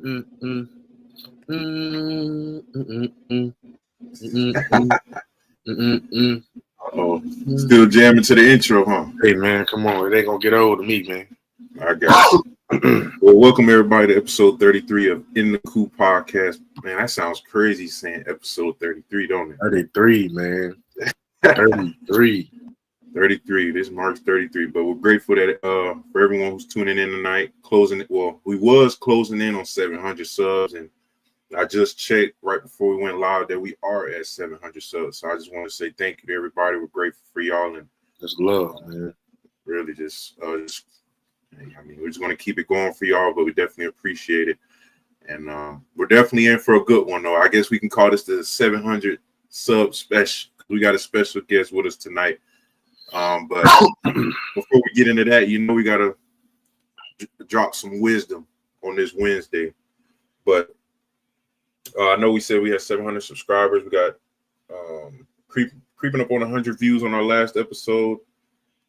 Still jamming to the intro, huh? Hey man, come on, it ain't gonna get old to me, man. I got you. Well, welcome everybody to episode 33 of In the Coop podcast. Man, that sounds crazy saying episode 33, don't it? 33, man. 33. 33. This marks 33. But we're grateful that for everyone who's tuning in tonight. We was closing in on 700 subs, and I just checked right before we went live that we are at 700 subs. So I just want to say thank you to everybody. We're grateful for y'all, and just love, man. Really we're just going to keep it going for y'all, but we definitely appreciate it. And we're definitely in for a good one, though. I guess we can call this the 700 sub special. We got a special guest with us tonight. But before we get into that, we got to drop some wisdom on this Wednesday. But I know we said we had 700 subscribers. We got creeping up on 100 views on our last episode.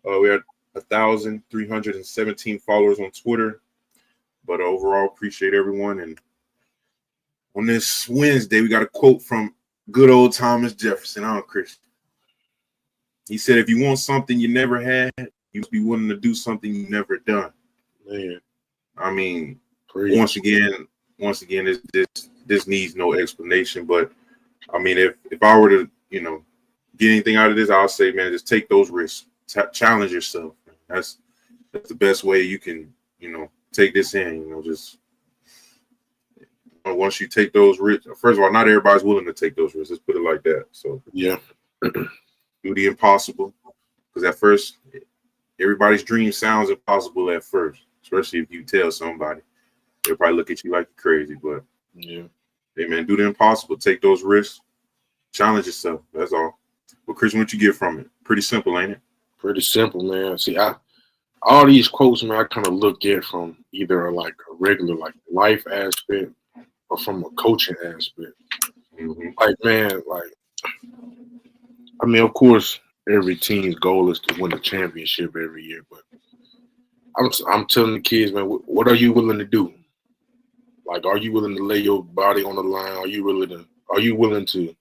We had 1,317 followers on Twitter. But overall, appreciate everyone. And on this Wednesday, we got a quote from good old Thomas Jefferson. Chris. He said, if you want something you never had, you must be willing to do something you never done. Man. I mean, once again, this needs no explanation. But I mean, if I were to, get anything out of this, I'll say, man, just take those risks. Challenge yourself. That's the best way you can, take this in. Just once you take those risks. First of all, not everybody's willing to take those risks. Let's put it like that. So yeah, do the impossible, because at first, everybody's dream sounds impossible at first, especially if you tell somebody. They'll probably look at you like you're crazy. But yeah, hey man, do the impossible. Take those risks. Challenge yourself. That's all. Well, Chris, what you get from it? Pretty simple, ain't it? Pretty simple, man. See, all these quotes, man, I kind of look at from either like a regular life aspect or from a coaching aspect. Mm-hmm. I mean, of course, every team's goal is to win the championship every year, but I'm telling the kids, man, what are you willing to do? Like, are you willing to lay your body on the line? Are you willing to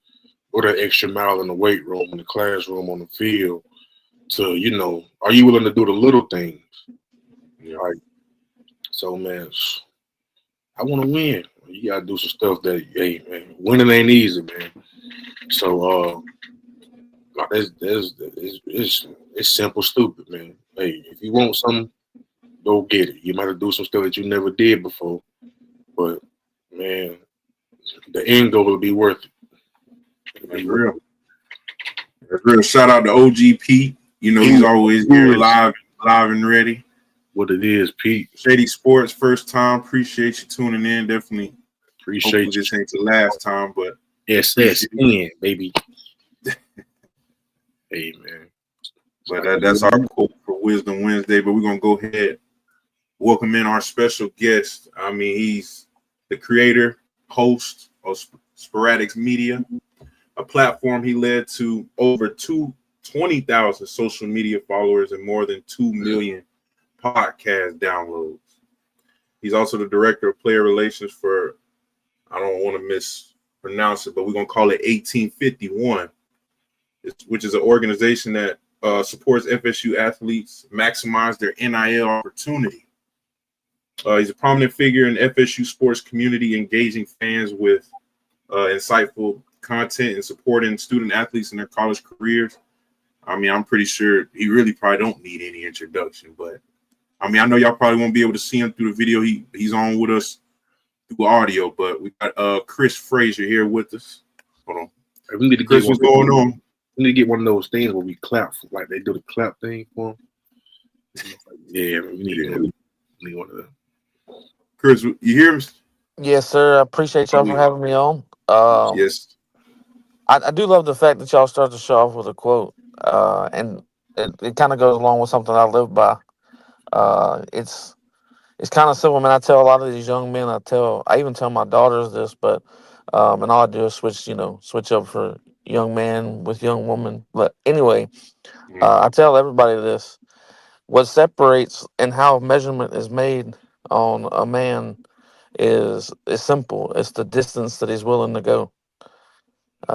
go that extra mile in the weight room, in the classroom, on the field? To, are you willing to do the little things? Yeah. Right. So, man, I want to win. You got to do some stuff that, hey, man, winning ain't easy, man. So, it's simple, stupid, man. Hey, if you want something, go get it. You might have to do some stuff that you never did before, but, man, the end goal will be worth it. That's real. That's real. Shout out to OG Pete. He's always here live and ready. What it is, Pete. Shady Sports, first time. Appreciate you tuning in. Definitely appreciate you. This ain't the last time, but SSN, baby. Hey, man. But that's our quote for Wisdom Wednesday. But we're going to go ahead, welcome in our special guest. I mean, he's the creator, host of Spearatics Media, a platform he led to over 20,000 social media followers and more than 2 million podcast downloads. He's also the director of player relations for, I don't want to mispronounce it, but we're going to call it 1851, which is an organization that supports FSU athletes maximize their NIL opportunity. He's a prominent figure in FSU sports community, engaging fans with insightful content and supporting student athletes in their college careers. I mean, I'm pretty sure he really probably don't need any introduction, but I mean, I know y'all probably won't be able to see him through the video. He's on with us through audio, but we got Chris Frazier here with us. Hold on. Hey, we need to Chris, what's going on? We need to get one of those things where we clap, like they do the clap thing for him. Yeah, we need one of them. Chris, you hear me? Yes, sir. I appreciate y'all for having me on. Yes. I do love the fact that y'all start the show off with a quote, and it kind of goes along with something I live by. It's kind of simple, man. I tell a lot of these young men, I even tell my daughters this, but and all I do is switch up for young man with young woman. But anyway, I tell everybody this: what separates and how measurement is made on a man is simple. It's the distance that he's willing to go.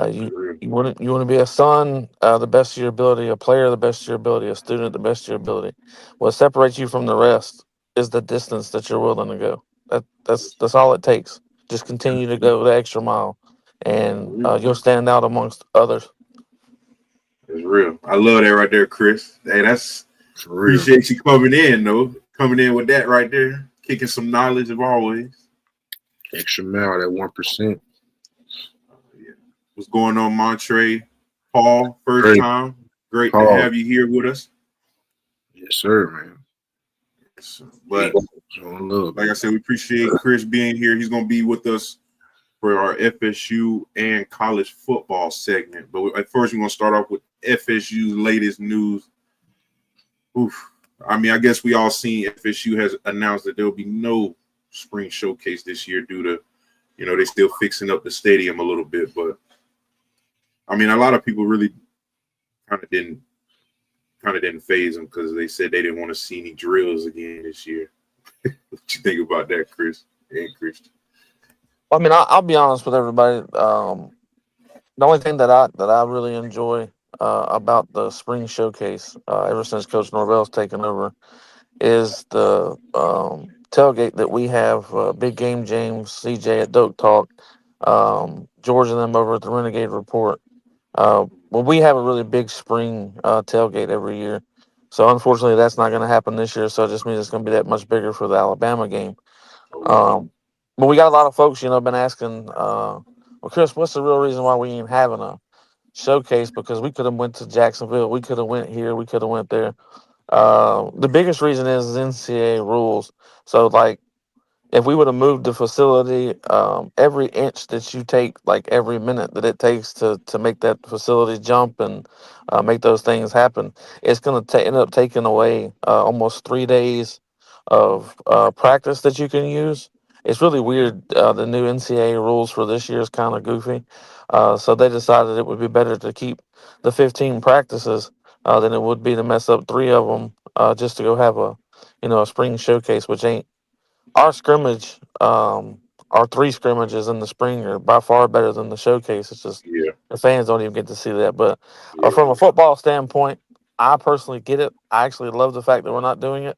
You want to be a son, the best of your ability, a player, the best of your ability, a student, the best of your ability. What separates you from the rest is the distance that you're willing to go. That's all it takes. Just continue to go the extra mile, and you'll stand out amongst others. It's real. I love that right there, Chris. Hey, that's For real. appreciate you coming in, though. Coming in with that right there, kicking some knowledge of always. Extra mile, that 1%. What's going on, Montre? Paul, first Great. time. Great Paul. to have you here with us. Yes, sir, man. But like I said, we appreciate Chris being here. He's going to be with us for our FSU and college football segment. But at first, we're going to start off with FSU's latest news. Oof. I mean, I guess we all seen FSU has announced that there will be no spring showcase this year due to, they're still fixing up the stadium a little bit. But I mean, a lot of people really kind of didn't phase them because they said they didn't want to see any drills again this year. What you think about that, Chris and Christian? I mean, I'll be honest with everybody. The only thing that I really enjoy about the spring showcase, ever since Coach Norvell's taken over, is the tailgate that we have. Big Game James, CJ at Doak Talk, George and them over at the Renegade Report. Well, we have a really big spring tailgate every year. So unfortunately, that's not going to happen this year. So it just means it's going to be that much bigger for the Alabama game. But we got a lot of folks, been asking, well, Chris, what's the real reason why we ain't having a showcase? Because we could have went to Jacksonville, we could have went here, we could have went there. The biggest reason is NCAA rules. So like, if we would have moved the facility, every inch that you take, like every minute that it takes to make that facility jump and make those things happen, it's going to end up taking away almost 3 days of practice that you can use. It's really weird. The new NCAA rules for this year is kind of goofy. So they decided it would be better to keep the 15 practices than it would be to mess up 3 of them just to go have a spring showcase, which ain't our scrimmage. Our 3 scrimmages in the spring are by far better than the showcase. It's just the fans don't even get to see that. But from a football standpoint, I personally get it. I actually love the fact that we're not doing it.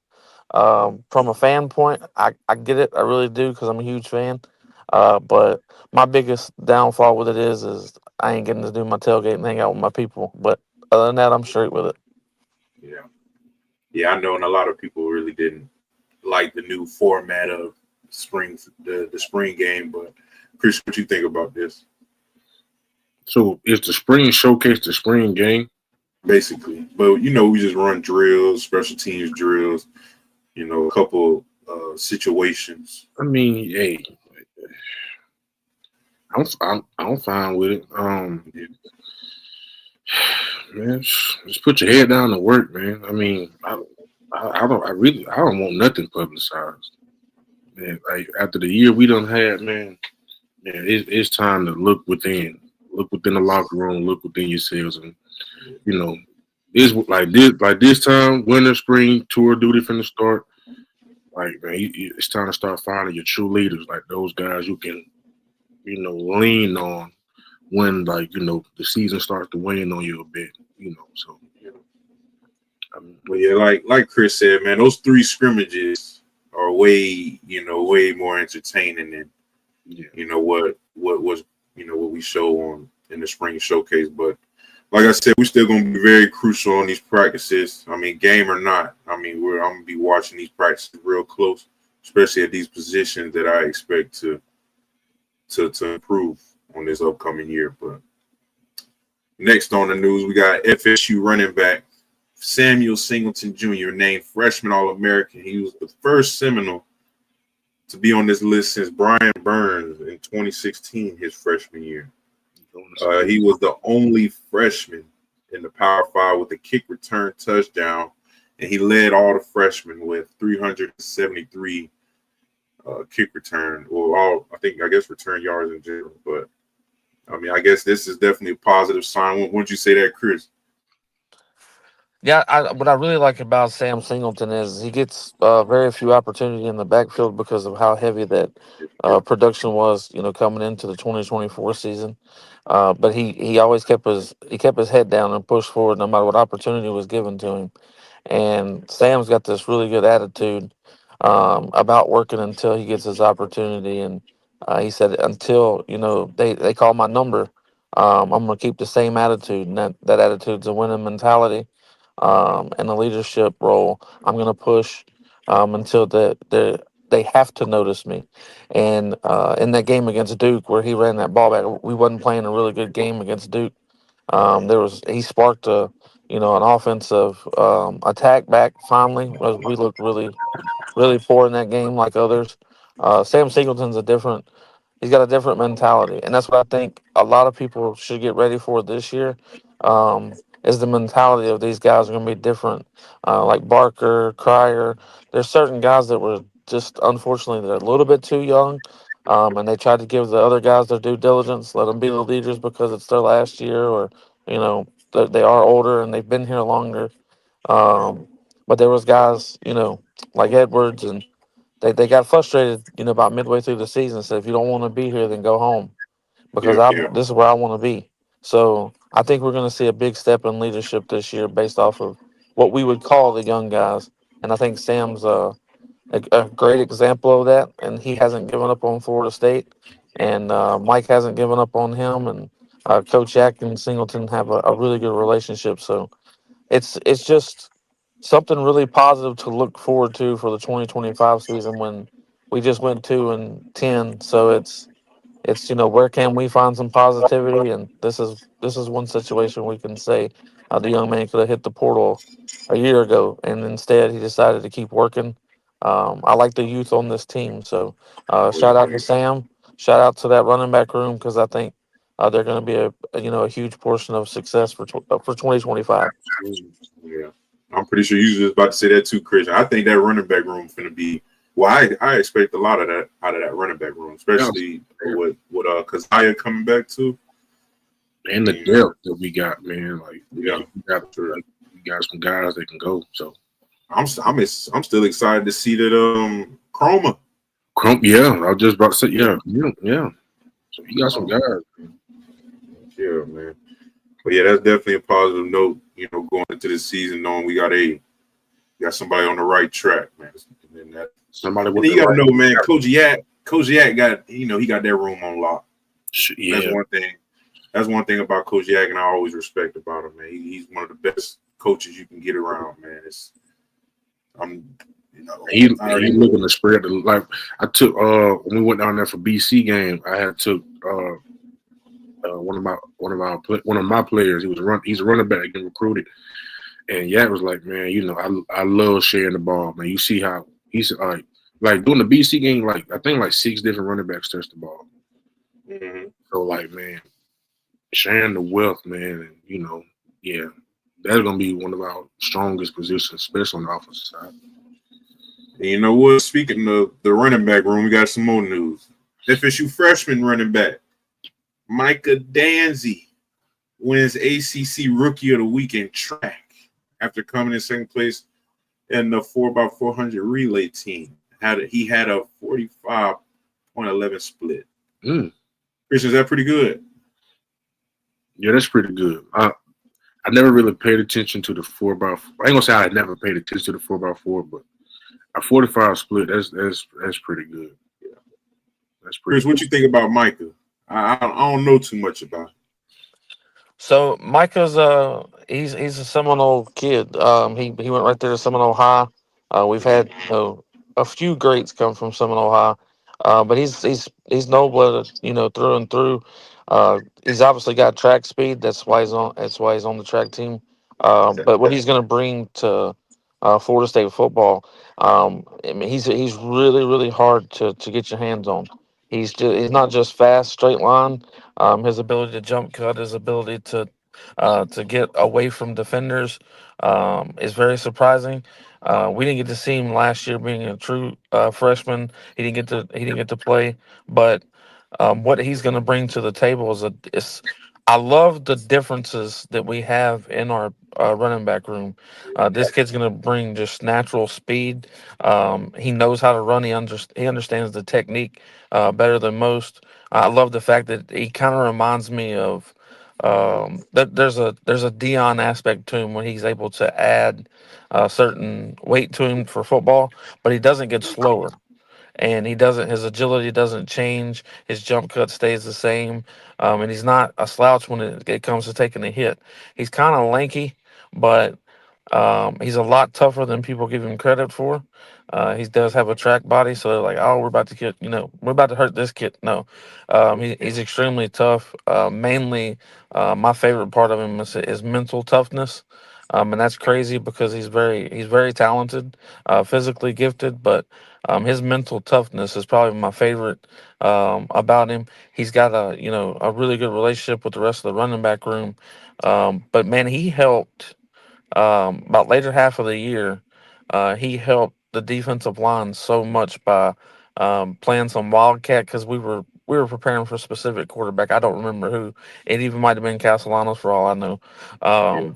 From a fan point, I get it. I really do because I'm a huge fan. But my biggest downfall with it is I ain't getting to do my tailgate and hang out with my people. But other than that, I'm straight with it. Yeah, I know, and a lot of people really didn't like the new format of the spring game. But Chris, what you think about this? So is the spring showcase the spring game? Basically. But we just run drills, special teams drills, a couple situations. I mean, hey, I'm fine with it. Man, just put your head down to work, man. I mean, I don't want nothing publicized. Man, like after the year we done had, man, it's time to look within the locker room, look within yourselves, and it's like this time, winter, spring, tour duty from the start. Like, man, it's time to start finding your true leaders, like those guys you can, lean on when, the season starts to wane on you a bit, So, But yeah, like Chris said, man, those 3 scrimmages are way more entertaining than what was what we show on in the spring showcase. But like I said, we're still gonna be very crucial on these practices. I mean, game or not, I'm gonna be watching these practices real close, especially at these positions that I expect to improve on this upcoming year. But next on the news, we got FSU running back Samuel Singleton Jr. named freshman All-American. He was the first Seminole to be on this list since Brian Burns in 2016, his freshman year. He was the only freshman in the Power 5 with a kick return touchdown, and he led all the freshmen with 373 kick return, or I guess return yards in general. But I mean, I guess this is definitely a positive sign. Wouldn't you say that, Chris? Yeah, what I really like about Sam Singleton is he gets very few opportunity in the backfield because of how heavy that production was, coming into the 2024 season. But he always kept his head down and pushed forward no matter what opportunity was given to him. And Sam's got this really good attitude about working until he gets his opportunity. And he said, until they call my number, I'm going to keep the same attitude. And that attitude's a winning mentality and a leadership role. I'm going to push until they have to notice me. And in that game against Duke, where he ran that ball back, we wasn't playing a really good game against Duke. He sparked an offensive attack back finally. We looked really poor in that game like others. Sam Singleton's he's got a different mentality, and that's what I think a lot of people should get ready for this year. Is the mentality of these guys are going to be different? Like Barker, Cryer, there's certain guys that were just unfortunately they're a little bit too young, and they tried to give the other guys their due diligence, let them be the leaders because it's their last year, or they are older and they've been here longer. Um, but there was guys, like Edwards, and they got frustrated, about midway through the season. Said, if you don't want to be here, then go home because Yeah. this is where I want to be. So I think we're going to see a big step in leadership this year based off of what we would call the young guys. And I think Sam's a great example of that. And he hasn't given up on Florida State, and Mike hasn't given up on him. And Coach Yak and Singleton have a really good relationship. So it's just something really positive to look forward to for the 2025 season when we just went 2-10. So it's where can we find some positivity, and this is one situation we can say the young man could have hit the portal a year ago, and instead he decided to keep working. I like the youth on this team, so shout out to Sam, shout out to that running back room because I think they're going to be a huge portion of success for 2025. Yeah. I'm pretty sure you was about to say that too, Christian. I think that running back room is going to be. Well, I expect a lot of that out of that running back room, especially with Keziah coming back too, and the depth that we got, man. Like, we got some guys that can go. So I'm still excited to see that Chroma. Yeah, I was just about to say, yeah. So you got some guys. Man. Yeah, man. But yeah, that's definitely a positive note. Going into the season, knowing we got somebody on the right track, man. And then somebody. And you gotta know, man. Coach Yak got he got that room on lock. Yeah, That's one thing about Coach Yak, and I always respect about him, man. He's one of the best coaches you can get around, man. He looking to spread like I took when we went down there for BC game. I had took one of my players. He's a running back getting recruited, and Yak was like, man, I love sharing the ball, man. You see how he's like doing the BC game, like I think like 6 different running backs touched the ball. Mm-hmm. So like, man, sharing the wealth, man, and yeah, that's gonna be one of our strongest positions, especially on the offensive side. And you know what? Speaking of the running back room, we got some more news. FSU freshman running back Micah Danzy wins ACC Rookie of the Week in track after coming in second place in the 4x400 relay team. He had a 45.11 split. Christian, is that pretty good? Yeah, that's pretty good. I never really paid attention to the 4x4. I ain't gonna say I never paid attention to the 4x4, but a 45 split, that's pretty good. Yeah, that's pretty. Chris, what you think about Micah? I don't know too much about him. So Micah's he's a Seminole kid. He went right there to Seminole High. We've had a few greats come from Seminole High, but he's noble, through and through. He's obviously got track speed. That's why he's on the track team. But what he's going to bring to Florida State football, I mean, he's really hard to get your hands on. He's not just fast, straight line. His ability to jump cut, his ability to get away from defenders is very surprising. We didn't get to see him last year being a true freshman. He didn't get to play, but what he's going to bring to the table is I love the differences that we have in our running back room. This kid's going to bring just natural speed. He knows how to run. He understands the technique better than most. I love the fact that he kind of reminds me of that there's a Dion aspect to him when he's able to add certain weight to him for football, but he doesn't get slower, and his agility doesn't change. His jump cut stays the same, and he's not a slouch when it comes to taking a hit. He's kind of lanky, but he's a lot tougher than people give him credit for. He does have a track body, so they're like, oh, we're about to we're about to hurt this kid. No, he's extremely tough. Mainly, my favorite part of him is mental toughness. And that's crazy because he's very talented, physically gifted, but his mental toughness is probably my favorite about him. He's got a really good relationship with the rest of the running back room. But man, he helped about later half of the year. He helped the defensive line so much by playing some wildcat because we were preparing for a specific quarterback. I don't remember who. It even might have been Castellanos for all I know. Yeah.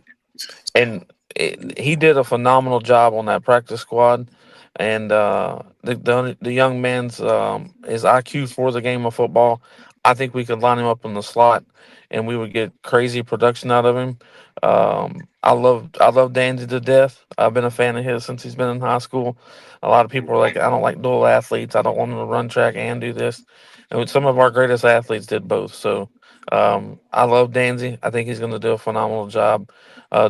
And he did a phenomenal job on that practice squad. And the young man's his IQ for the game of football, I think we could line him up in the slot, and we would get crazy production out of him. I love Danzy to death. I've been a fan of his since he's been in high school. A lot of people are like, I don't like dual athletes. I don't want him to run track and do this. And some of our greatest athletes did both. So I love Danzy. I think he's going to do a phenomenal job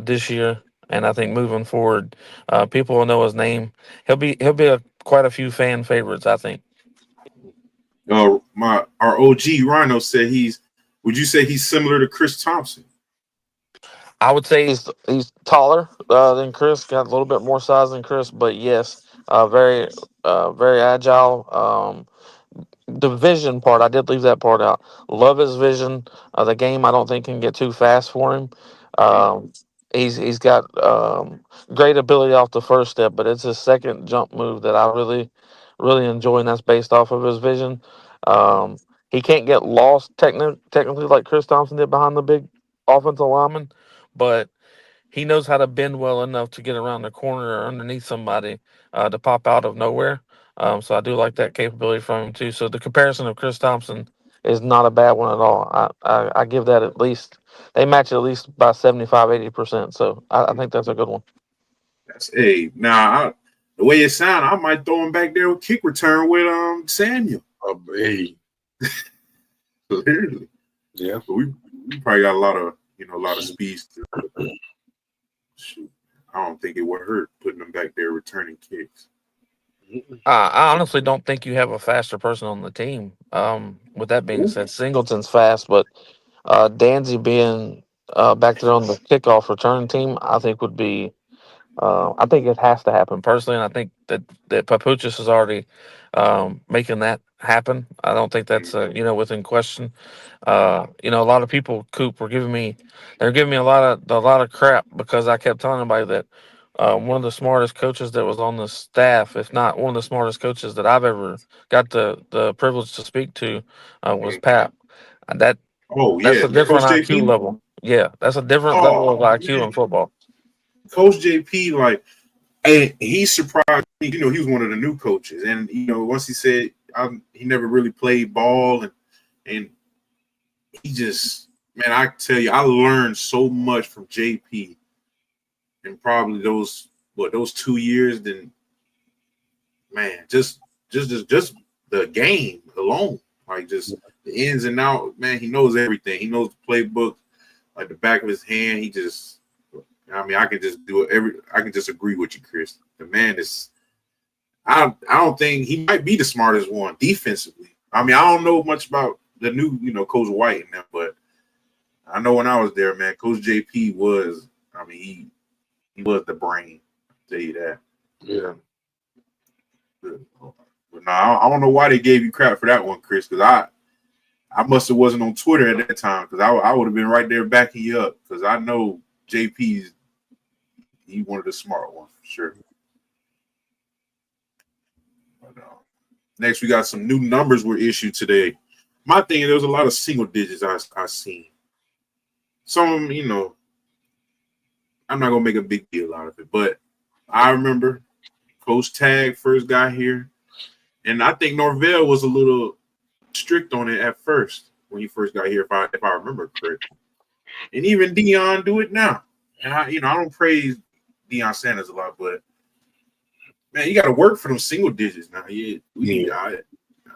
this year, and I think moving forward, people will know his name. He'll be quite a few fan favorites, I think. Our OG Rhino said would you say he's similar to Chris Thompson? I would say he's taller than Chris, got a little bit more size than Chris, but yes, very agile. The vision part, I did leave that part out. Love his vision. The game, I don't think can get too fast for him. Um, he's got great ability off the first step, but it's his second jump move that I really enjoy, and that's based off of his vision. He can't get lost technically like Chris Thompson did behind the big offensive lineman, but he knows how to bend well enough to get around the corner or underneath somebody to pop out of nowhere. So I do like that capability from him too. So the comparison of Chris Thompson is not a bad one at all. I give that at least they match at least by 75-80%. So I think that's a good one. That's the way it sounds, I might throw him back there with kick return with Samuel. Hey, Literally. yeah. But we probably got a lot of speed. Shoot, I don't think it would hurt putting them back there returning kicks. I honestly don't think you have a faster person on the team. With that being said, Singleton's fast, but Danzy being back there on the kickoff return team, I think would be. I think it has to happen personally, and I think that Papuchis is already making that happen. I don't think that's within question. A lot of people, Coop, they're giving me a lot of crap because I kept telling everybody that one of the smartest coaches that was on the staff, if not one of the smartest coaches that I've ever got the privilege to speak to, was Pap. And Oh that's yeah, a different Coach IQ JP. level. Yeah, that's a different level of Oh IQ in man, football. Coach JP, like, and he surprised me. He was one of the new coaches, and once he said he never really played ball, and he just, man, I tell you, I learned so much from JP, and probably those 2 years. Then, man, just the game alone, like just the ins and outs. Man, he knows everything. He knows the playbook like the back of his hand. I can just do it. I can just agree with you, Chris. The man is. I don't think he might be the smartest one defensively. I don't know much about the new, Coach White and them, but I know when I was there, man, Coach JP was. He was the brain. I'll tell you that. Yeah. But no, I don't know why they gave you crap for that one, Chris. Because I must have wasn't on Twitter at that time. Because I would have been right there backing you up. Because I know JP's. He one of the smart ones for sure. But, next, we got some new numbers were issued today. My thing, there was a lot of single digits I seen. some, I'm not gonna make a big deal out of it, but I remember Coach Tag first got here, and I think Norvell was a little strict on it at first when he first got here, if I remember correctly. And even Deion do it now. And I don't praise Deion Sanders a lot, but man, you got to work for them single digits now. I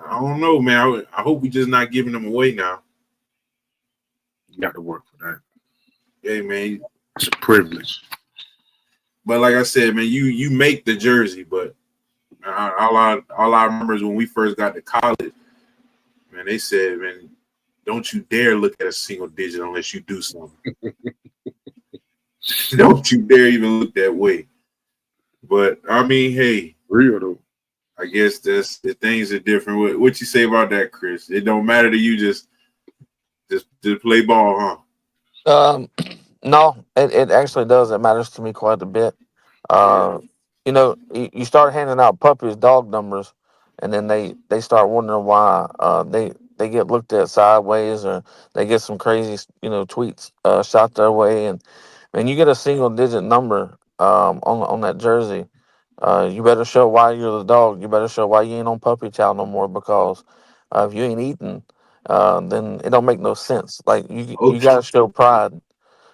don't know, man. I hope we just not giving them away now. You got to work for that. Hey, man, it's a privilege. But like I said, man, you make the jersey, but all I remember is when we first got to college, man, they said, man, don't you dare look at a single digit unless you do something. Don't you dare even look that way. But I mean, hey, real though. I guess that's the things are different. What you say about that, Chris? It don't matter to you, just play ball, huh? No, it actually does. It matters to me quite a bit. You start handing out puppies dog numbers, and then they start wondering why they get looked at sideways, or they get some crazy tweets shot their way, and you get a single digit number on that jersey. You better show why you're the dog. You better show why you ain't on puppy chow no more, because if you ain't eating, then it don't make no sense. Like you Okay. got to show pride.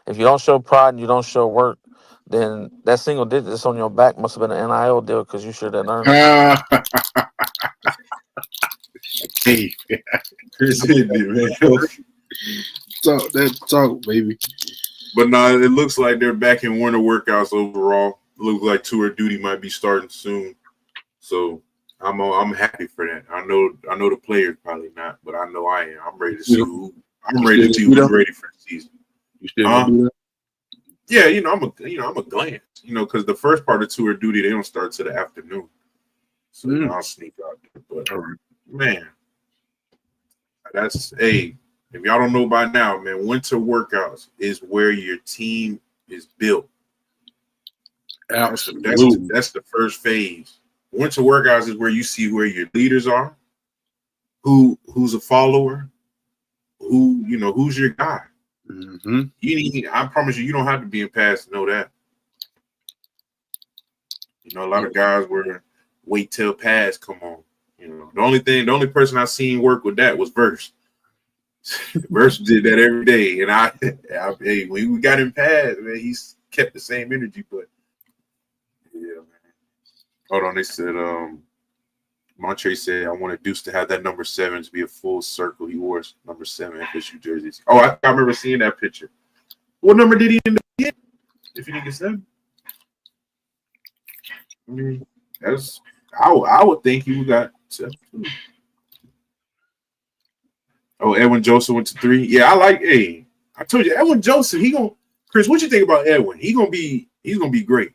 If you don't show pride and you don't show work, then that single digit that's on your back must have been an NIL deal, because you should have earned it. Hey, Chris hit me, man. Talk, baby. But no, it looks like they're back in winter workouts overall. It looks like tour duty might be starting soon, so I'm happy for that. I know the players probably not, but I know I am. I'm ready to see who's ready for the season. You still gonna do that? Yeah, I'm a glance, because the first part of tour duty they don't start till the afternoon, so I'll sneak out there. But man, if y'all don't know by now, man, winter workouts is where your team is built. Absolutely. That's the first phase. Winter workouts is where you see where your leaders are, who's a follower, who's your guy. Mm-hmm. I promise you don't have to be in pass to know that. A lot of guys wait till pass come on. The only person I seen work with that was Verse. Verse did that every day, and when we got him pass, man, he's kept the same energy. But yeah, man. Hold on, they said Montre said I wanted Deuce to have that number 7 to be a full circle. He wore number 7 FSU jerseys. Oh, I remember seeing that picture. What number did he end up getting? If he didn't get 7, I mean, I would think he would got 7 too. Oh, Edwin Joseph went to 3. Yeah, I told you, Edwin Joseph. Chris, what you think about Edwin? He's gonna be great.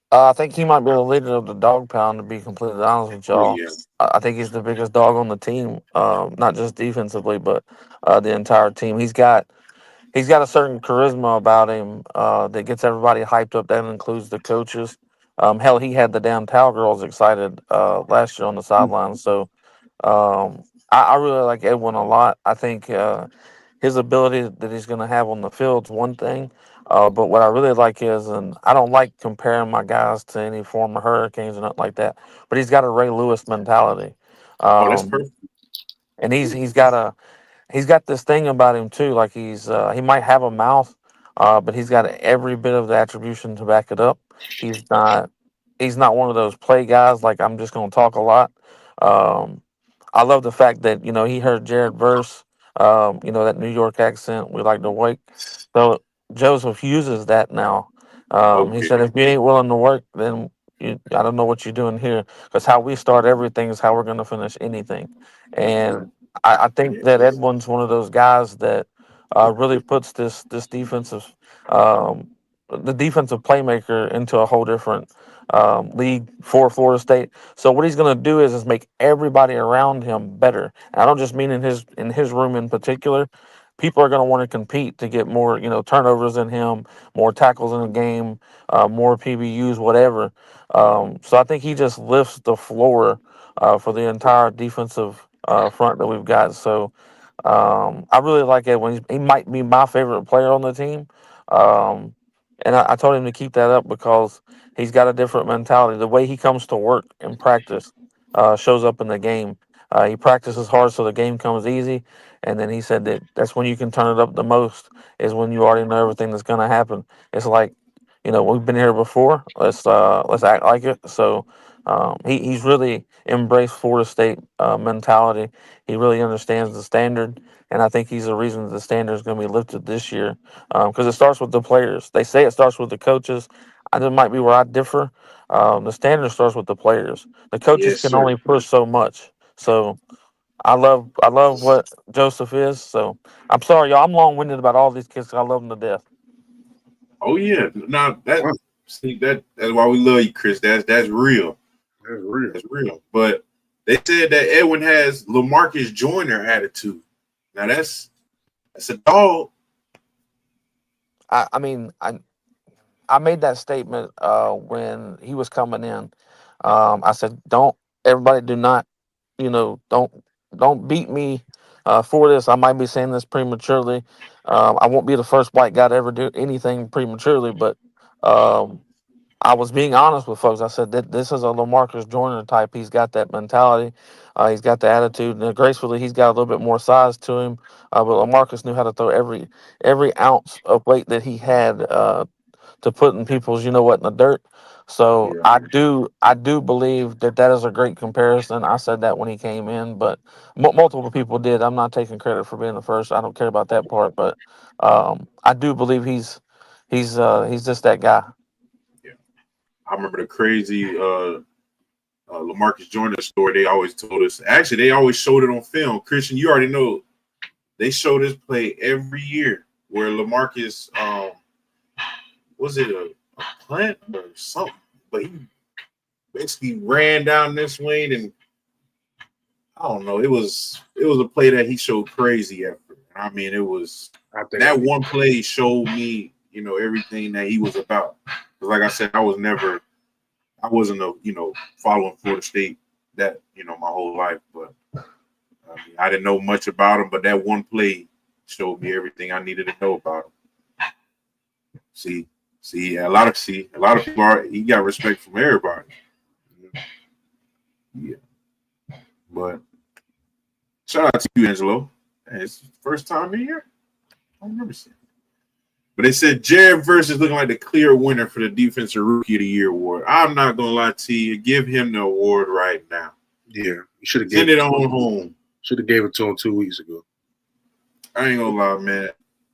I think he might be the leader of the dog pound, to be completely honest with y'all. Yeah. I think he's the biggest dog on the team, not just defensively, but the entire team. He's got a certain charisma about him that gets everybody hyped up. That includes the coaches. Hell, he had the damn Towel girls excited last year on the sidelines. So I really like Edwin a lot. I think his ability that he's going to have on the field's one thing. But what I really like is, and I don't like comparing my guys to any former Hurricanes or nothing like that, but he's got a Ray Lewis mentality. Oh, that's perfect. And he's got this thing about him too. Like he might have a mouth, but he's got every bit of the attribution to back it up. He's not one of those play guys. Like, I'm just going to talk a lot. Um, I love the fact that he heard Jared Verse. That New York accent we like to wake. So Joseph uses that now. He Okay. said, if you ain't willing to work, then I don't know what you're doing here. Because how we start everything is how we're going to finish anything. And I think that Edwin's one of those guys that really puts this defensive, the defensive playmaker into a whole different league for Florida State. So what he's going to do is make everybody around him better. And I don't just mean in his room in particular. People are going to want to compete to get more, turnovers than him, more tackles in the game, more PBUs, whatever. So I think he just lifts the floor for the entire defensive front that we've got. So I really like it when he might be my favorite player on the team. Um, and I told him to keep that up because he's got a different mentality. The way he comes to work and practice shows up in the game. He practices hard so the game comes easy. And then he said that that's when you can turn it up the most is when you already know everything that's going to happen. It's like, we've been here before. Let's act like it. So he's really embraced Florida State mentality. He really understands the standard, and I think he's the reason that the standard is going to be lifted this year. Because it starts with the players. They say it starts with the coaches. That might be where I differ. The standard starts with the players. The coaches Yes, can sir. only push so much. So I love what Joseph is. So I'm sorry, y'all. I'm long winded about all these kids. 'Cause I love them to death. Oh yeah. Now that Wow, see that's why we love you, Chris. That's real. that's real. That's real. But they said that Edwin has LaMarcus Joyner attitude. Now that's a dog. I mean, I made that statement when he was coming in. I said, "Don't everybody do not, don't beat me for this. I might be saying this prematurely. I won't be the first white guy to ever do anything prematurely, but um, I was being honest with folks. I said that this is a Lamarcus Joyner type. He's got that mentality. He's got the attitude. And gracefully, he's got a little bit more size to him. But Lamarcus knew how to throw every ounce of weight that he had to put in people's in the dirt. So Yeah. I do believe that is a great comparison. I said that when he came in, but multiple people did. I'm not taking credit for being the first. I don't care about that part, but I do believe he's just that guy. Yeah. I remember the crazy LaMarcus Joyner story they always told us. Actually, they always showed it on film. Christian, you already know they show this play every year where LaMarcus was it a plant or something? But he basically ran down this lane and I don't know. It was a play that he showed crazy effort. I mean, it was I think that one play showed me, everything that he was about. Because like I said, I wasn't following Florida State that, my whole life, but I mean, I didn't know much about him, but that one play showed me everything I needed to know about him. See, a lot of people he got respect from everybody. Yeah, but shout out to you, Angelo. It's the first time in here. I don't remember seeing it. But they said Jared versus looking like the clear winner for the Defensive Rookie of the Year award. I'm not gonna lie to you. Give him the award right now. yeah, you should have Send it on home. Should have gave it to him 2 weeks ago. I ain't gonna lie, man.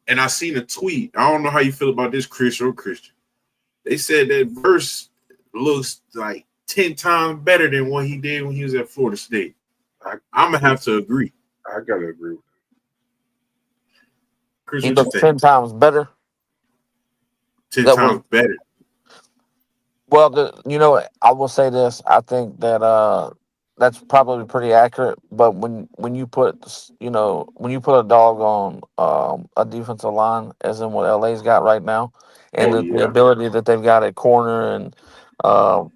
And I seen a tweet. I don't know how you feel about this, Chris or Christian. They said that verse looks like 10 times better than what he did when he was at Florida State. I'm gonna have to agree. I gotta agree with Chris, He what you looks think? 10 times better. 10 That times was better. well. I will say this. I think that that's probably pretty accurate. But when you put a dog on a defensive line, as in what LA's got right now, and Oh the yeah. ability that they've got at corner, and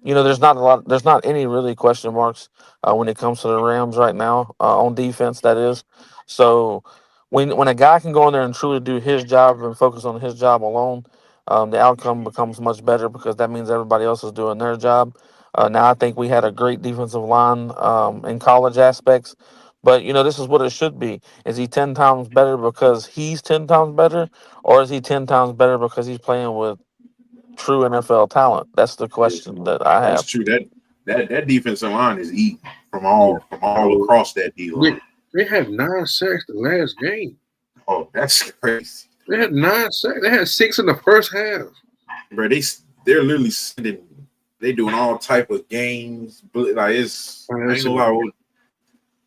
there's not any really question marks when it comes to the Rams right now on defense. That is so. When a guy can go in there and truly do his job and focus on his job alone, the outcome becomes much better because that means everybody else is doing their job. Now, I think we had a great defensive line in college aspects, but this is what it should be. Is he 10 times better because he's 10 times better, or is he 10 times better because he's playing with true NFL talent? That's the Yeah. question that I That's have. true. That defensive line is eating from Yeah. all across that D line. They had 9 sacks the last game. Oh, that's crazy. They had 9 sacks. They had 6 in the first half. Bro, they're literally they doing all type of games. But like I ain't gonna lie.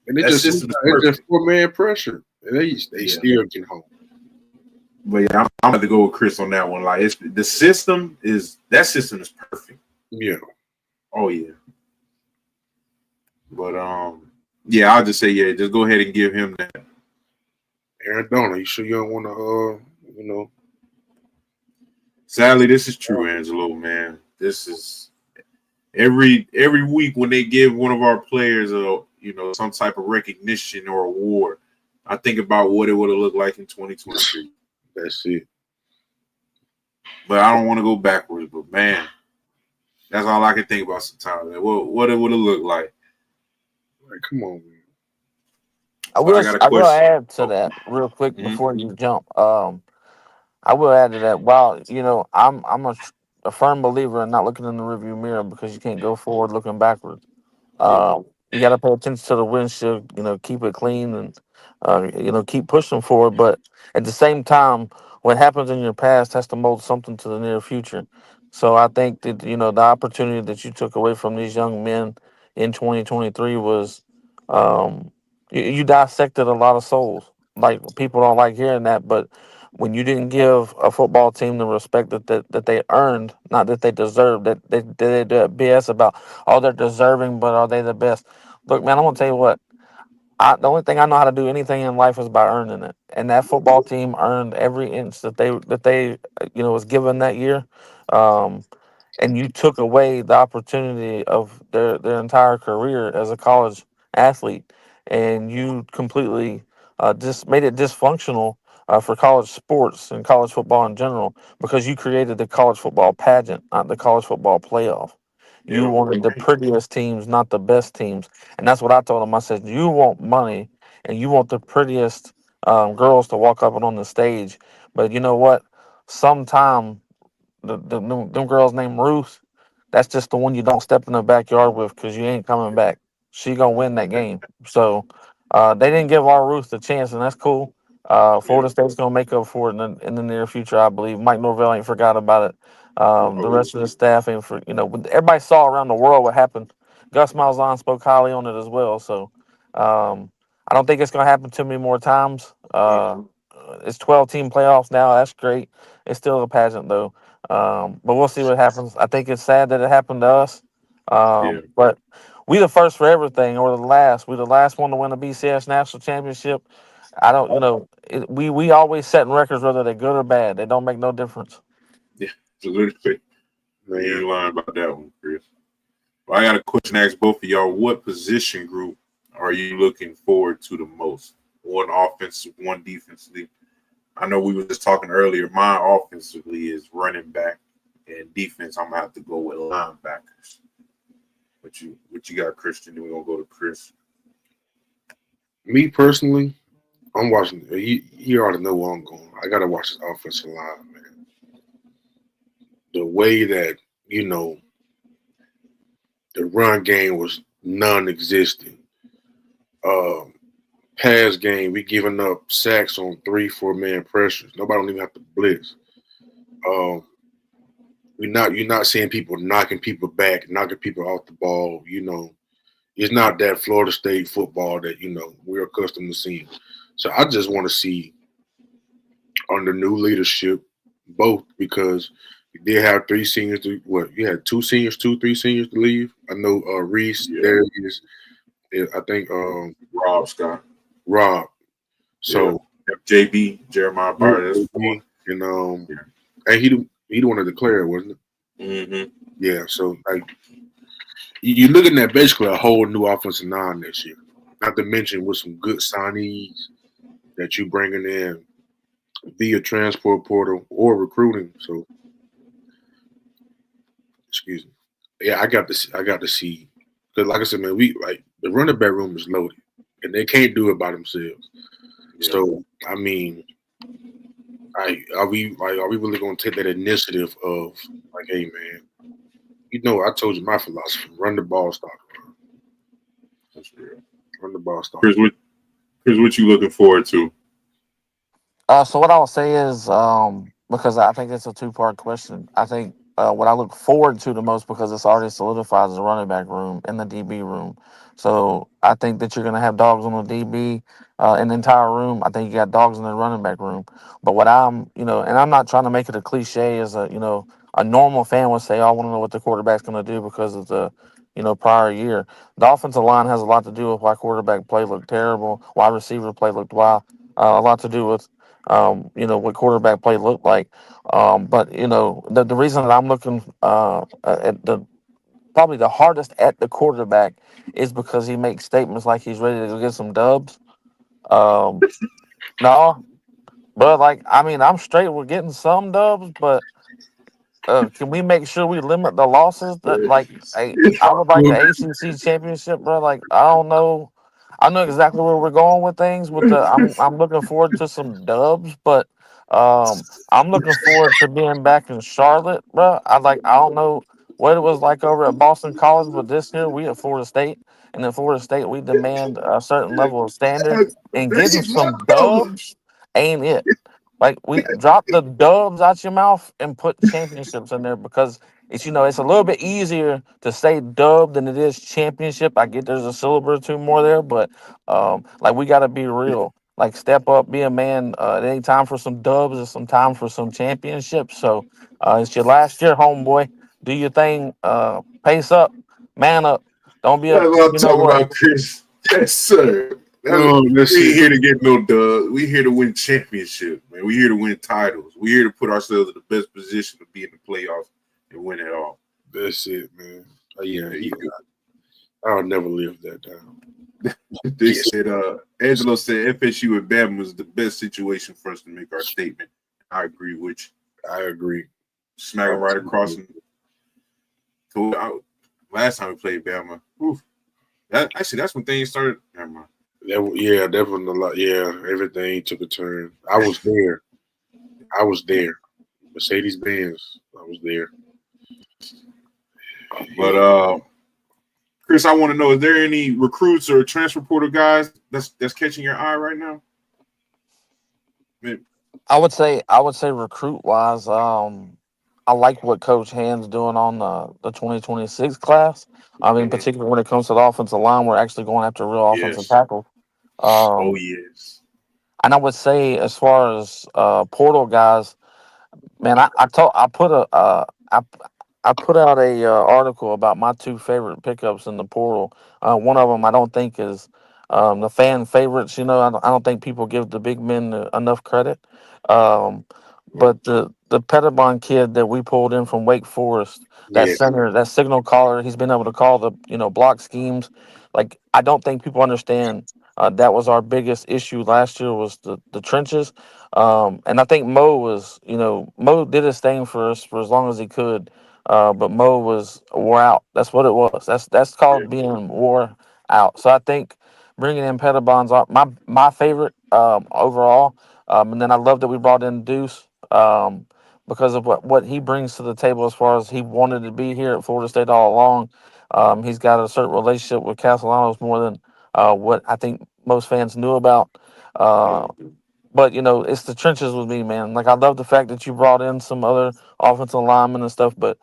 And That system is it's perfect. just 4-man pressure. And they Yeah. still get home. But yeah, I'm going to go with Chris on that one. Like the system is perfect. Yeah. Oh yeah. But yeah, I'll just say just go ahead and give him that. Aaron Donald, you sure you don't want to Sadly, this is true, Angelo, man. This is every week when they give one of our players some type of recognition or award. I think about what it would have looked like in 2023. That's it. But I don't want to go backwards. But man, that's all I can think about sometimes. Man. What it would have looked like. Like, come on, man. So I got a I will question. add to Oh, that real quick mhm. before you jump. I will add to that. While I'm a firm believer in not looking in the rearview mirror because you can't go forward looking backwards. Yeah, You got to pay attention to the windshield. Keep it clean and keep pushing forward. But at the same time, what happens in your past has to mold something to the near future. So I think that the opportunity that you took away from these young men in 2023 was you dissected a lot of souls. Like people don't like hearing that, but when you didn't give a football team the respect that they earned, not that they deserved, that they did BS about, oh, they're deserving, but are they the best? Look, man, I'm gonna tell you what. The only thing I know how to do anything in life is by earning it, and that football team earned every inch that they was given that year. Um, and you took away the opportunity of their entire career as a college athlete, and you completely just made it dysfunctional for college sports and college football in general because you created the college football pageant, not the college football playoff. You yeah, wanted the prettiest teams, not the best teams, and that's what I told him. I said, "You want money, and you want the prettiest girls to walk up and on the stage, but you know what? Sometime them girls named Ruth. That's just the one you don't step in the backyard with because you ain't coming back. She gonna win that game. So they didn't give our Ruth a chance, and that's cool. yeah. Florida State's gonna make up for it in the near future, I believe. Mike Norvell ain't forgot about it. The Oh, rest of the staff ain't for everybody saw around the world what happened. Gus Malzahn spoke highly on it as well. So I don't think it's gonna happen too many more times. yeah, It's 12-team playoffs now. That's great. It's still a pageant though. But we'll see what happens. I think it's sad that it happened to us. yeah. But we the first for everything, or the last. We the last one to win a BCS national championship. I don't, we always setting records whether they're good or bad. They don't make no difference. Yeah, absolutely. You Man, ain't lying about that one, Chris. Well, I got a question to ask both of y'all. What position group are you looking forward to the most? One offensive, one defensively. I know we were just talking earlier. My offensively is running back, and defense. I'm gonna have to go with linebackers. What you got, Christian? Then we're gonna go to Chris. me personally, I'm watching. You already know where I'm going. I gotta watch this offensive line, man. The way that you know the run game was non-existent. Um, Pass game, we giving up sacks on 3-4 man pressures. Nobody don't even have to blitz. Um, you're not seeing people knocking people back, knocking people off the ball. It's not that Florida State football that we're accustomed to seeing. So I just want to see under new leadership both because we did have three seniors. You had three seniors to leave. I know Reese, Yeah, there is. I think Rob Scott. Rob. Yeah, So JB Jeremiah Byer. That's four. and Yeah. and he the one to declare it, wasn't it? Mm-hmm. Yeah. So like you're looking at basically a whole new offensive line this year. Not to mention with some good signees that you bringing in via transport portal or recruiting. So excuse me. Yeah, I got to see because like I said, man, we like the running back room is loaded and they can't do it by themselves. Yeah. So I mean, are we really gonna take that initiative of like, hey man, I told you my philosophy: run the ball, stop the run. That's real. Run the ball, stop. Chris, what you looking forward to? So what I'll say is, because I think it's a two-part question. I think what I look forward to the most because it's already solidified is the running back room and the DB room. So I think that you're going to have dogs on the DB in the entire room. I think you got dogs in the running back room. But what and I'm not trying to make it a cliche as a normal fan would say, "Oh, I want to know what the quarterback's going to do because of the prior year." The offensive line has a lot to do with why quarterback play looked terrible, why receiver play looked wild. A lot to do with what quarterback play looked like. But the reason that I'm looking at the probably the hardest at the quarterback is because he makes statements like he's ready to go get some dubs. No, but like I mean, I'm straight. We're getting some dubs, but can we make sure we limit the losses? That like, I would like the ACC championship, bro. Like, I don't know, I know exactly where we're going with things. With the, I'm looking forward to some dubs, but I'm looking forward to being back in Charlotte, bro. I don't know what it was like over at Boston College, but this year we at Florida State, and in Florida State we demand a certain level of standard, and getting some dubs ain't it. Like we drop the dubs out your mouth and put championships in there because it's a little bit easier to say dub than it is championship. I get there's a syllable or two more there, but like we gotta be real. Like step up, be a man. It ain't time for some dubs, it's some time for some championships. So it's your last year, homeboy. Do your thing, pace up, man up. Don't be a That's what I'm you know talking what. about, Chris. Yes, sir. No, We that's ain't it. here to get no dub. We here to win championship, man. We here to win titles. We here to put ourselves in the best position to be in the playoffs and win it all. That's it, man. Yeah, There you go. I'll never live that down. They said, Angelo said FSU and Bama was the best situation for us to make our statement. I agree with you. I agree. Smack it right across them. Last time we played Bama, that's when things started. Never mind. Yeah, definitely a lot. Yeah, everything took a turn. I was there. Mercedes Benz. I was there. But Chris, I want to know: is there any recruits or transfer portal guys that's catching your eye right now? I would say recruit wise, I like what Coach Hand's doing on the 2026 class. I mean, particularly when it comes to the offensive line, we're actually going after real offensive tackles. Oh Um, yes. and I would say as far as portal guys, man, I put out a article about my two favorite pickups in the portal. One of them I don't think is the fan favorites. I don't think people give the big men enough credit. Um, but the Pettibon kid that we pulled in from Wake Forest, that Yeah, center, that signal caller, he's been able to call the block schemes. Like I don't think people understand. That was our biggest issue last year was the trenches. And I think Mo did his thing for us for as long as he could. But Mo was wore out. That's what it was. That's called being wore out. So I think bringing in Pettibon's my favorite overall. And then I love that we brought in Deuce because of what he brings to the table as far as he wanted to be here at Florida State all along. He's got a certain relationship with Castellanos more than what I think most fans knew about. Uh, but it's the trenches with me, man. Like I love the fact that you brought in some other offensive linemen and stuff, but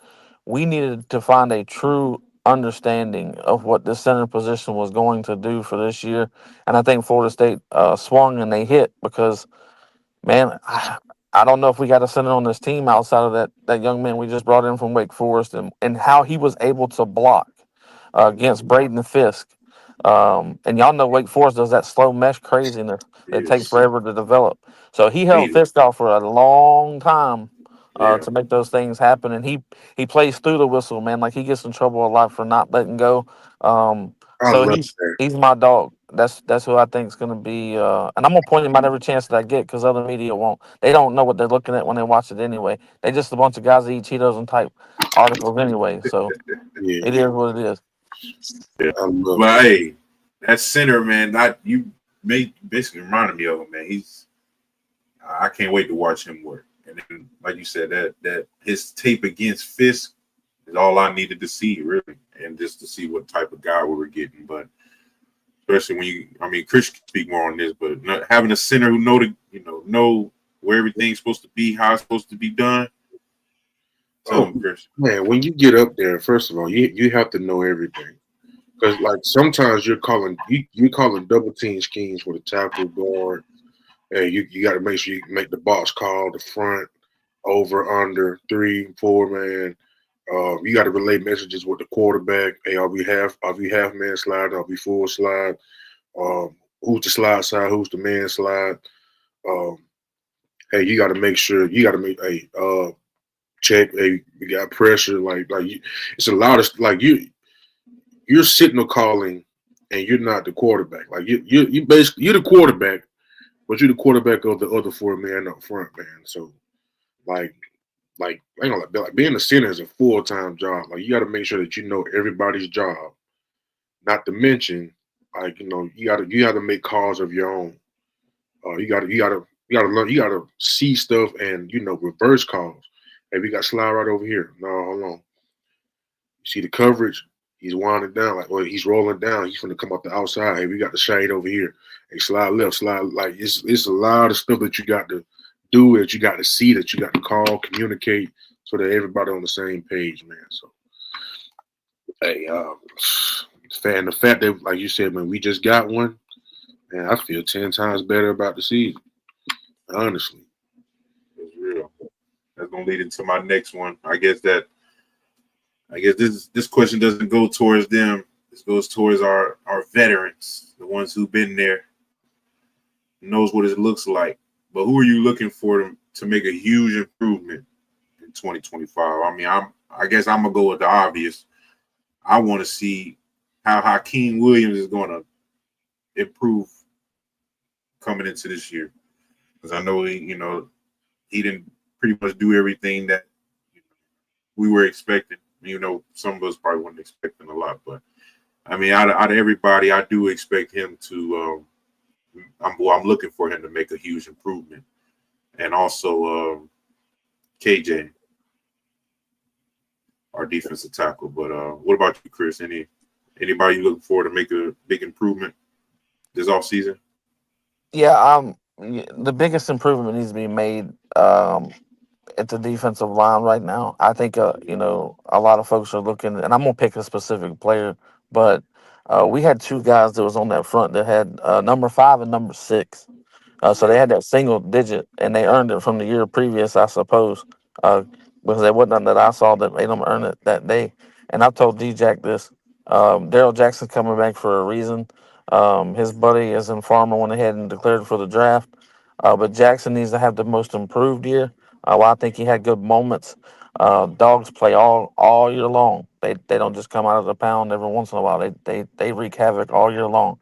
we needed to find a true understanding of what the center position was going to do for this year. And I think Florida State swung and they hit because, man, I don't know if we got a center on this team outside of that young man we just brought in from Wake Forest and how he was able to block against Braden Fisk. And y'all know Wake Forest does that slow mesh craziness that takes forever to develop. So he held Fisk out for a long time to make those things happen. And he plays through the whistle, man. Like he gets in trouble a lot for not letting go. I So love that. he's my dog. That's who I think is going to be. And I'm gonna point him out every chance that I get because other media won't. They don't know what they're looking at when they watch it anyway. They just a bunch of guys that eat Cheetos and type articles anyway. So Yeah, it is what it is. I love But that. hey, that center, man, you basically reminded me of him, man. I can't wait to watch him work. And then, like you said, that his tape against Fisk is all I needed to see, really, and just to see what type of guy we were getting. But especially Chris can speak more on this, but having a center who know where everything's supposed to be, how it's supposed to be done. Tell him, Chris. Man, when you get up there, first of all, you have to know everything. Because like sometimes you're calling double team schemes with a tackle guard. And you got to make sure you make the box call, the front, over, under, 3, 4 man. You got to relay messages with the quarterback. Hey, are we half man slide? Are we full slide? Who's the slide side? Who's the man slide? Hey, you got to make sure check. Hey, we got pressure. It's a lot of you're signal calling and you're not the quarterback. Like you basically you're the quarterback, but you're the quarterback of the other 4 men up front, man. So like I ain't gonna lie, like being a center is a full-time job. Like you got to make sure that you know everybody's job. Not to mention, like you got to make calls of your own. You got to learn. You got to see stuff and reverse calls. Hey, we got slide right over here. No, hold on. You see the coverage? He's winding down, he's rolling down. He's gonna come up the outside. Hey, we got the shade over here. Hey, slide left, slide. Like it's a lot of stuff that you got to do, that you got to see, that you got to call, communicate, so that everybody on the same page, man. So, hey, the fact that, like you said, man, we just got one, man, I feel 10 times better about the season. Honestly, it's real. That's gonna lead into my next one. I guess this question doesn't go towards them. This goes towards our veterans, the ones who've been there, knows what it looks like. But who are you looking for to make a huge improvement in 2025? I mean, I guess I'm gonna go with the obvious. I want to see how Hakeem Williams is going to improve coming into this year, because I know he didn't pretty much do everything that we were expecting. Some of us probably weren't expecting a lot, but I mean, out of everybody, I do expect him to. I'm looking for him to make a huge improvement, and also KJ, our defensive tackle. But what about you, Chris? Anybody you looking for to make a big improvement this offseason? Yeah, the biggest improvement needs to be made at the defensive line right now. I think a lot of folks are looking, and I'm gonna pick a specific player, but we had 2 guys that was on that front that had number 5 and number 6. So they had that single digit, and they earned it from the year previous, I suppose, because there wasn't nothing that I saw that made them earn it that day. And I've told D-Jack this. Daryl Jackson's coming back for a reason. His buddy is in Farmer went ahead and declared for the draft. But Jackson needs to have the most improved year. Well, I think he had good moments. Dogs play all year long. They don't just come out of the pound every once in a while. They wreak havoc all year long.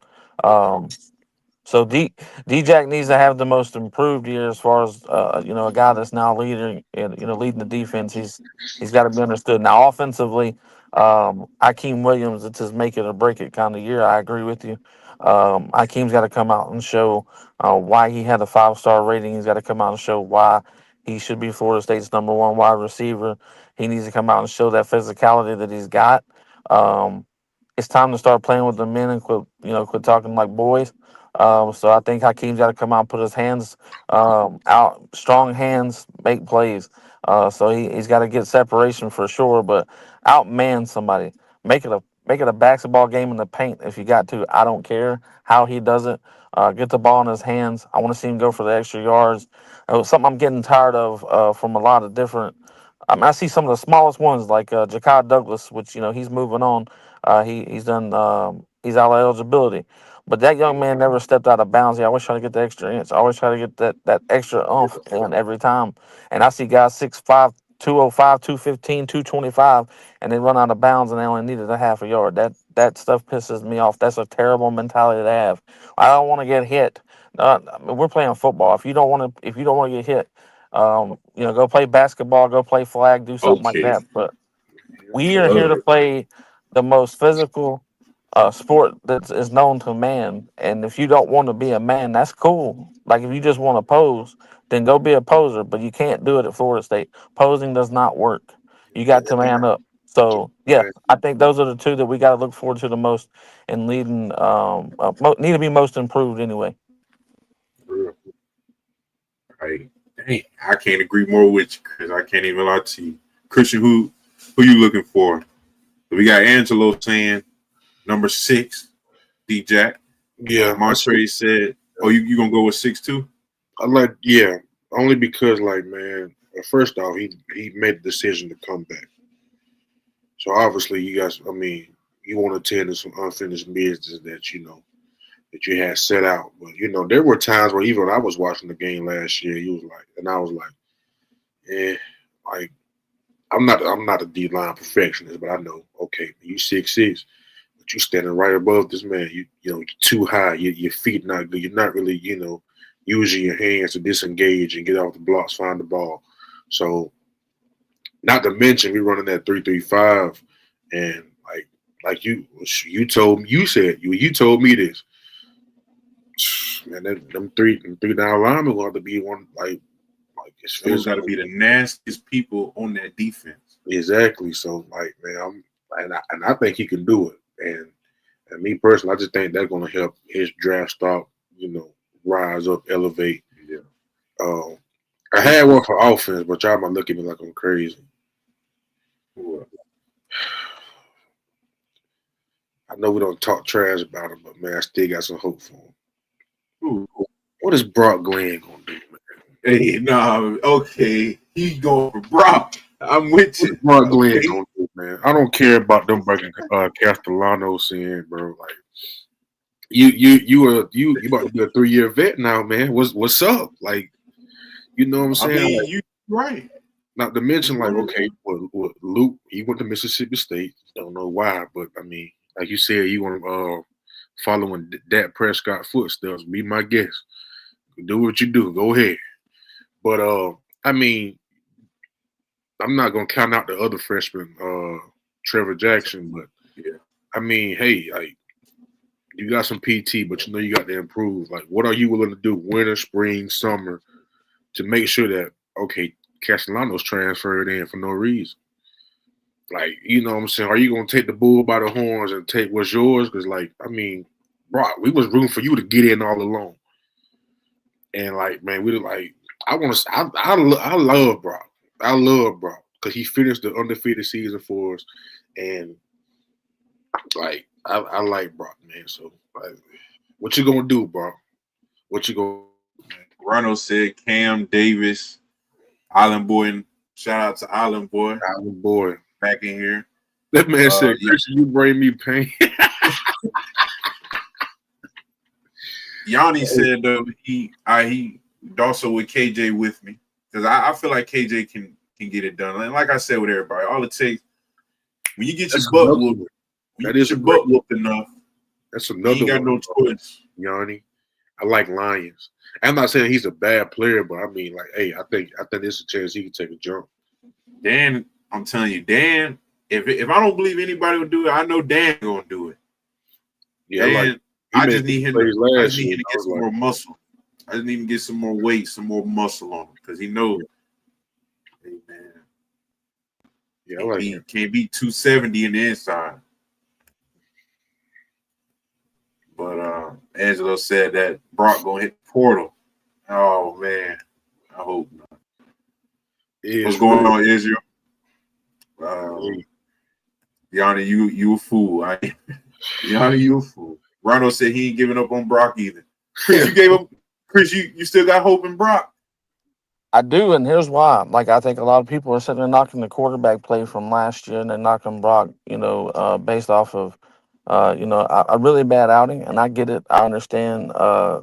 So D-Jack needs to have the most improved year as far as a guy that's now leading leading the defense. He's got to be understood. Now offensively, Hakeem Williams, it's his make it or break it kind of year. I agree with you. Hakeem's got to come out and show why he had a 5-star rating. He's got to come out and show why he should be Florida State's number 1 wide receiver. He needs to come out and show that physicality that he's got. It's time to start playing with the men and quit talking like boys. So I think Hakeem's got to come out and put his hands out, strong hands, make plays. So he's got to get separation for sure, but outman somebody. Make it a basketball game in the paint if you got to. I don't care how he does it. Get the ball in his hands. I want to see him go for the extra yards. Something I'm getting tired of from a lot of different. I see some of the smallest ones like Ja'Kai Douglas, which he's moving on. He's done. He's out of eligibility. But that young man never stepped out of bounds. He always trying to get the extra inch. Always try to get that extra oomph in every time. And I see guys 6'5", 205, 215, 225, and they run out of bounds and they only needed a half a yard. That stuff pisses me off. That's a terrible mentality to have. I don't want to get hit. We're playing football. If you don't want to get hit, go play basketball, go play flag, do something like Okay. that. But we are here to play the most physical sport that is known to man. And if you don't want to be a man, that's cool. Like if you just want to pose, then go be a poser. But you can't do it at Florida State. Posing does not work. You got to man up. So yeah, I think those are the 2 that we got to look forward to the most and leading. Need to be most improved anyway. Right. Dang, I can't agree more with you, Chris. I can't even lie to you. Christian, who you looking for? We got Angelo saying number 6, D-Jack. yeah. Montre said, "Oh, you gonna go with 6 too?" Only because, like, man, first off, he made the decision to come back. So obviously, you guys, I mean, you want to tend to some unfinished business that you had set out. But there were times where even when I was watching the game last year, I was like, like I'm not a D-line perfectionist, but I know, okay, you 6'6", but you standing right above this man. You're too high. Your feet not good. You're not really using your hands to disengage and get off the blocks, find the ball. So, not to mention we running that 3-3-5, and like you told me this. Man, them three down linemen will have to be one like it's Those got to be the nastiest people on that defense. Exactly. So man, I think he can do it. And me personally, I just think that's going to help his draft stock, rise up, elevate. Yeah. I had one for offense, but y'all might look at me like I'm crazy. What? I know we don't talk trash about him, but man, I still got some hope for him. Ooh. What is Brock Glenn gonna do, man? Hey, nah, okay, he's going for Brock. I'm with you. Brock Glenn gonna do, man. I don't care about them breaking Castellanos in, bro. Like you about to be a 3-year vet now, man. What's up? Like, you know what I'm saying? I mean, like, you right. Not to mention, like, okay, well, Luke, he went to Mississippi State. Don't know why, but I mean, like you said, you want to following Dak Prescott footsteps. Be my guest. Do what you do. Go ahead. But I mean, I'm not gonna count out the other freshman, Trevor Jackson. But yeah, I mean, hey, like you got some PT, but you got to improve. Like, what are you willing to do, winter, spring, summer, to make sure that Castellanos transferred in for no reason? Like, you know what I'm saying? Are you gonna take the bull by the horns and take what's yours? Because, like, I mean, Brock, we was rooting for you to get in all along. And like, man, we were like, I love Brock. I love Brock because he finished the undefeated season for us, and like, I like Brock, man. So, like, what you gonna do, Brock? What you gonna? Ronald said Cam Davis, Island Boy. Shout out to Island Boy. Island Boy back in here. That man said, "Christian, you bring me pain." Yanni said he also with KJ with me because I feel like KJ can get it done. And like I said with everybody, all it takes when you get your butt whooped, enough. That's another. You ain't got no choice. Yanni, I like Lions. I'm not saying he's a bad player, but I mean, like, hey, I think there's a chance he can take a jump. Dan, I'm telling you, Dan. If I don't believe anybody will do it, I know Dan gonna do it. Yeah, Dan, I just need him to get some more muscle. I just need him to get some more weight, some more muscle on him because he knows. Hey, man. Yeah, I like him. Can't be 270 in the inside. But Angelo said that Brock gonna hit the portal. Oh man, I hope not. What's going on, Israel? Yanni, you a fool. Yanni, you a fool. Ronald said he ain't giving up on Brock either. Chris, you gave up. Chris, you still got hope in Brock. I do, and here's why. Like, I think a lot of people are sitting there knocking the quarterback play from last year, and they're knocking Brock, based off of, a really bad outing. And I get it. I understand.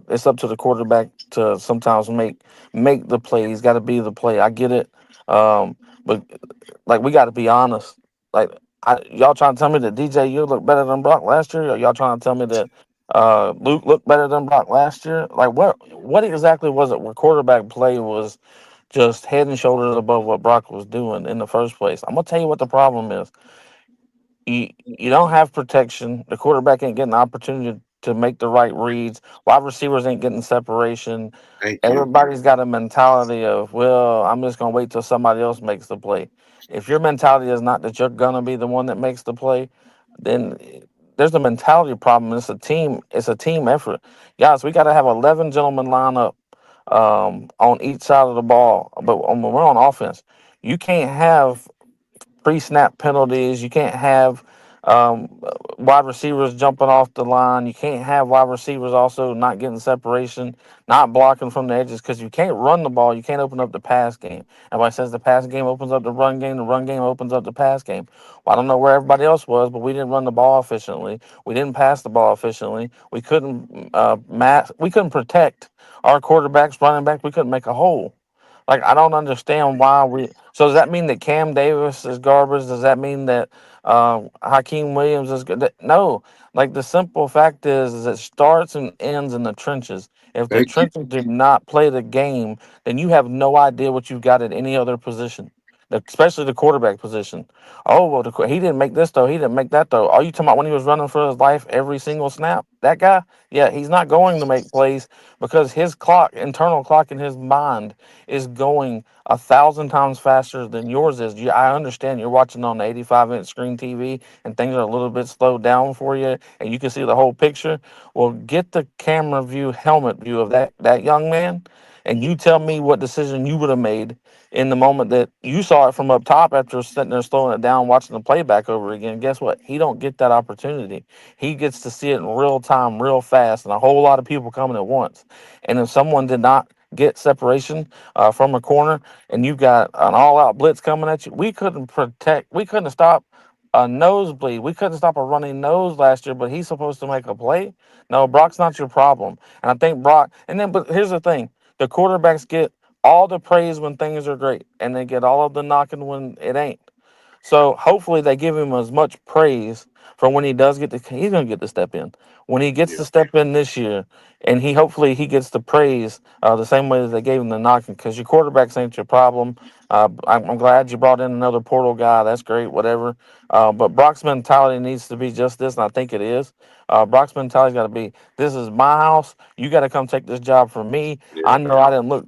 It's up to the quarterback to sometimes make the play. He's got to be the play. I get it. But like, we got to be honest. Like, y'all trying to tell me that DJ you look better than Brock last year? Or y'all trying to tell me that Luke looked better than Brock last year? Like, what exactly was it where quarterback play was just head and shoulders above what Brock was doing in the first place? I'm gonna tell you what the problem is. You don't have protection. The quarterback ain't getting the opportunity to make the right reads. Wide receivers ain't getting separation. Everybody's got a mentality of, well, I'm just gonna wait till somebody else makes the play. If your mentality is not that you're gonna be the one that makes the play, then there's a mentality problem. It's a team effort. Guys, we got to have 11 gentlemen line up on each side of the ball. But when we're on offense, you can't have pre-snap penalties. You can't have wide receivers jumping off the line. You can't have wide receivers also not getting separation, not blocking from the edges, because you can't run the ball. You can't open up the pass game. Everybody says the pass game opens up the run game. The run game opens up the pass game. Well, I don't know where everybody else was, but we didn't run the ball efficiently. We didn't pass the ball efficiently. We couldn't we couldn't protect our quarterbacks, running back. We couldn't make a hole. Like, I don't understand why we. So does that mean that Cam Davis is garbage? Does that mean that Hakeem Williams is good. No, like the simple fact is it starts and ends in the trenches. If the Thank you. trenches do not play the game, then you have no idea what you've got at any other position, especially the quarterback position. Oh well, he didn't make this though. He didn't make that though. Are you talking about when he was running for his life every single snap? That guy, yeah, he's not going to make plays because his clock, internal clock in his mind, is going 1,000 times faster than yours is. I understand you're watching on the 85-inch screen TV and things are a little bit slowed down for you, and you can see the whole picture. Well, get the camera view, helmet view of that young man, and you tell me what decision you would have made in the moment that you saw it from up top after sitting there slowing it down, watching the playback over again. Guess what? He don't get that opportunity. He gets to see it in real time, real fast, and a whole lot of people coming at once. And if someone did not get separation from a corner, and you got an all-out blitz coming at you, we couldn't stop a nosebleed. We couldn't stop a running nose last year, but he's supposed to make a play. No, Brock's not your problem. And I think Brock, but here's the thing: the quarterbacks get all the praise when things are great, and they get all of the knocking when it ain't. So hopefully they give him as much praise for when he does get to. He's gonna get to step in when he gets Yeah. to step in this year, and hopefully he gets the praise the same way that they gave him the knocking. Because your quarterbacks ain't your problem. I'm glad you brought in another portal guy. That's great, whatever. But Brock's mentality needs to be just this, and I think it is. Brock's mentality's got to be: this is my house. You got to come take this job from me. I Yeah. know I didn't look.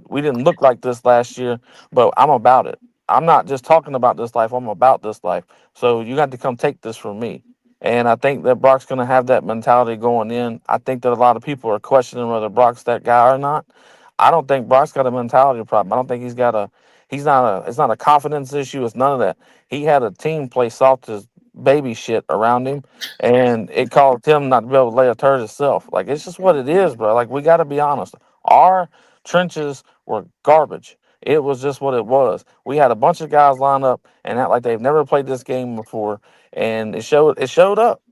We didn't look like this last year, but I'm about it. I'm not just talking about this life. I'm about this life. So you got to come take this from me. And I think that Brock's going to have that mentality going in. I think that a lot of people are questioning whether Brock's that guy or not. I don't think Brock's got a mentality problem. I don't think it's not a confidence issue. It's none of that. He had a team play soft as baby shit around him, and it caused him not to be able to lay a turd himself. Like, it's just what it is, bro. Like, we got to be honest. Our trenches were garbage. It was just what it was. We had a bunch of guys line up and act like they've never played this game before, and it showed up.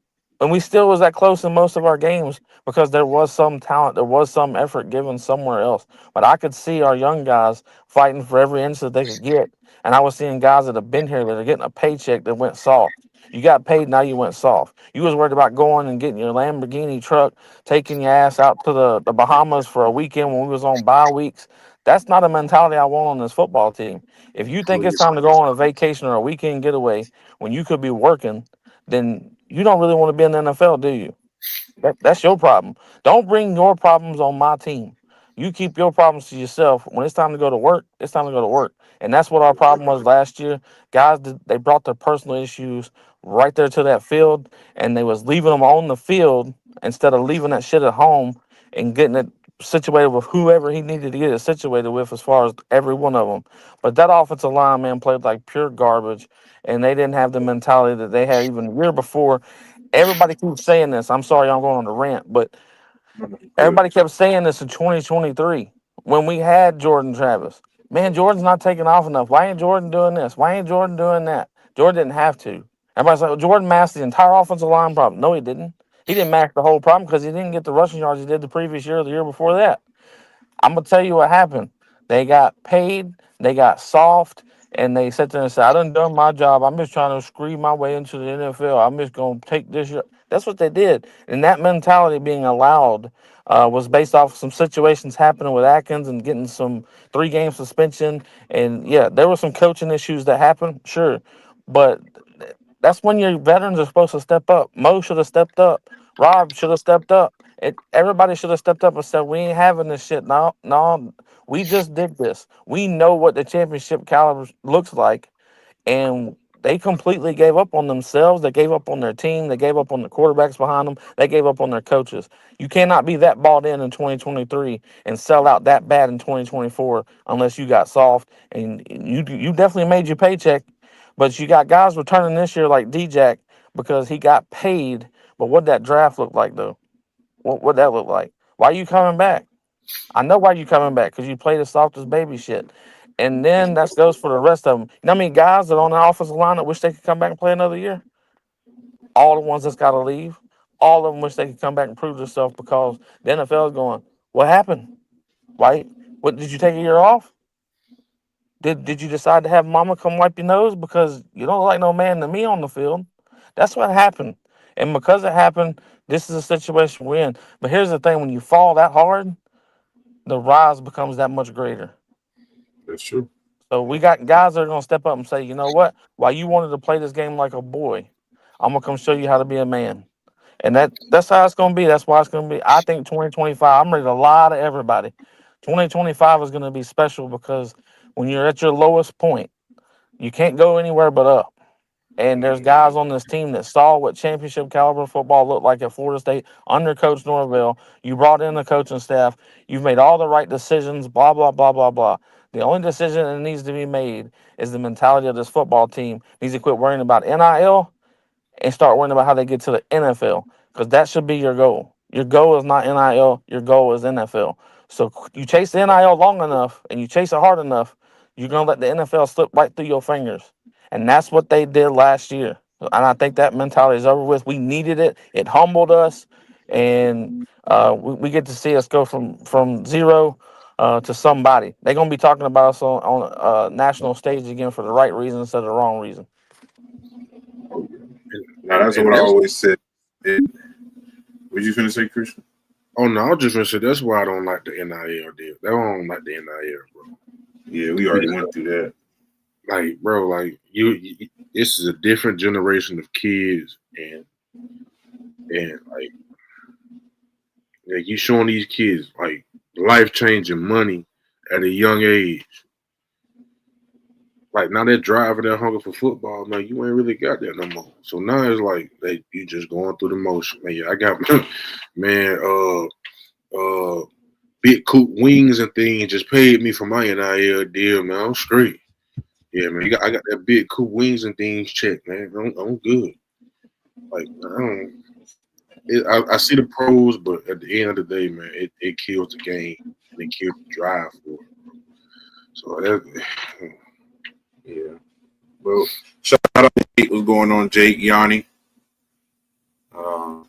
And we still was that close in most of our games because there was some talent, there was some effort given somewhere else. But I could see our young guys fighting for every inch that they could get. And I was seeing guys that have been here that are getting a paycheck that went soft. You got paid, now you went soft. You was worried about going and getting your Lamborghini truck, taking your ass out to the Bahamas for a weekend when we was on bye weeks. That's not a mentality I want on this football team. If you Oh think it's yeah. time to go on a vacation or a weekend getaway when you could be working, then you don't really want to be in the NFL, do you? That's your problem. Don't bring your problems on my team. You keep your problems to yourself. When it's time to go to work, it's time to go to work. And that's what our problem was last year. Guys, they brought their personal issues right there to that field, and they was leaving them on the field instead of leaving that shit at home and getting it situated with whoever he needed to get it situated with as far as every one of them. But that offensive line, man, played like pure garbage, and they didn't have the mentality that they had even the year before. Everybody keeps saying this. I'm sorry, I'm going on the rant, but No, no, good. everybody kept saying this in 2023 when we had Jordan Travis. Man, Jordan's not taking off enough. Why ain't Jordan doing this? Why ain't Jordan doing that? Jordan didn't have to. Everybody's like, well, Jordan masked the entire offensive line problem. No, he didn't. He didn't mask the whole problem because he didn't get the rushing yards he did the previous year or the year before that. I'm gonna tell you what happened. They got paid, they got soft, and they sat there and said, "I done my job. I'm just trying to scream my way into the NFL. I'm just gonna take this year." That's what they did, and that mentality being allowed was based off some situations happening with Atkins and getting some 3-game suspension. And yeah, there were some coaching issues that happened, sure, but that's when your veterans are supposed to step up. Mo should have stepped up. Rob should have stepped up. Everybody should have stepped up and said, "We ain't having this shit. No, no, we just did this. We know what the championship caliber looks like." And they completely gave up on themselves. They gave up on their team. They gave up on the quarterbacks behind them. They gave up on their coaches. You cannot be that bought in 2023 and sell out that bad in 2024 unless you got soft. And you definitely made your paycheck, but you got guys returning this year like D-Jack because he got paid. But what that draft look like though? What that look like? Why you coming back? I know why you coming back because you played as soft as baby shit. And then that goes for the rest of them. You know how many guys that are on the offensive line that wish they could come back and play another year? All the ones that's got to leave. All of them wish they could come back and prove themselves because the NFL is going, what happened? Why? What, did you take a year off? Did you decide to have mama come wipe your nose because you don't look like no man to me on the field? That's what happened. And because it happened, this is a situation we're in. But here's the thing, when you fall that hard, the rise becomes that much greater. That's true. So we got guys that are gonna step up and say, you know what? While you wanted to play this game like a boy, I'm gonna come show you how to be a man. And that's how it's gonna be. That's why it's gonna be. I think 2025, I'm ready to lie to everybody. 2025 is gonna be special because when you're at your lowest point, you can't go anywhere but up. And there's guys on this team that saw what championship caliber football looked like at Florida State under Coach Norvell. You brought in the coaching staff. You've made all the right decisions, blah, blah, blah, blah, blah. The only decision that needs to be made is the mentality of this football team needs to quit worrying about NIL and start worrying about how they get to the NFL, because that should be your goal. Your goal is not NIL. Your goal is NFL. So you chase the NIL long enough and you chase it hard enough, you're going to let the NFL slip right through your fingers. And that's what they did last year. And I think that mentality is over with. We needed it. It humbled us. And we get to see us go from zero to somebody. They're going to be talking about us on a national stage again for the right reason instead of the wrong reason. Now, that's what I always said. What you finna say, Christian? Oh, no, I was just going to say that's why I don't like the NIL deal. I don't like the NIL, bro. Yeah, we already went through that. Like, bro, like you this is a different generation of kids, and like you showing these kids like life-changing money at a young age. Like, now they're driving their hunger for football, man. You ain't really got that no more. So now it's like you just going through the motion, man. I got man, Big Coop wings and things just paid me for my NIL deal, man. I'm straight. Yeah, man. I got that Big Coop wings and things checked, man. I'm good. Like, I see the pros, but at the end of the day, man, it kills the game and it kills the drive for it. So that. Yeah. Well, shout out to Jake. What's going on, Jake, Yanni? Let's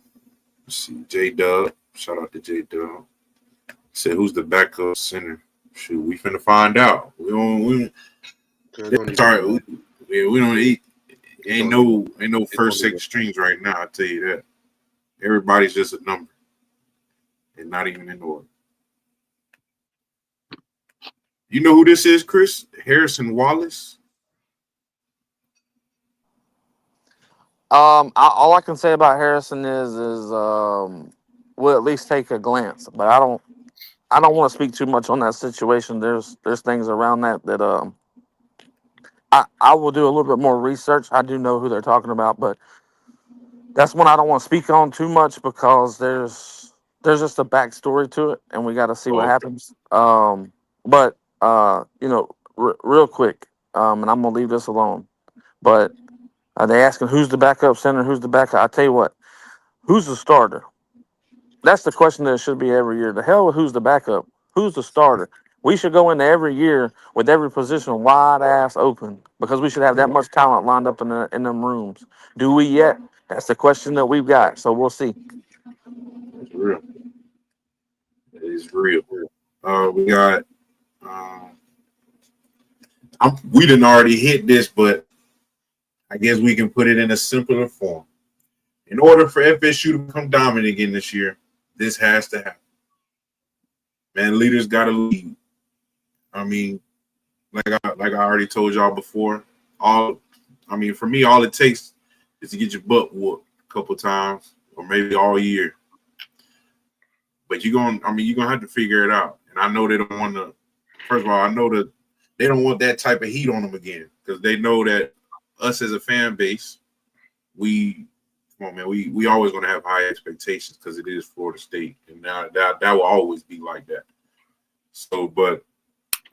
see, J Dub. Shout out to J Dub. Said, who's the backup center? Shoot, we finna find out. We don't eat. Ain't no first, second strings right now. I tell you that. Everybody's just a number, and not even in order. You know who this is, Chris? Harrison Wallace. All I can say about Harrison is we'll at least take a glance, but I don't want to speak too much on that situation. There's things around that I will do a little bit more research. I do know who they're talking about, but that's one I don't want to speak on too much because there's just a backstory to it, and we got to see what happens. But real quick, and I'm gonna leave this alone. But they asking who's the backup center, who's the backup. I tell you what, who's the starter? That's the question that it should be every year. The hell with who's the backup, who's the starter. We should go into every year with every position wide ass open because we should have that much talent lined up in them rooms. Do we yet? That's the question that we've got. So we'll see. It's real. It is real. We got. We didn't already hit this, but I guess we can put it in a simpler form. In order for FSU to become dominant again this year, this has to happen. Man, leaders got to lead. I mean, like I already told y'all before, for me, all it takes is to get your butt whooped a couple times or maybe all year. But you're gonna have to figure it out. And I know they don't want to. First of all, I know that they don't want that type of heat on them again because they know that us as a fan base, we always going to have high expectations because it is Florida State, and now that will always be like that. So, but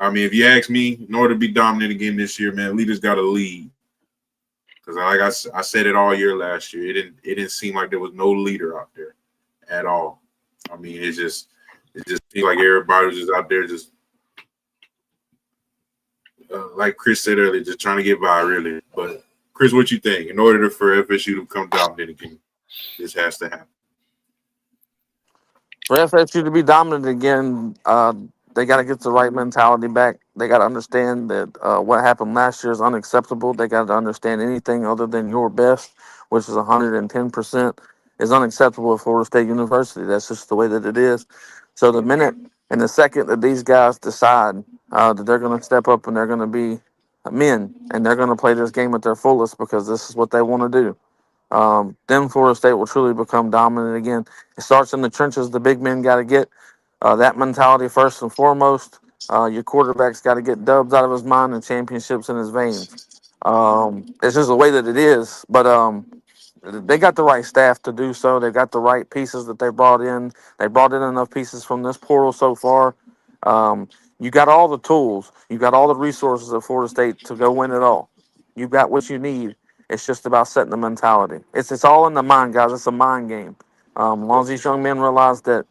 if you ask me, in order to be dominant again this year, man, leaders got to lead. Because like I said it all year last year, it didn't seem like there was no leader out there at all. It just seemed like everybody was just out there, just like Chris said earlier, just trying to get by, really. But Chris, what you think? In order for FSU to become dominant again, this has to happen. For FSU to be dominant again, They got to get the right mentality back. They got to understand that what happened last year is unacceptable. They got to understand anything other than your best, which is 110%, is unacceptable at Florida State University. That's just the way that it is. So the minute and the second that these guys decide that they're going to step up and they're going to be men and they're going to play this game at their fullest because this is what they want to do, then Florida State will truly become dominant again. It starts in the trenches. The big men got to get that mentality first and foremost. Your quarterback's got to get dubs out of his mind and championships in his veins. It's just the way that it is. But they got the right staff to do so. They got the right pieces that they brought in. They brought in enough pieces from this portal so far. Um, you got all the tools. You got all the resources at Florida State to go win it all. You got what you need. It's just about setting the mentality. It's all in the mind, guys. It's a mind game. As long as these young men realize that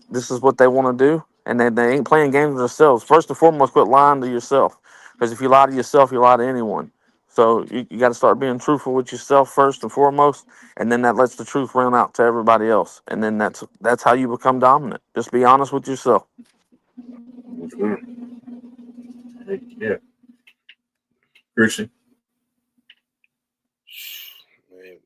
this is what they want to do, and they ain't playing games with themselves. First and foremost, quit lying to yourself. Because if you lie to yourself, you lie to anyone. So you got to start being truthful with yourself first and foremost, and then that lets the truth run out to everybody else. And then that's how you become dominant. Just be honest with yourself. Yeah. Christian. Man,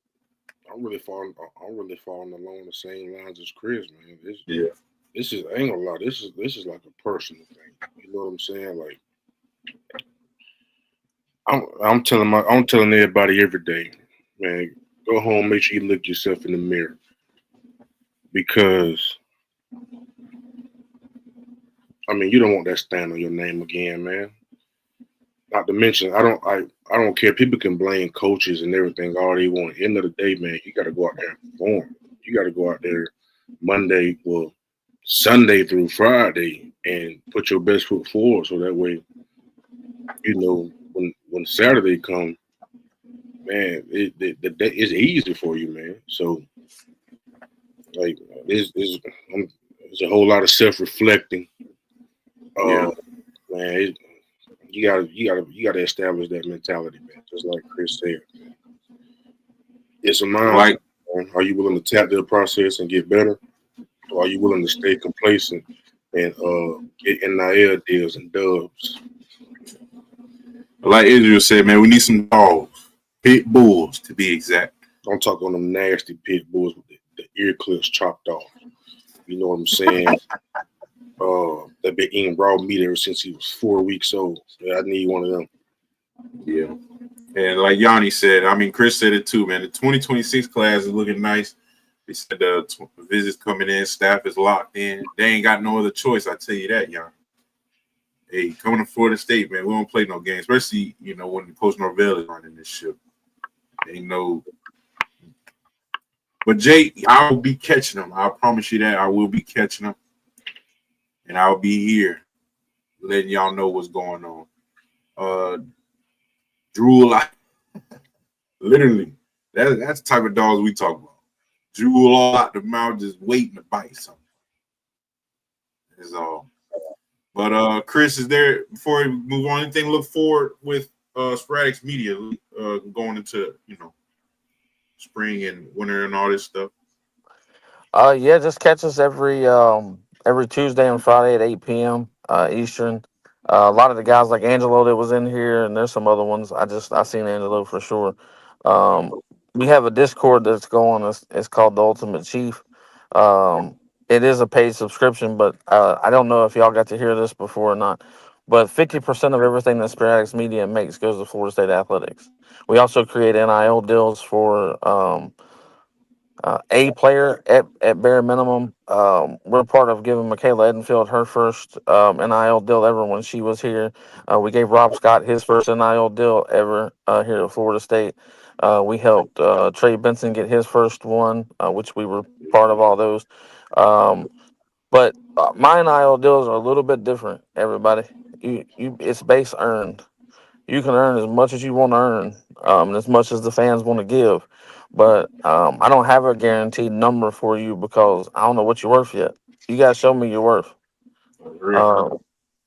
I'm really falling along the same lines as Chris, man. Yeah. This is I ain't gonna lie. This is like a personal thing. You know what I'm saying? Like I'm telling everybody every day, man. Go home, make sure you look yourself in the mirror, because I mean you don't want that stain on your name again, man. Not to mention, I don't care. People can blame coaches and everything all they want. At the end of the day, man, you got to go out there and perform. You got to go out there Sunday through Friday and put your best foot forward, so that way, you know, when Saturday comes, man, the day is easy for you, man. So, like, there's a whole lot of self-reflecting. Yeah. Man, you gotta establish that mentality, man. Just like Chris said, it's a mind. Like, are you willing to tap the process and get better, or are you willing to stay complacent and get NIL deals and dubs? Like Israel said, man, we need some dogs, pit bulls to be exact. Don't talk on them nasty pit bulls with the ear clips chopped off. You know what I'm saying? They've been eating raw meat ever since he was 4 weeks old. Yeah, I need one of them. Yeah. And like Yanni said, I mean, Chris said it too, man. The 2026 class is looking nice. They said the visits coming in, staff is locked in. They ain't got no other choice, I tell you that, Yanni. Hey, coming to Florida State, man, we don't play no games, especially, you know, when Coach Norvell is running this ship. Ain't no. But Jay, I will be catching them. I promise you that. I will be catching them. And I'll be here letting y'all know what's going on. Drool, literally, that's the type of dogs we talk about. Drool all out the mouth, just waiting to bite something. That's all. But Chris, is there, before we move on, anything to look forward with Spearatics Media going into, you know, spring and winter and all this stuff? Yeah, just catch us every Tuesday and Friday at 8 p.m. Eastern. A lot of the guys like Angelo that was in here, and there's some other ones. I seen Angelo for sure. Um, we have a Discord that's going. It's called the Ultimate Chief. It is a paid subscription, but I don't know if y'all got to hear this before or not. But 50% of everything that Spearatics Media makes goes to Florida State Athletics. We also create NIL deals for a player at bare minimum. We're part of giving Michaela Edenfield her first NIL deal ever when she was here. We gave Rob Scott his first NIL deal ever here at Florida State. We helped Trey Benson get his first one, which we were part of all those. But my NIL deals are a little bit different, everybody. It's base earned. You can earn as much as you want to earn, and as much as the fans want to give. But I don't have a guaranteed number for you because I don't know what you're worth yet. You got to show me your worth.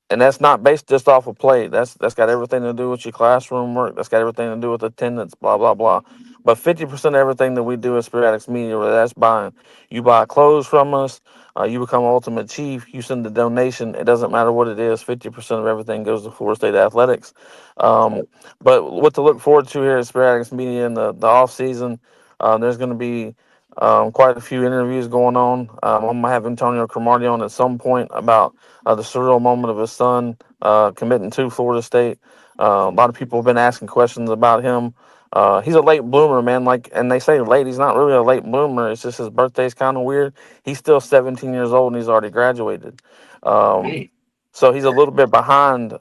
And that's not based just off of play. That's got everything to do with your classroom work. That's got everything to do with attendance, blah, blah, blah. But 50% of everything that we do at Spearatics Media, whether that's buying, you buy clothes from us, you become Ultimate Chief, you send a donation. It doesn't matter what it is. 50% of everything goes to Florida State Athletics. But what to look forward to here at Spearatics Media in the off season, there's going to be quite a few interviews going on. I'm going to have Antonio Cromartie on at some point about the surreal moment of his son committing to Florida State. A lot of people have been asking questions about him. He's a late bloomer, man. Like, and they say late. He's not really a late bloomer. It's just his birthday's kind of weird. He's still 17 years old and he's already graduated. Man, So he's a little bit behind,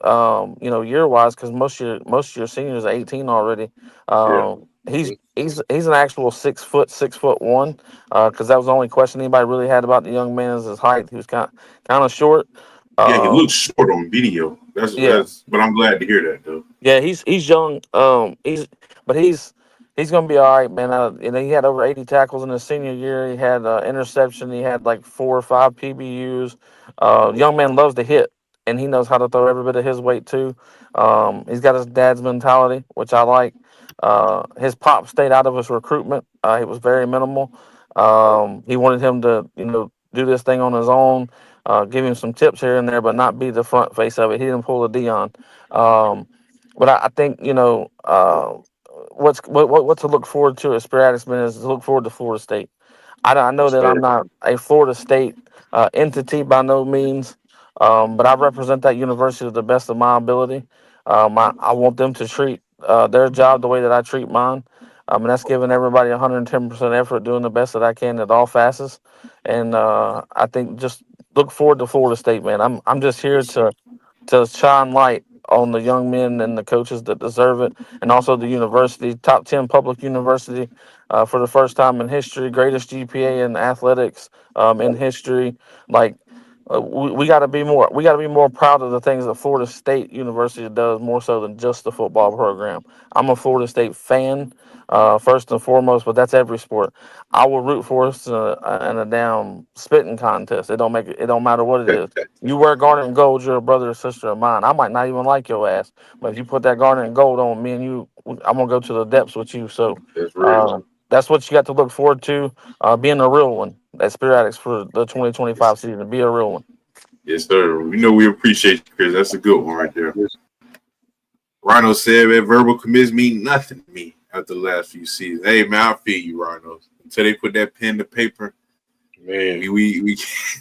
year wise, because most of your seniors are 18 already. Yeah. He's an actual 6'1", because that was the only question anybody really had about the young man is his height. He was kind of short. yeah, he looks Um, short on video. yeah, But I'm glad to hear that though. yeah, he's young. But he's gonna be all right, man. He had over 80 tackles in his senior year. He had interception. He had like 4 or 5 PBUs. Young man loves to hit, and he knows how to throw every bit of his weight too. He's got his dad's mentality, which I like. His pop stayed out of his recruitment. It was very minimal. He wanted him to, do this thing on his own. Give him some tips here and there, but not be the front face of it. He didn't pull a Dion. Um, but I think what to look forward to at Spearatics is to look forward to Florida State. I know Yes, that I'm sir. not a Florida State entity by no means, but I represent that university to the best of my ability. I want them to treat their job the way that I treat mine, and that's giving everybody 110% effort, doing the best that I can at all facets. And I think just look forward to Florida State, man. I'm just here Yes, sir. to shine light on the young men and the coaches that deserve it, and also the university, top 10 public university for the first time in history, greatest GPA in athletics in history. Like we got to be more, proud of the things that Florida State University does more so than just the football program. I'm a Florida State fan. First and foremost, but that's every sport. I will root for us in a damn spitting contest. It don't matter what it is. You wear garnet and gold, you're a brother or sister of mine. I might not even like your ass, but if you put that garnet and gold on me and you, I'm gonna go to the depths with you. So That's real. that's what you got to look forward to. Being a real one at Spearatics for the 2025 Yes, season. Be a real one. yes, sir. We know we appreciate you, Chris. That's a good one right there. Yes, Rhino said that verbal commits mean nothing to me after the last few seasons. Hey man, I feel you, Rhino. Until they put that pen to paper, man. we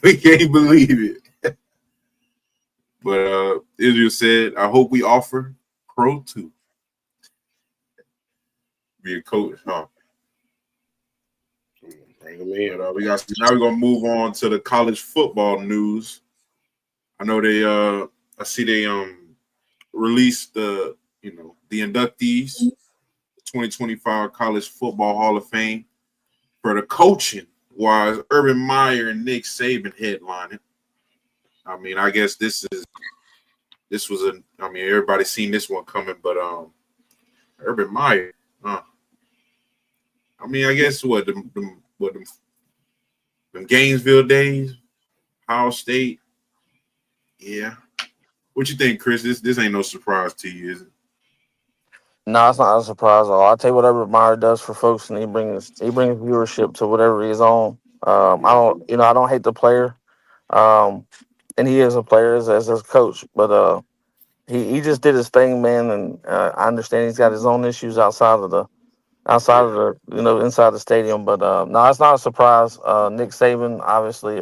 we can't believe it. But Israel said, I hope we offer Pro 2. Be a coach, huh? Bring them in. But we got now we're gonna move on to the college football news. I know I see they released the inductees, the 2025 College Football Hall of Fame. For the coaching wise, Urban Meyer and Nick Saban headlining. I mean, I guess this was everybody's seen this one coming, but Urban Meyer, I mean, I guess them Gainesville days, Ohio State, yeah. What you think, Chris? This ain't no surprise to you, is it? No, it's not a surprise at all. I tell you what Urban Meyer does for folks, and he brings viewership to whatever he's on. I don't hate the player, um, and he is a player as a coach, but he just did his thing, man, and I understand he's got his own issues outside Yeah. of inside the stadium, but no, it's not a surprise. Nick Saban, obviously,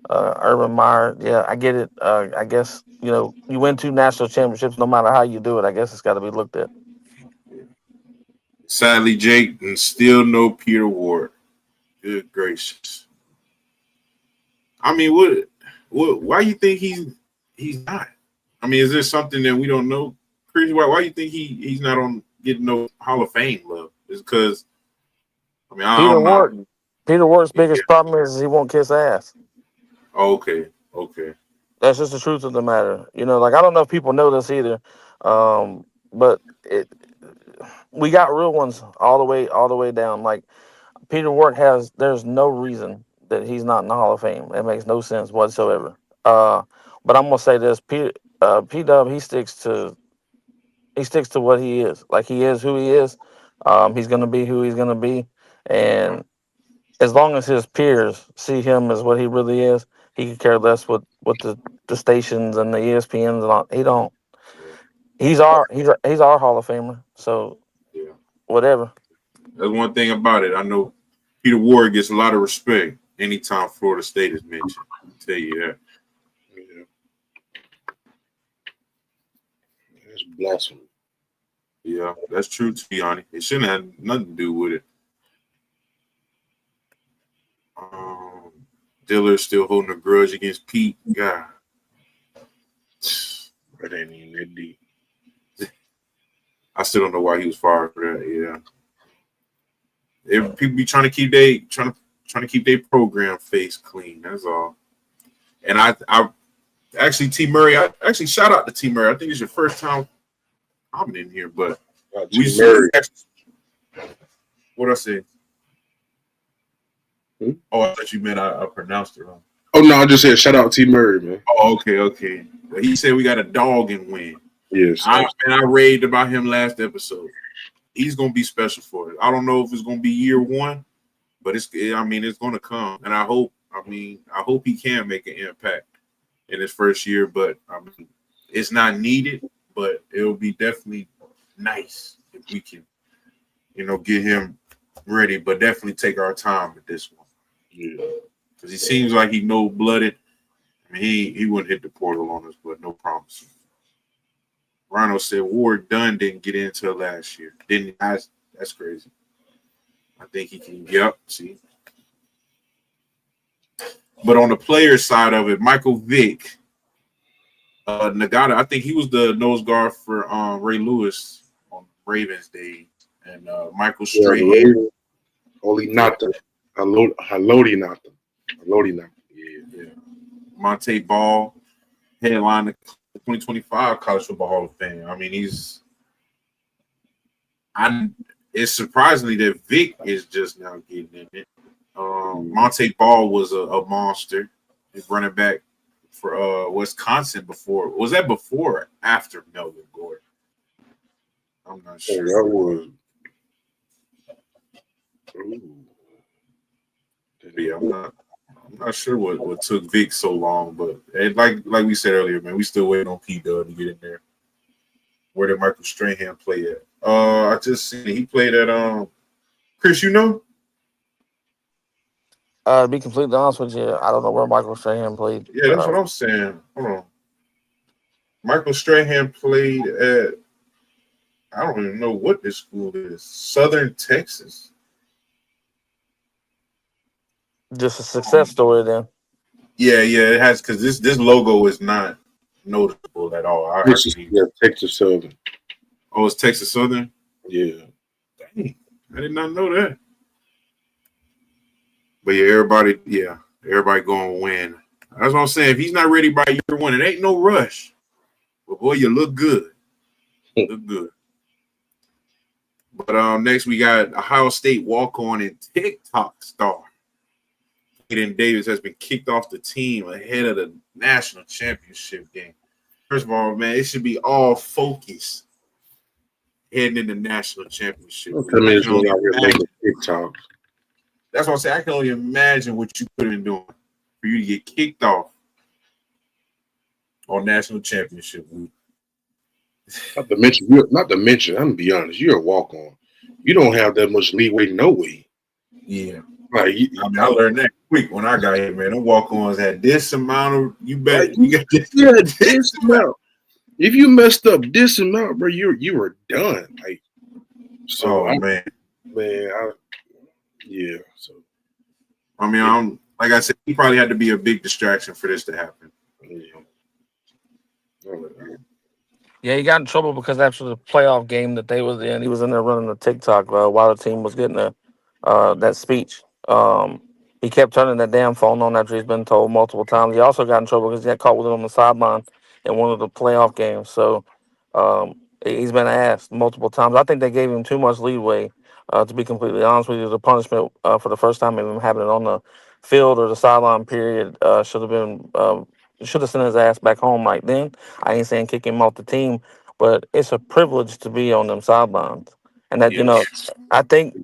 Urban Meyer, yeah, I get it. I guess you win 2 national championships, no matter how you do it. I guess it's got to be looked at. Sadly, Jake, and still no Peter Ward. Good gracious. I mean, what? Why you think he's not? I mean, is there something that we don't know, Chris? Why you think he's not on getting no Hall of Fame love? Is because Peter I'm not. Ward, Peter Ward's Yeah. biggest problem is he won't kiss ass. Oh, okay. That's just the truth of the matter. Like I don't know if people know this either, but we got real ones all the way down. Like Peter Ward there's no reason that he's not in the Hall of Fame. It makes no sense whatsoever. But I'm gonna say this: P Dub, he sticks to what he is. Like he is who he is. He's going to be who he's going to be, and as long as his peers see him as what he really is, he could care less what the stations and the ESPNs and all. He don't. He's our Hall of Famer. So Yeah. whatever. That's one thing about it. I know Peter Ward gets a lot of respect anytime Florida State is mentioned. I'll tell you that. Yeah. That's blasphemy. Yeah, that's true, to be honest. It shouldn't have nothing to do with it. Diller's still holding a grudge against Pete. God. That ain't even that deep. I still don't know why he was fired for that. Yeah. People be trying to keep their program face clean. That's all. And I actually T Murray. I actually shout out to T Murray. I think it's your first time I'm in here, but we Murray. What I said? Hmm? Oh, I thought you meant I pronounced it wrong. Oh no, I just said shout out T Murray, man. Oh, okay. Well, he said we got a dog and win. Yes. I raved about him last episode. He's gonna be special for it. I don't know if it's gonna be year one, but it's gonna come, and I hope he can make an impact in his first year. But it's not needed, but it'll be definitely nice if we can, get him ready. But definitely take our time with this one. Yeah, because he seems like he no-blooded. He wouldn't hit the portal on us, but no promise. Rhino said Ward Dunn didn't get in until last year. Didn't he? That's crazy. I think he can. Yep. See. But on the player side of it, Michael Vick, Nagata, I think he was the nose guard for Ray Lewis on Ravens Day, and Michael Strahan. Only Nata. Haloti Nata. Yeah. Monte Ball, headline the 2025 College Football Hall of Fame. It's surprisingly that Vic is just now getting in it. Monte Ball was a monster. He's running back for Wisconsin before. Was that before or after Melvin Gordon? I'm not sure. That was. Yeah, I'm not sure what took Vic so long, but like we said earlier, man, we still waiting on P-Dub to get in there. Where did Michael Strahan play at? I just seen he played at Chris, To be completely honest with you, I don't know where Michael Strahan played. Yeah, that's what I'm saying. Hold on. Michael Strahan played at, I don't even know what this school is. Southern Texas. Just a success story then. Yeah, it has, because this logo is not noticeable at all. Texas Southern. Oh, it's Texas Southern? Yeah. Dang, I did not know that. But yeah, everybody going to win. That's what I'm saying. If he's not ready by year one, it ain't no rush. But boy, you look good. Look good. But next we got Ohio State walk-on and TikTok star. Aiden Davis has been kicked off the team ahead of the national championship game. First of all, man, it should be all focus heading into national championship. That's what I'm saying. I can only imagine what you could have been doing for you to get kicked off on national championship week. Not to mention, I'm gonna be honest, you're a walk-on. You don't have that much leeway, no way. Yeah. Like, I learned that quick when I got here, man. The walk-ons had this amount of, you got this amount. If you messed up this amount, bro, you were done. Like, so man. So like I said, he probably had to be a big distraction for this to happen. Yeah, he got in trouble because after the playoff game that they was in, he was in there running the TikTok while the team was getting that speech. He kept turning that damn phone on after he's been told multiple times. He also got in trouble because he got caught with it on the sideline in one of the playoff games. So he's been asked multiple times. I think they gave him too much leeway, to be completely honest with you. The punishment for the first time of him having it on the field or the sideline period should have sent his ass back home right then. I ain't saying kick him off the team, but it's a privilege to be on them sidelines. And that, Yeah. I think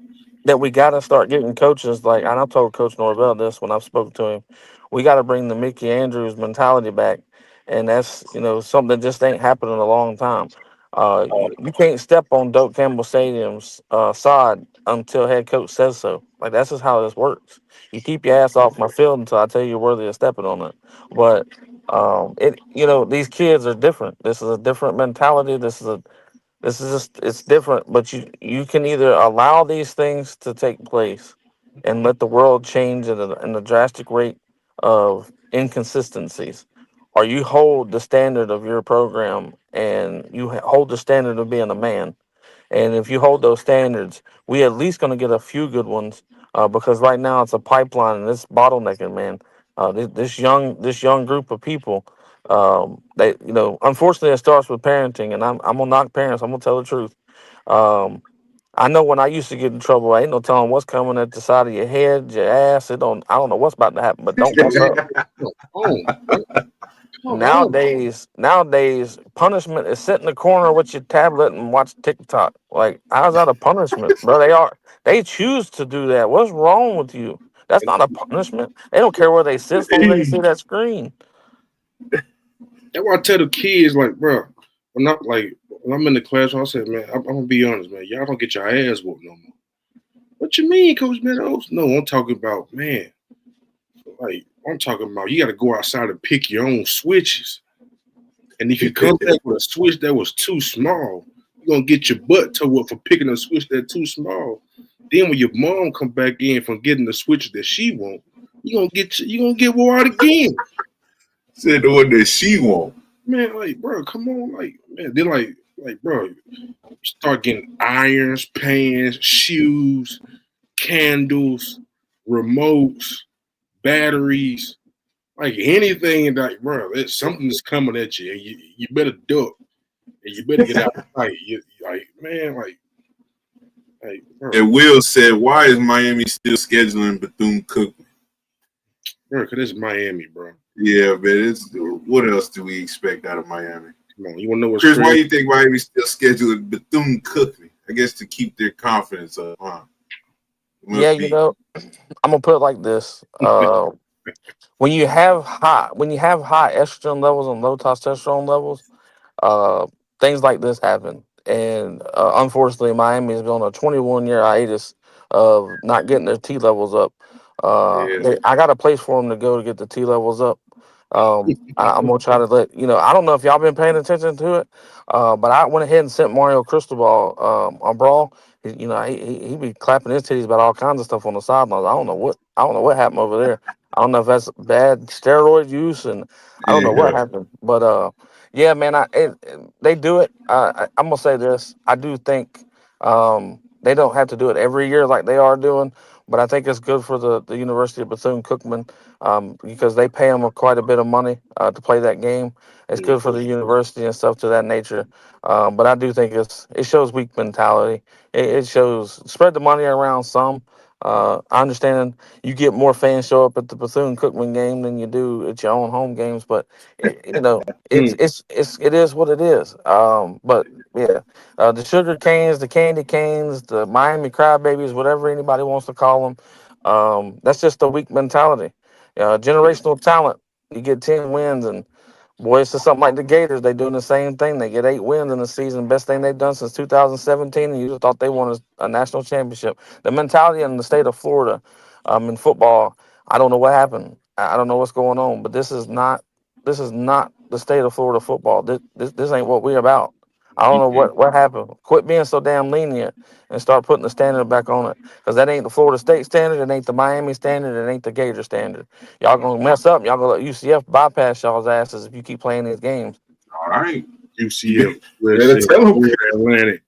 that we got to start getting coaches like, and I told Coach Norvell this when I've spoken to him, we got to bring the Mickey Andrews mentality back. And that's, something that just ain't happened in a long time. You can't step on Doak Campbell Stadium's sod until head coach says so. Like, that's just how this works. You keep your ass off my field until I tell you you're worthy of stepping on it. But these kids are different. This is a different mentality. This is just, it's different, but you can either allow these things to take place and let the world change in a drastic rate of inconsistencies, or you hold the standard of your program and you hold the standard of being a man. And if you hold those standards, we at least going to get a few good ones, because right now it's a pipeline and it's bottlenecking, man. This young group of people, they unfortunately it starts with parenting, and I'm gonna knock parents. I'm gonna tell the truth. Um, I know when I used to get in trouble, I ain't no telling what's coming at the side of your head, your ass. I don't know what's about to happen, but don't mess up. Nowadays, punishment is sit in the corner with your tablet and watch TikTok. Like, how's that a punishment, bro? They choose to do that. What's wrong with you? That's not a punishment. They don't care where they sit as long as they see that screen. That's why I tell the kids, like, bro, when I'm in the classroom, I said, man, I'm gonna be honest, man, y'all don't get your ass whooped no more. What you mean, Coach Meadows? No, I'm talking about, man, like, I'm talking about you got to go outside and pick your own switches. And if you come back with a switch that was too small, you're gonna get your butt towed up for picking a switch that's too small. Then when your mom come back in from getting the switch that she want, you're gonna get wore out again. Said the one that she want. Man, like, bro, come on, like, man, then like, bro, you start getting irons, pans, shoes, candles, remotes, batteries, like anything, like, bro, it's something that's coming at you, and you better duck, and you better get out of sight. Like, man, like, bro. And Will said, why is Miami still scheduling Bethune-Cookman? Bro, because it's Miami, bro. Yeah, man. What else do we expect out of Miami? Come on, you want to know what's Chris, crazy? why do you think Miami's still scheduling Bethune-Cookman? I guess to keep their confidence up, huh? Yeah, I'm gonna put it like this. When you have high estrogen levels and low testosterone levels, uh, things like this happen. And unfortunately, Miami has been on a 21-year hiatus of not getting their T levels up. Yeah. I got a place for them to go to get the T levels up. I'm gonna try to let I don't know if y'all been paying attention to it, but I went ahead and sent Mario Cristobal on Brawl. He be clapping his titties about all kinds of stuff on the sidelines. I don't know what happened over there. I don't know if that's bad steroid use, and I don't know what happened. But yeah, man, they do it. I'm gonna say this. I do think they don't have to do it every year like they are doing, but I think it's good for the University of Bethune-Cookman, because they pay them quite a bit of money to play that game. It's good for the university and stuff to that nature. But I do think it shows weak mentality. It shows spread the money around some. I understand you get more fans show up at the Bethune-Cookman game than you do at your own home games, but it is what it is. But yeah, the sugar canes, the candy canes, the Miami crybabies, whatever anybody wants to call them, that's just a weak mentality. Generational talent. You get 10 wins, and boy, it's just something like the Gators. They doing the same thing. They get 8 wins in the season, best thing they've done since 2017, and you just thought they won a national championship. The mentality in the state of Florida, in football, I don't know what happened. I don't know what's going on, but this is not the state of Florida football. This ain't what we're about. I don't know what happened. Quit being so damn lenient and start putting the standard back on it, because that ain't the Florida State standard. It ain't the Miami standard. It ain't the Gator standard. Y'all gonna mess up. Y'all gonna let UCF bypass y'all's asses if you keep playing these games. All right. UCF, Atlantic,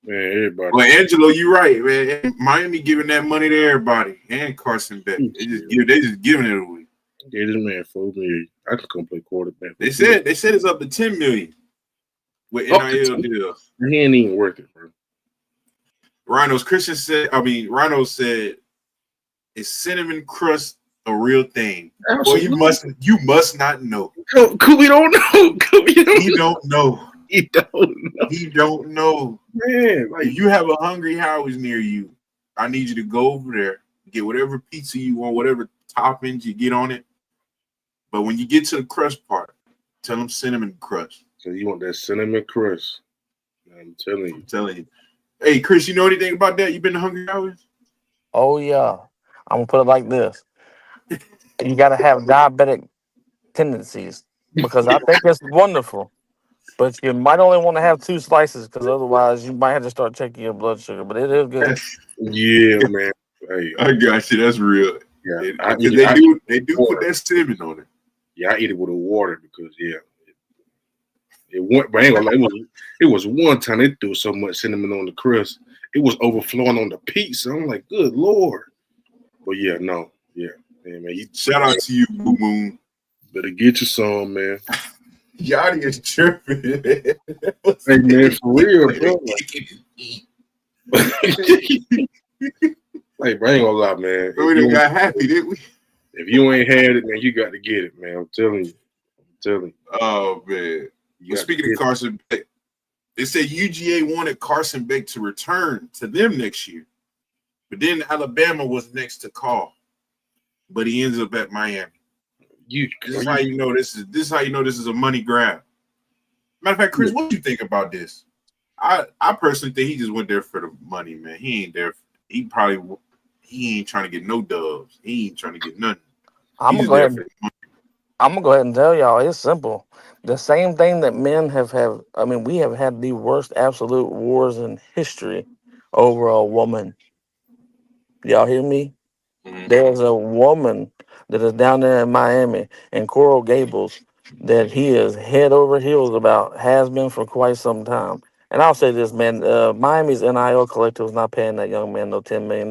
man, everybody. Well, Angelo, you're right, man. Miami giving that money to everybody, and Carson Beck. They just giving it away. Yeah, this man $4 million. I can come play quarterback. They said it's up to $10 million with NIL deals. He ain't even worth it, bro. Rhino said, is cinnamon crust a real thing? Well, you must not know. Coop, we don't know. You don't know. He don't know. He don't know. Man, like, If you have a Hungry Howie's near you, I need you to go over there, get whatever pizza you want, whatever toppings you get on it. But when you get to the crust part, tell them cinnamon crust. so you want that cinnamon crust. I'm telling you. Hey, Chris, you know anything about that? You been to Hungry Howie's? Oh yeah, I'm gonna put it like this: you got to have diabetic tendencies because I think it's wonderful. But you might only want to have 2 slices because otherwise you might have to start checking your blood sugar. But it is good. Yeah, man. Hey, I got you. That's real. yeah, They do put that cinnamon on it. Yeah, I eat it with a water because it went. But I ain't gonna lie, it was one time they threw so much cinnamon on the crust, it was overflowing on the pizza. I'm like, good Lord. But yeah, no, yeah, man. You, Shout out to you, Boo Moon. better get you some, man. Yachty is tripping. Hey man, for real, bro. Like, bro, I ain't gonna lie, man. We done got happy, didn't we? If you ain't had it, man, you got to get it, man. I'm telling you. Oh man. Well, speaking of Carson Beck, they said UGA wanted Carson Beck to return to them next year, but then Alabama was next to call, but he ends up at Miami. This is how you know this is a money grab. Matter of fact, Chris, what do you think about this? I personally think he just went there for the money, man. He ain't there. He ain't trying to get no dubs. He ain't trying to get nothing. I'm gonna go ahead and tell y'all it's simple. The same thing that men have. I mean, we have had the worst absolute wars in history over a woman. Y'all hear me? Mhm. There's a woman that is down there in Miami in Coral Gables that he is head over heels about, has been for quite some time. And I'll say this, man, Miami's NIL collective is not paying that young man no $10 million.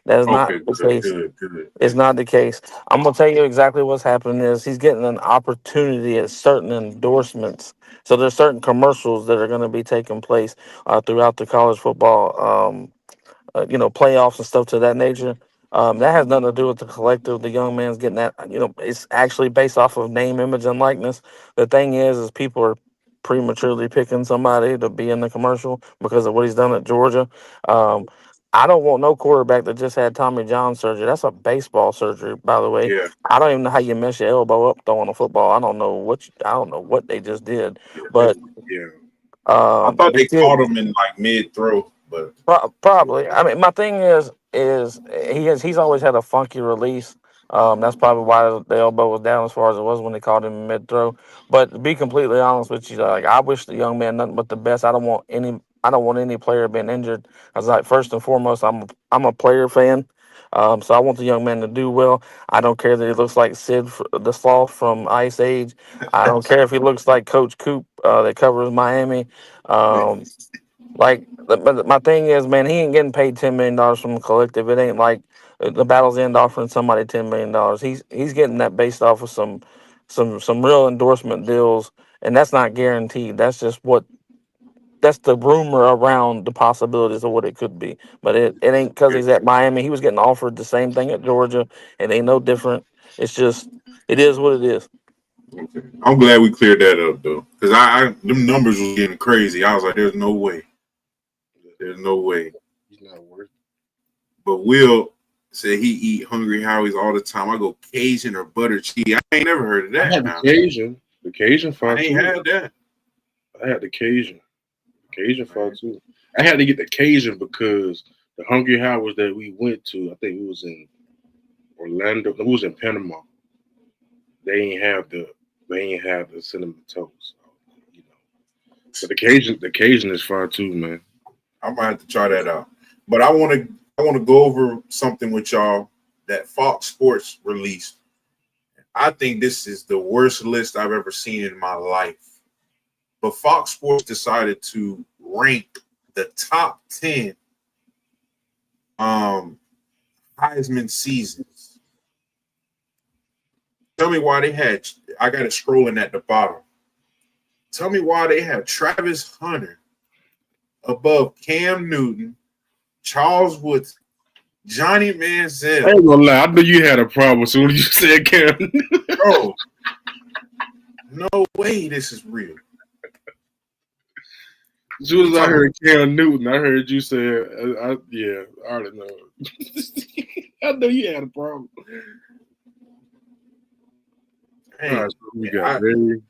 That is not the case. Good. It's not the case. I'm gonna tell you exactly what's happening is he's getting an opportunity at certain endorsements. So there's certain commercials that are going to be taking place throughout the college football playoffs and stuff to that nature. That has nothing to do with the collective. The young man's getting that. It's actually based off of name, image, and likeness. The thing is people are prematurely picking somebody to be in the commercial because of what he's done at Georgia. I don't want no quarterback that just had Tommy John surgery. That's a baseball surgery, by the way. Yeah. I don't even know how you mess your elbow up throwing a football. I don't know what they just did, but yeah. I thought they caught him in like mid throw, but probably. I mean, my thing is he's always had a funky release. That's probably why the elbow was down as far as it was when they caught him mid throw. But to be completely honest with you, like I wish the young man nothing but the best. I don't want any player being injured. I was like, first and foremost, I'm a player fan. So I want the young man to do well. I don't care that he looks like Sid the Sloth from Ice Age. I don't care if he looks like Coach Coop that covers Miami. But my thing is, man, he ain't getting paid $10 million from the collective. It ain't like the Battle's End offering somebody $10 million. He's getting that based off of some real endorsement deals, and that's not guaranteed. That's just that's the rumor around the possibilities of what it could be. But it ain't because he's at Miami. He was getting offered the same thing at Georgia. It ain't no different. It's just it is what it is. okay. I'm glad we cleared that up though, because them numbers was getting crazy. I was like, there's no way. There's no way. He's not worth it. But Will said he eat Hungry Howie's all the time. I go Cajun or butter cheese. I ain't never heard of that. I had the Cajun. The Cajun fun. I ain't had that. I had the Cajun. Cajun fun too. I had to get the Cajun because the Hungry Howie's that we went to, I think it was in Orlando. It was in Panama. They ain't have the cinnamon toast. So, the Cajun is fun too, man. I might have to try that out. But I want to go over something with y'all that Fox Sports released. I think this is the worst list I've ever seen in my life. But Fox Sports decided to rank the top 10 Heisman seasons. Tell me why I got it scrolling at the bottom. Tell me why they have Travis Hunter above Cam Newton, Charles Woods, Johnny Manziel. I ain't gonna lie, I knew you had a problem as soon as you said Cam. Bro, no way this is real. As soon as I heard Cam Newton, I heard you say, yeah, I already know. I know you had a problem. Hey, all right, so we got very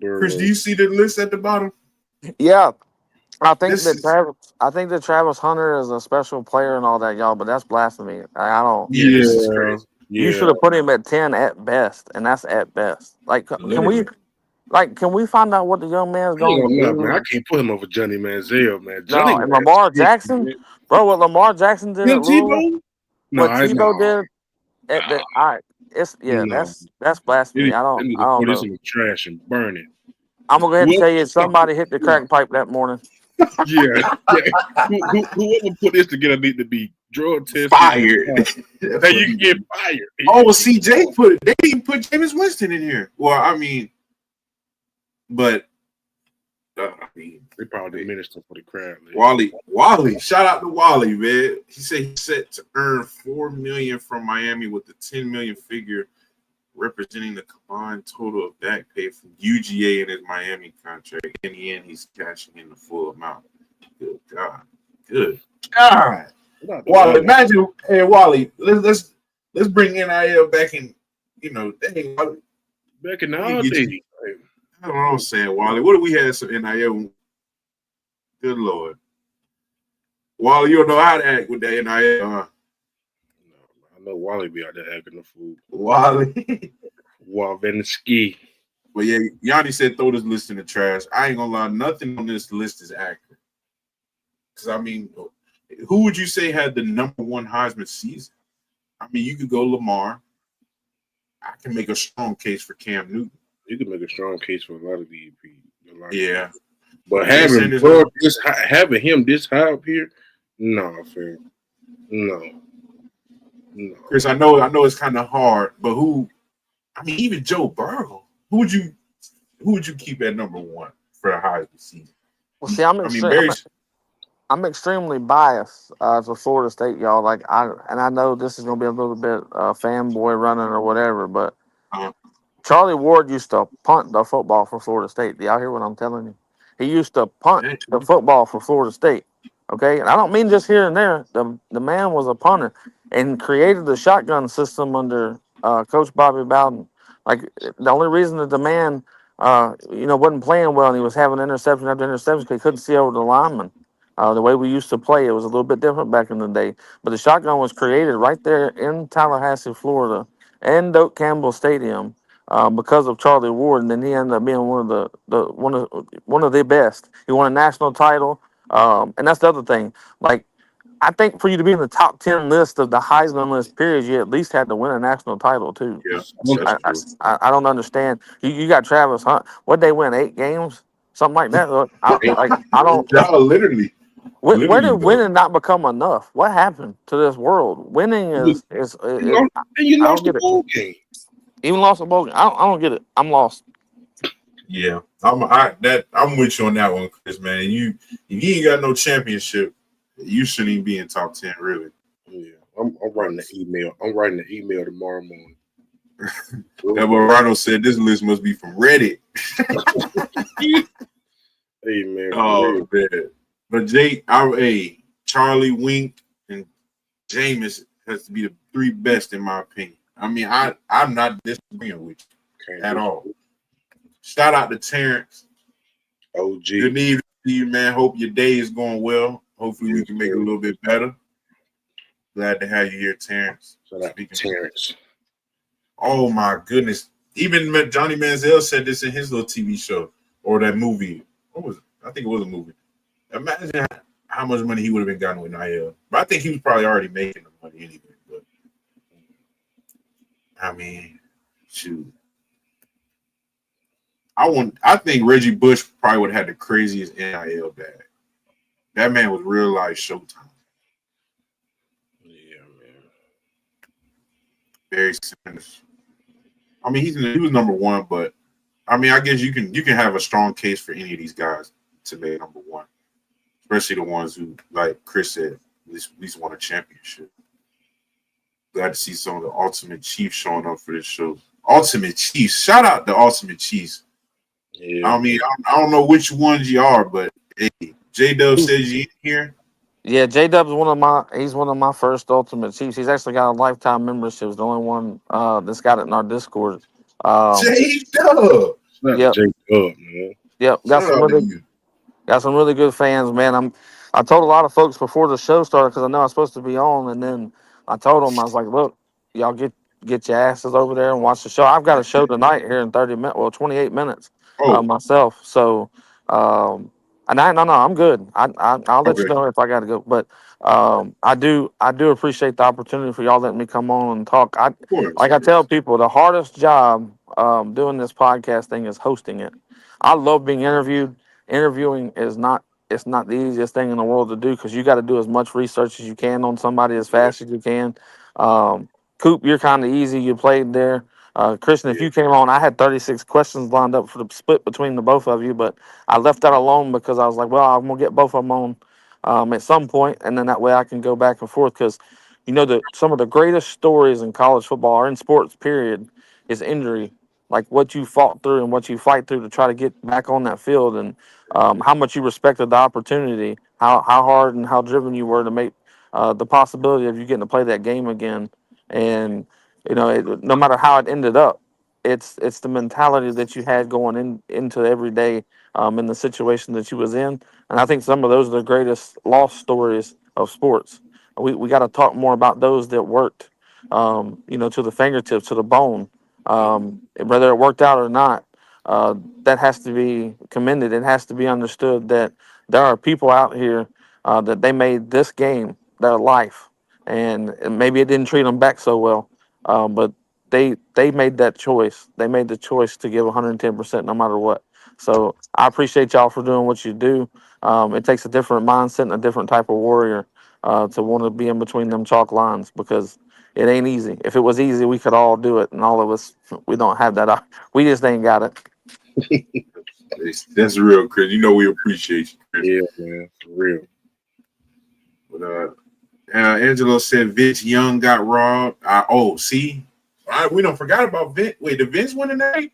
Chris, do you see the list at the bottom? Yeah, I think This that is Travis Hunter is a special player and all that, y'all. But that's blasphemy. I don't. yeah, this is crazy. You should have put him at 10 at best, and that's at best. Like, can we find out what the young man's going to do? Man, I can't put him over Johnny Manziel, man. No, and Lamar Jackson, bro. What Lamar Jackson did at Louisville, what Tebow did at the, that's blasphemy. I don't put this know. in the trash and burn it. I'm gonna go ahead and tell you, somebody hit the crack pipe that morning. Yeah. Whoever put this together need to be drug tested. Fired. Hey, you can get fired. Oh, well, see, Jake put it. They didn't put Jameis Winston in here. Well, I mean, but they probably diminished him for the crowd. Wally, shout out to Wally, man. He said he's set to earn $4 million from Miami with the $10 million figure representing the combined total of back pay from UGA in his Miami contract. In the end, he's cashing in the full amount. Good God. Good God. Wally, imagine, hey Wally, let's bring NIL back in, dang, Wally. Back in the old days. I don't know what I'm saying, Wally. What do we have some NIL? Good Lord. Wally, you don't know how to act with that NIL, huh? I know Wally be out there acting the fool. Wally. Walvensky. But yeah, Yanni said throw this list in the trash. I ain't gonna lie, nothing on this list is accurate. Because, I mean, who would you say had the number one Heisman season? I mean, you could go Lamar. I can make a strong case for Cam Newton. You can make a strong case for a lot of the EP. Yeah. But having him this high up here, no, fam. No. Chris, I know it's kind of hard, but even Joe Burrow, who would you keep at number one for the Heisman season? Well, see, I'm extremely biased to Florida State, y'all. Like I know this is gonna be a little bit fanboy running or whatever, but Charlie Ward used to punt the football for Florida State. Do y'all hear what I'm telling you? He used to punt the football for Florida State. Okay, and I don't mean just here and there. The man was a punter and created the shotgun system under Coach Bobby Bowden. Like, the only reason that the man, wasn't playing well and he was having interception after interception because he couldn't see over the lineman. The way we used to play, it was a little bit different back in the day. But the shotgun was created right there in Tallahassee, Florida, and Doak Campbell Stadium because of Charlie Ward, and then he ended up being one of the best. He won a national title, and that's the other thing. Like, I think for you to be in the top 10 list of the Heisman list, period, you at least had to win a national title too. Yeah, I don't understand. You got Travis Hunt. What they win 8 games, something like that. I don't. Literally. Where did winning not become enough? What happened to this world? Winning is you lost the bowl game. Even lost a bowl game. I don't get it. I'm lost. Yeah, I'm with you on that one, Chris. Man, if you ain't got no championship, you shouldn't even be in top 10, really. Yeah, I'm writing the email. I'm writing the email tomorrow morning. That's what Ronald said. This list must be from Reddit. Hey man. Oh man. But Charlie, Wink, and Jameis has to be the 3 best in my opinion. I mean, I'm not disagreeing with you at all. Shout out to Terrence. OG. Good evening to you, man. Hope your day is going well. Hopefully we can make it a little bit better. Glad to have you here, Terrence. Shout out to Terrence. Oh my goodness. Even Johnny Manziel said this in his little TV show or that movie. What was it? I think it was a movie. Imagine how much money he would have been gotten with NIL. But I think he was probably already making the money anyway. But I mean, shoot. I think Reggie Bush probably would have had the craziest NIL bag. That man was real life Showtime. Yeah, man. Very serious. I mean, he was number one, but I mean, I guess you can have a strong case for any of these guys to make number one, especially the ones who, like Chris said, at least won a championship. Glad to see some of the Ultimate Chiefs showing up for this show. Ultimate Chiefs, shout out to Ultimate Chiefs. Yeah. I mean, I don't know which ones you are, but Hey, J Dub says you in here. Yeah, J Dub's he's one of my first Ultimate Chiefs. He's actually got a lifetime membership. He's the only one that's got it in our Discord. J Dub. Not Yep, Jake up, man. yep. Shout out to you. Got some really good fans, man. I told a lot of folks before the show started because I know I was supposed to be on, and then I told them I was like, "Look, y'all get your asses over there and watch the show." I've got a show tonight here in 30 minutes, well, 28 minutes Oh, myself. So, and no, I'm good. I'll let you okay. know if I got to go. But I do appreciate the opportunity for y'all letting me come on and talk. Of course. Like I tell people, the hardest job doing this podcast thing is hosting it. I love being interviewed. Interviewing is not it's not the easiest thing in the world to do because you got to do as much research as you can on somebody as Yeah. fast as you can. Coop, you're kind of easy. You played there. Christian, if Yeah. you came on, I had 36 questions lined up for the split between the both of you, but I left that alone because I was like, well, I'm gonna get both of them on at some point, and then that way I can go back and forth because some of the greatest stories in college football or in sports period is injury, like what you fought through and what you fight through to try to get back on that field, and how much you respected the opportunity, how hard and how driven you were to make the possibility of you getting to play that game again. And no matter how it ended up, it's the mentality that you had going into every day in the situation that you was in. And I think some of those are the greatest lost stories of sports. We got to talk more about those that worked, to the fingertips, to the bone, whether it worked out or not. That has to be commended. It has to be understood that there are people out here that they made this game their life, and maybe it didn't treat them back so well, but they made that choice. They made the choice to give 110% no matter what. So I appreciate y'all for doing what you do. It takes a different mindset and a different type of warrior to want to be in between them chalk lines because it ain't easy. If it was easy, we could all do it, and all of us we don't have that. We just ain't got it. That's real, Chris. You know we appreciate you, Chris. Yeah, man, for real. But Angelo said Vince Young got robbed. See, we don't forgot about Vince. Wait, did Vince win tonight?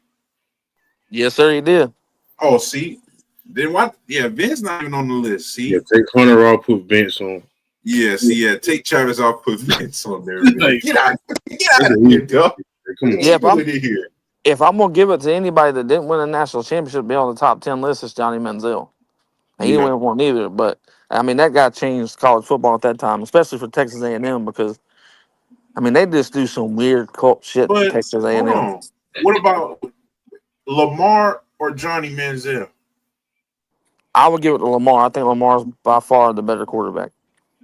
Yes, sir, he did. Oh, see, then what? Yeah, Vince not even on the list. See, Yeah, take Hunter off, put Vince on. yeah, see, yeah, take Travis off, put Vince on there. Like, get out of here, dog. Come on. Yeah, Here. if I'm gonna give it to anybody that didn't win a national championship, be on the top 10 list, it's Johnny Manziel. He didn't win one either, but I mean that guy changed college football at that time, especially for Texas A&M because I mean they just do some weird cult shit in But Texas hold A&M. on, what about Lamar or Johnny Manziel? I would give it to Lamar. I think Lamar's by far the better quarterback.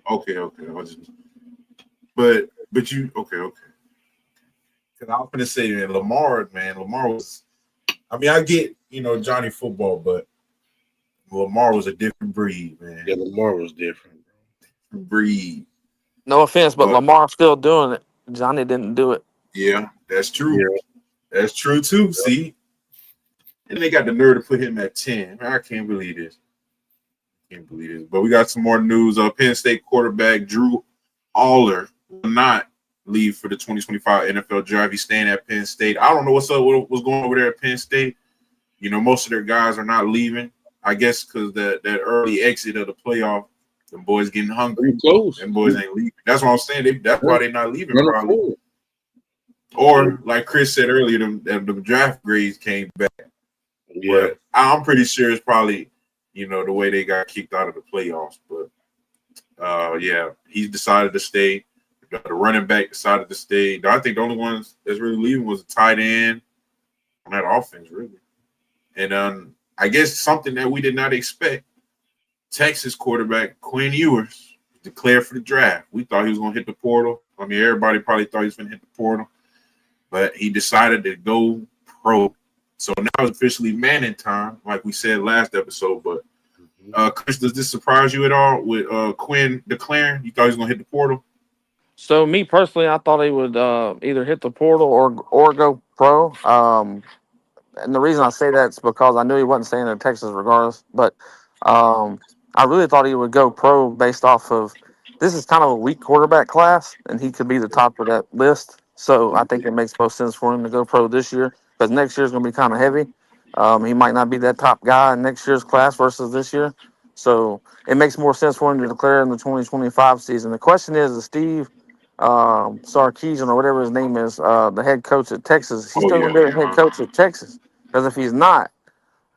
Okay. But you okay. Because I was gonna say that Lamar was. I mean, I get Johnny football, but Lamar was a different breed, man. Yeah, Lamar was different. Breed. No offense, but Lamar's still doing it. Johnny didn't do it. Yeah, that's true. Yeah. That's true too. Yeah. See, and they got the nerve to put him at 10. Man, I can't believe this. But we got some more news. Penn State quarterback Drew Aller will not leave for the 2025 NFL draft. He's staying at Penn State. I don't know what's going over there at Penn State. Most of their guys are not leaving. I guess because that early exit of the playoff, the boys getting hungry. Close. And boys ain't leaving. That's what I'm saying. That's why they're not leaving probably. Or like Chris said earlier, the draft grades came back. Yeah, but I'm pretty sure it's probably the way they got kicked out of the playoffs. But yeah, he decided to stay. The running back decided to stay. I think the only ones that's really leaving was the tight end on that offense, really. And I guess something that we did not expect. Texas quarterback Quinn Ewers declared for the draft. We thought he was going to hit the portal. I mean, everybody probably thought he was going to hit the portal. But he decided to go pro. So now it's officially Manning time, like we said last episode. But Chris, does this surprise you at all with Quinn declaring? You thought he was going to hit the portal? So me personally, I thought he would either hit the portal or go pro. And the reason I say that is because I knew he wasn't staying in Texas regardless. But I really thought he would go pro based off of this is kind of a weak quarterback class, and he could be the top of that list. So I think it makes most sense for him to go pro this year because next year is going to be kind of heavy. He might not be that top guy in next year's class versus this year. So it makes more sense for him to declare in the 2025 season. The question is Steve Sarkisian or whatever his name is, the head coach at Texas, is he Oh still yeah. going to be the head coach at Texas? Because if he's not,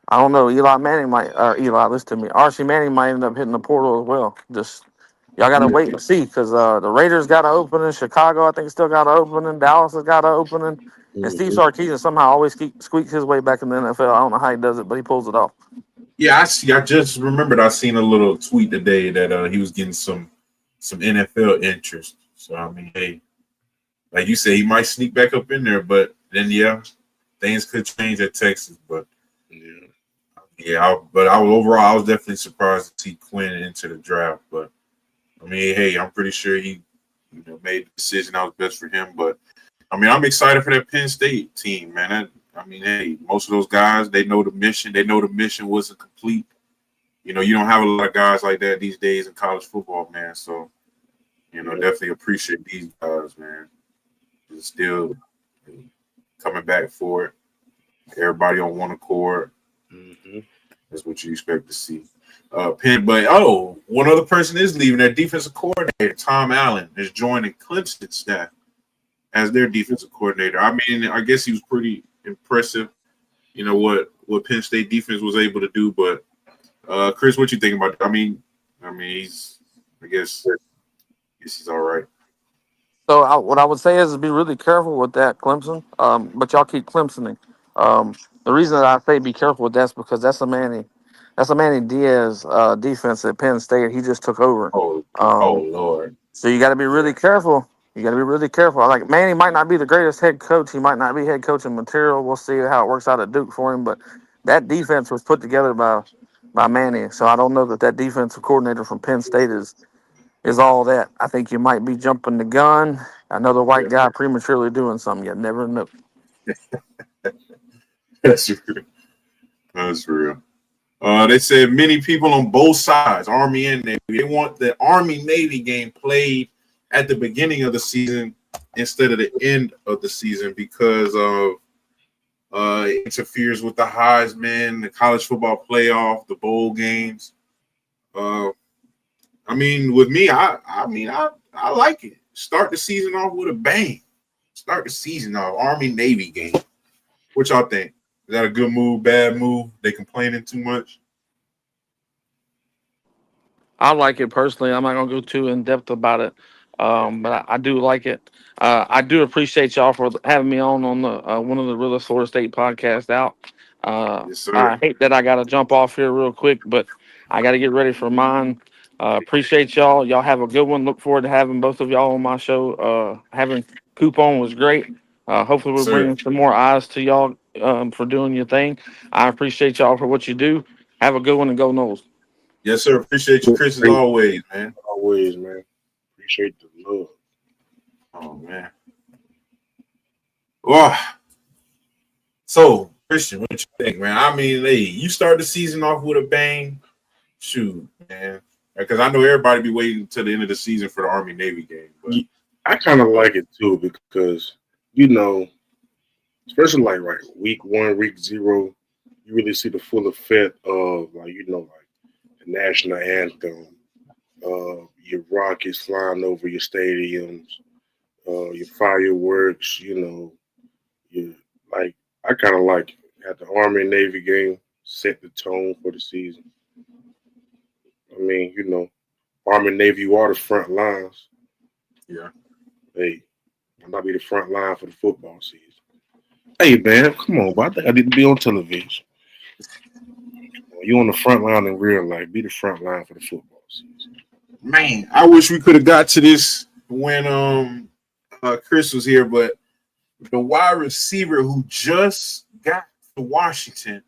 I don't know. Listen to me. Archie Manning might end up hitting the portal as well. Just y'all got to wait and see because the Raiders got to open in Chicago. I think still got to open in Dallas. Has got to open in, and Steve Sarkisian somehow always squeaks his way back in the NFL. I don't know how he does it, but he pulls it off. Yeah, I see. I just remembered I seen a little tweet today that he was getting some NFL interest. So I mean, hey, like you say, he might sneak back up in there, but then things could change at Texas. But I was definitely surprised to see Quinn into the draft. But I mean, hey, I'm pretty sure he made the decision that was best for him. But I mean, I'm excited for that Penn State team, man. I mean, hey, most of those guys, they know the mission. They know the mission wasn't complete. You don't have a lot of guys like that these days in college football, man. So, definitely appreciate these guys, man. Just still coming back for it. Everybody on one accord. Mm-hmm. That's what you expect to see. Penn, but one other person is leaving. Their defensive coordinator, Tom Allen, is joining Clemson staff as their defensive coordinator. I mean, I guess he was pretty impressive. What Penn State defense was able to do. But Chris, what you think about that? I mean, I guess he's all right. So what I would say is be really careful with that, Clemson. But y'all keep Clemsoning. The reason that I say be careful with that's because that's a Manny Diaz defense at Penn State. He just took over. Oh Lord. So you got to be really careful. You got to be really careful. Like Manny might not be the greatest head coach. He might not be head coaching material. We'll see how it works out at Duke for him. But that defense was put together by Manny. So I don't know that defensive coordinator from Penn State is all that. I think you might be jumping the gun. Another white guy prematurely doing something. You never know. That's real. That's real. They said many people on both sides, Army and Navy, they want the Army-Navy game played at the beginning of the season instead of the end of the season because of it interferes with the Heisman, the college football playoff, the bowl games. I mean, with me, I like it. Start the season off with a bang. Start the season off Army-Navy game. What y'all think? Is that a good move, bad move? They complaining too much? I like it personally. I'm not gonna go too in depth about it, but I do like it. I do appreciate y'all for having me on the one of the realest Florida State podcasts out. Yes, sir. I hate that I got to jump off here real quick, but I got to get ready for mine. Appreciate y'all. Y'all have a good one. Look forward to having both of y'all on my show. Having Coop on was great. Hopefully, we're bringing some more eyes to y'all for doing your thing. I appreciate y'all for what you do. Have a good one and go Noles. Yes, sir. Appreciate you, Chris, as always, man. Always, man. Appreciate the love. Oh, man. Wow. So, Christian, what you think, man? I mean, hey, you start the season off with a bang. Shoot, man. Because I know everybody be waiting until the end of the season for the Army-Navy game. But I kind of like it, too, because, especially like week 1, week 0, you really see the full effect of, the national anthem, your rockets flying over your stadiums, your fireworks, I kind of like it. At the Army and Navy game, set the tone for the season. I mean, Army and Navy, you are the front lines. Yeah. Hey, I might be the front line for the football season. Hey, man, come on, but I think I need to be on television. You on the front line in real life. Be the front line for the football season. Man, I wish we could have got to this when Chris was here, but the wide receiver who just got to Washington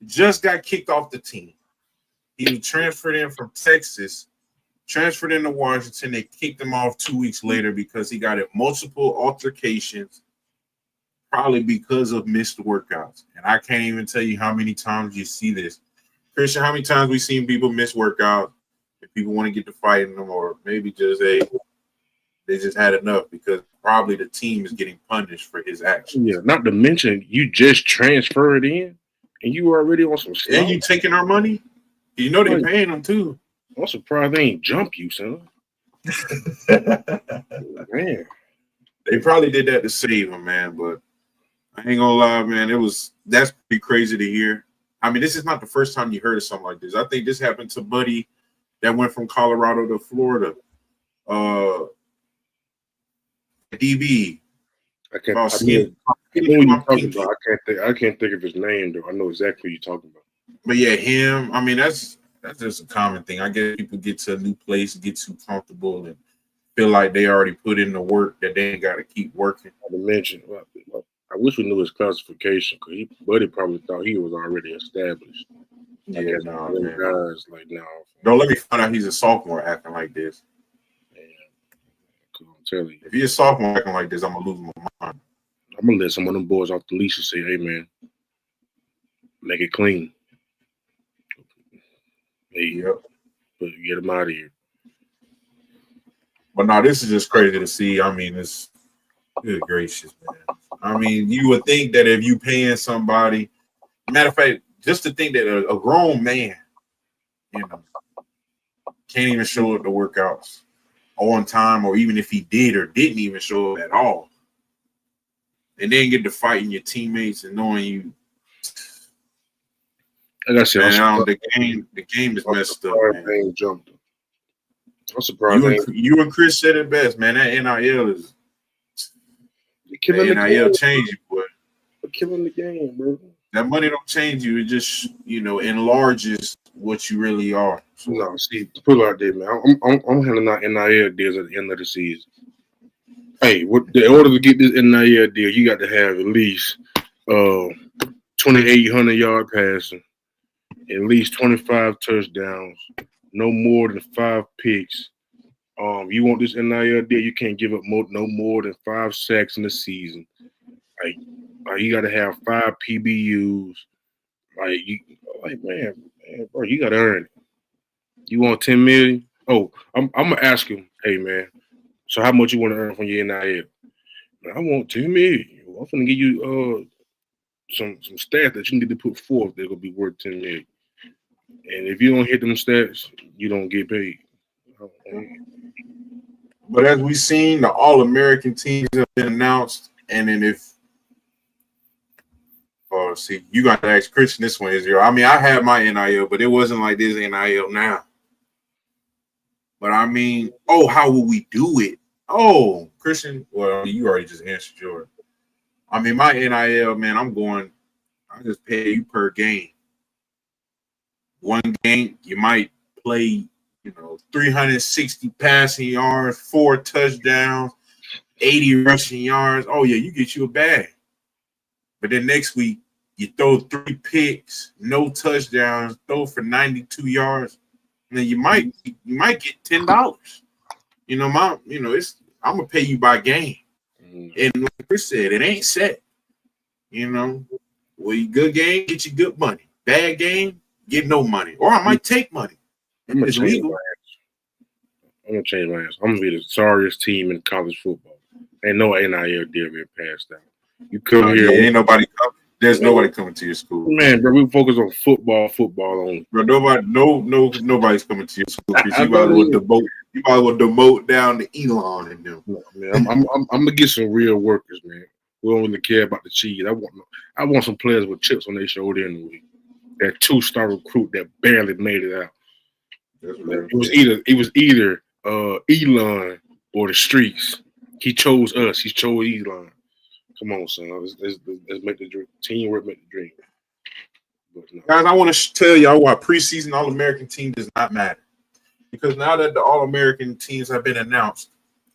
just got kicked off the team. He was transferred in from Texas, transferred into Washington. They kicked him off 2 weeks later because he got in multiple altercations, probably because of missed workouts. And I can't even tell you how many times you see this. Christian, how many times we've seen people miss workouts if people want to get to fighting them, or maybe just they just had enough because probably the team is getting punished for his actions. Yeah, not to mention you just transferred in and you were already on some stuff. And you taking our money? You know they're paying him too. I'm surprised they ain't jump you, son. Man. They probably did that to save him, man. But I ain't gonna lie, man. That's pretty crazy to hear. I mean, this is not the first time you heard of something like this. I think this happened to Buddy that went from Colorado to Florida. DB. I know what you're talking about. I can't think of his name though. I know exactly what you're talking about. But yeah, him. I mean, that's just a common thing. I guess people get to a new place, get too comfortable, and feel like they already put in the work that they ain't got to keep working. I mentioned. I wish we knew his classification because Buddy probably thought he was already established. Yeah, no, man. Guys, like, no. Don't let me find out he's a sophomore acting like this. Man, I'm telling you. If he's a sophomore acting like this, I'm going to lose my mind. I'm going to let some of them boys off the leash and say, hey, man, make it clean. Hey, yep. But get them out of here. But no, this is just crazy to see. I mean, it's good gracious, man. I mean, you would think that if you paying somebody, matter of fact, just to think that a grown man, you know, can't even show up to workouts on time, or even if he did or didn't even show up at all, and then get to fighting your teammates and knowing you. Like I said, the game is messed up, man. I'm surprised. You and Chris said it best, man. That NIL is NIL change you, boy. They're killing the game, bro. That money don't change you. It just, enlarges what you really are. So, no, see, put it out there, man. I'm handing out NIL deals at the end of the season. Hey, in order to get this NIL deal, you got to have at least 2,800 yard passing, at least 25 touchdowns, no more than 5 picks. You want this NIL deal, you can't give up no more than 5 sacks in the season. Like you got to have 5 PBUs. Man, bro, you got to earn it. You want $10 million? Oh, I'm gonna ask him, hey man, so how much you want to earn from your NIL? Man, I want $10 million. I'm gonna give you some stats that you need to put forth that will be worth $10 million. And if you don't hit them stats, you don't get paid. But as we've seen, the All-American teams have been announced, and then see, you got to ask Christian this one, Israel. I mean, I had my NIL, but it wasn't like this NIL now. But I mean, how will we do it? Oh, Christian, well, you already just answered yours. I mean, my NIL, man, I just pay you per game. One game, you might play, 360 passing yards, 4 touchdowns, 80 rushing yards. Oh, yeah, you get you a bag. But then next week, you throw 3 picks, no touchdowns, throw for 92 yards. And then you might get $10. I'm gonna pay you by game. And like Chris said, it ain't set. Well, you good game, get you good money. Bad game, get no money. Or I might take money. It's legal. I'm gonna change my answer. I'm gonna be the sorriest team in college football. Ain't no NIL deal being passed out. You come here, ain't nobody coming. There's nobody coming to your school. Man, bro, we focus on football only. Bro, nobody's coming to your school. You might as well demote down to Elon and them. No, man, I'm gonna get some real workers, man. We don't really care about the cheese. I want some players with chips on their shoulder anyway. That 2-star recruit that barely made it out. It was either Elon or the streets. He chose us. He chose Elon. Come on, son. Let's make the dream. Teamwork make the dream. No. Guys, I want to tell y'all why preseason All-American team does not matter. Because now that the All-American teams have been announced,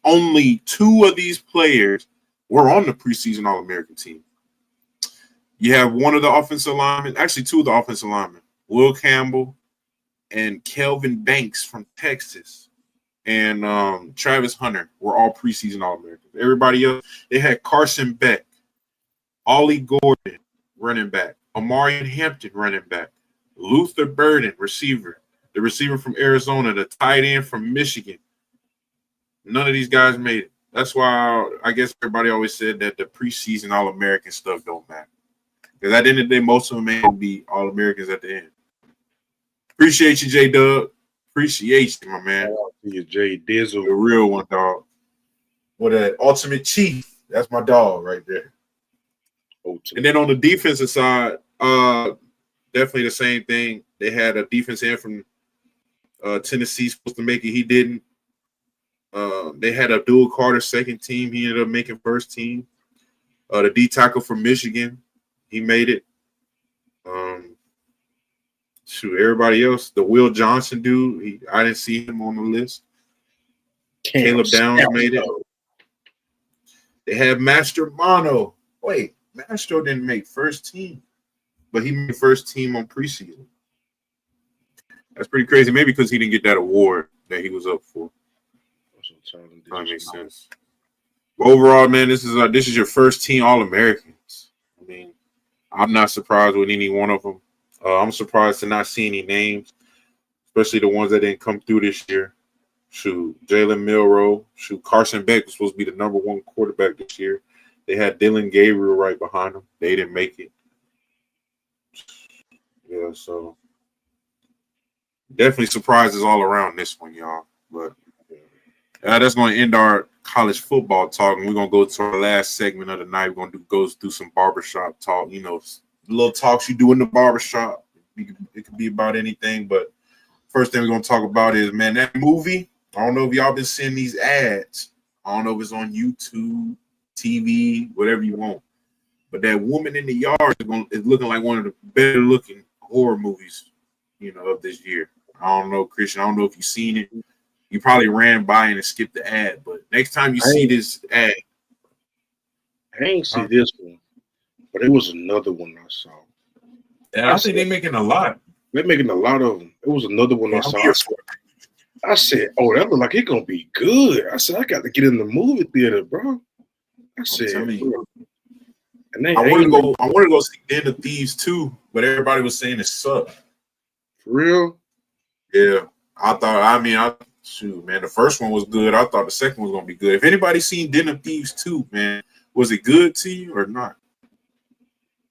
only 2 of these players were on the preseason All-American team. You have one of the offensive linemen, actually 2 of the offensive linemen, Will Campbell and Kelvin Banks from Texas, and Travis Hunter were all preseason All-Americans. Everybody else, they had Carson Beck, Ollie Gordon, running back, Amarian Hampton, running back, Luther Burden, receiver, the receiver from Arizona, the tight end from Michigan. None of these guys made it. That's why I guess everybody always said that the preseason All-American stuff don't matter. Because at the end of the day, most of them may be All-Americans at the end. Appreciate you, J Dub. Appreciate you, my man. Shout out to you, Jay Dizzle. The real one, dog. What a Ultimate Chief. That's my dog right there. And then on the defensive side, definitely the same thing. They had a defense end from Tennessee supposed to make it. He didn't. They had Abdul Carter second team. He ended up making first team. The D tackle from Michigan, he made it. Everybody else, the Will Johnson dude, I didn't see him on the list. Caleb Downs made it. They had Master Mono. Wait, Mastro didn't make first team, but he made first team on preseason. That's pretty crazy. Maybe because he didn't get that award that he was up for. That makes sense. But overall, man, this is your first team All-Americans. I mean, I'm not surprised with any one of them. I'm surprised to not see any names, especially the ones that didn't come through this year. Shoot, Jalen Milroe. Shoot, Carson Beck was supposed to be the number one quarterback this year. They had Dylan Gabriel right behind him. They didn't make it. Yeah, so definitely surprises all around this one, y'all. But that's going to end our college football talk, and we're going to go to our last segment of the night. We're going to go through some barbershop talk, little talks you do in the barbershop. It could be about anything, but first thing we're going to talk about is, man, that movie. I don't know if y'all been seeing these ads. I don't know if it's on YouTube, TV, whatever you want. But that Woman in the Yard is looking like one of the better looking horror movies, of this year. I don't know, Christian. I don't know if you've seen it. You probably ran by and skipped the ad, but next time you see this ad. I ain't see this one. But it was another one I saw. And I think they're making a lot. They're making a lot of them. It was another one I saw. I said, "Oh, that look like it's gonna be good." I said, "I got to get in the movie theater, bro." I said, and I want to go see Den of Thieves too, but everybody was saying it sucked. For real? Yeah, shoot, man, the first one was good. I thought the second one was gonna be good. If anybody's seen Den of Thieves 2, man, was it good to you or not?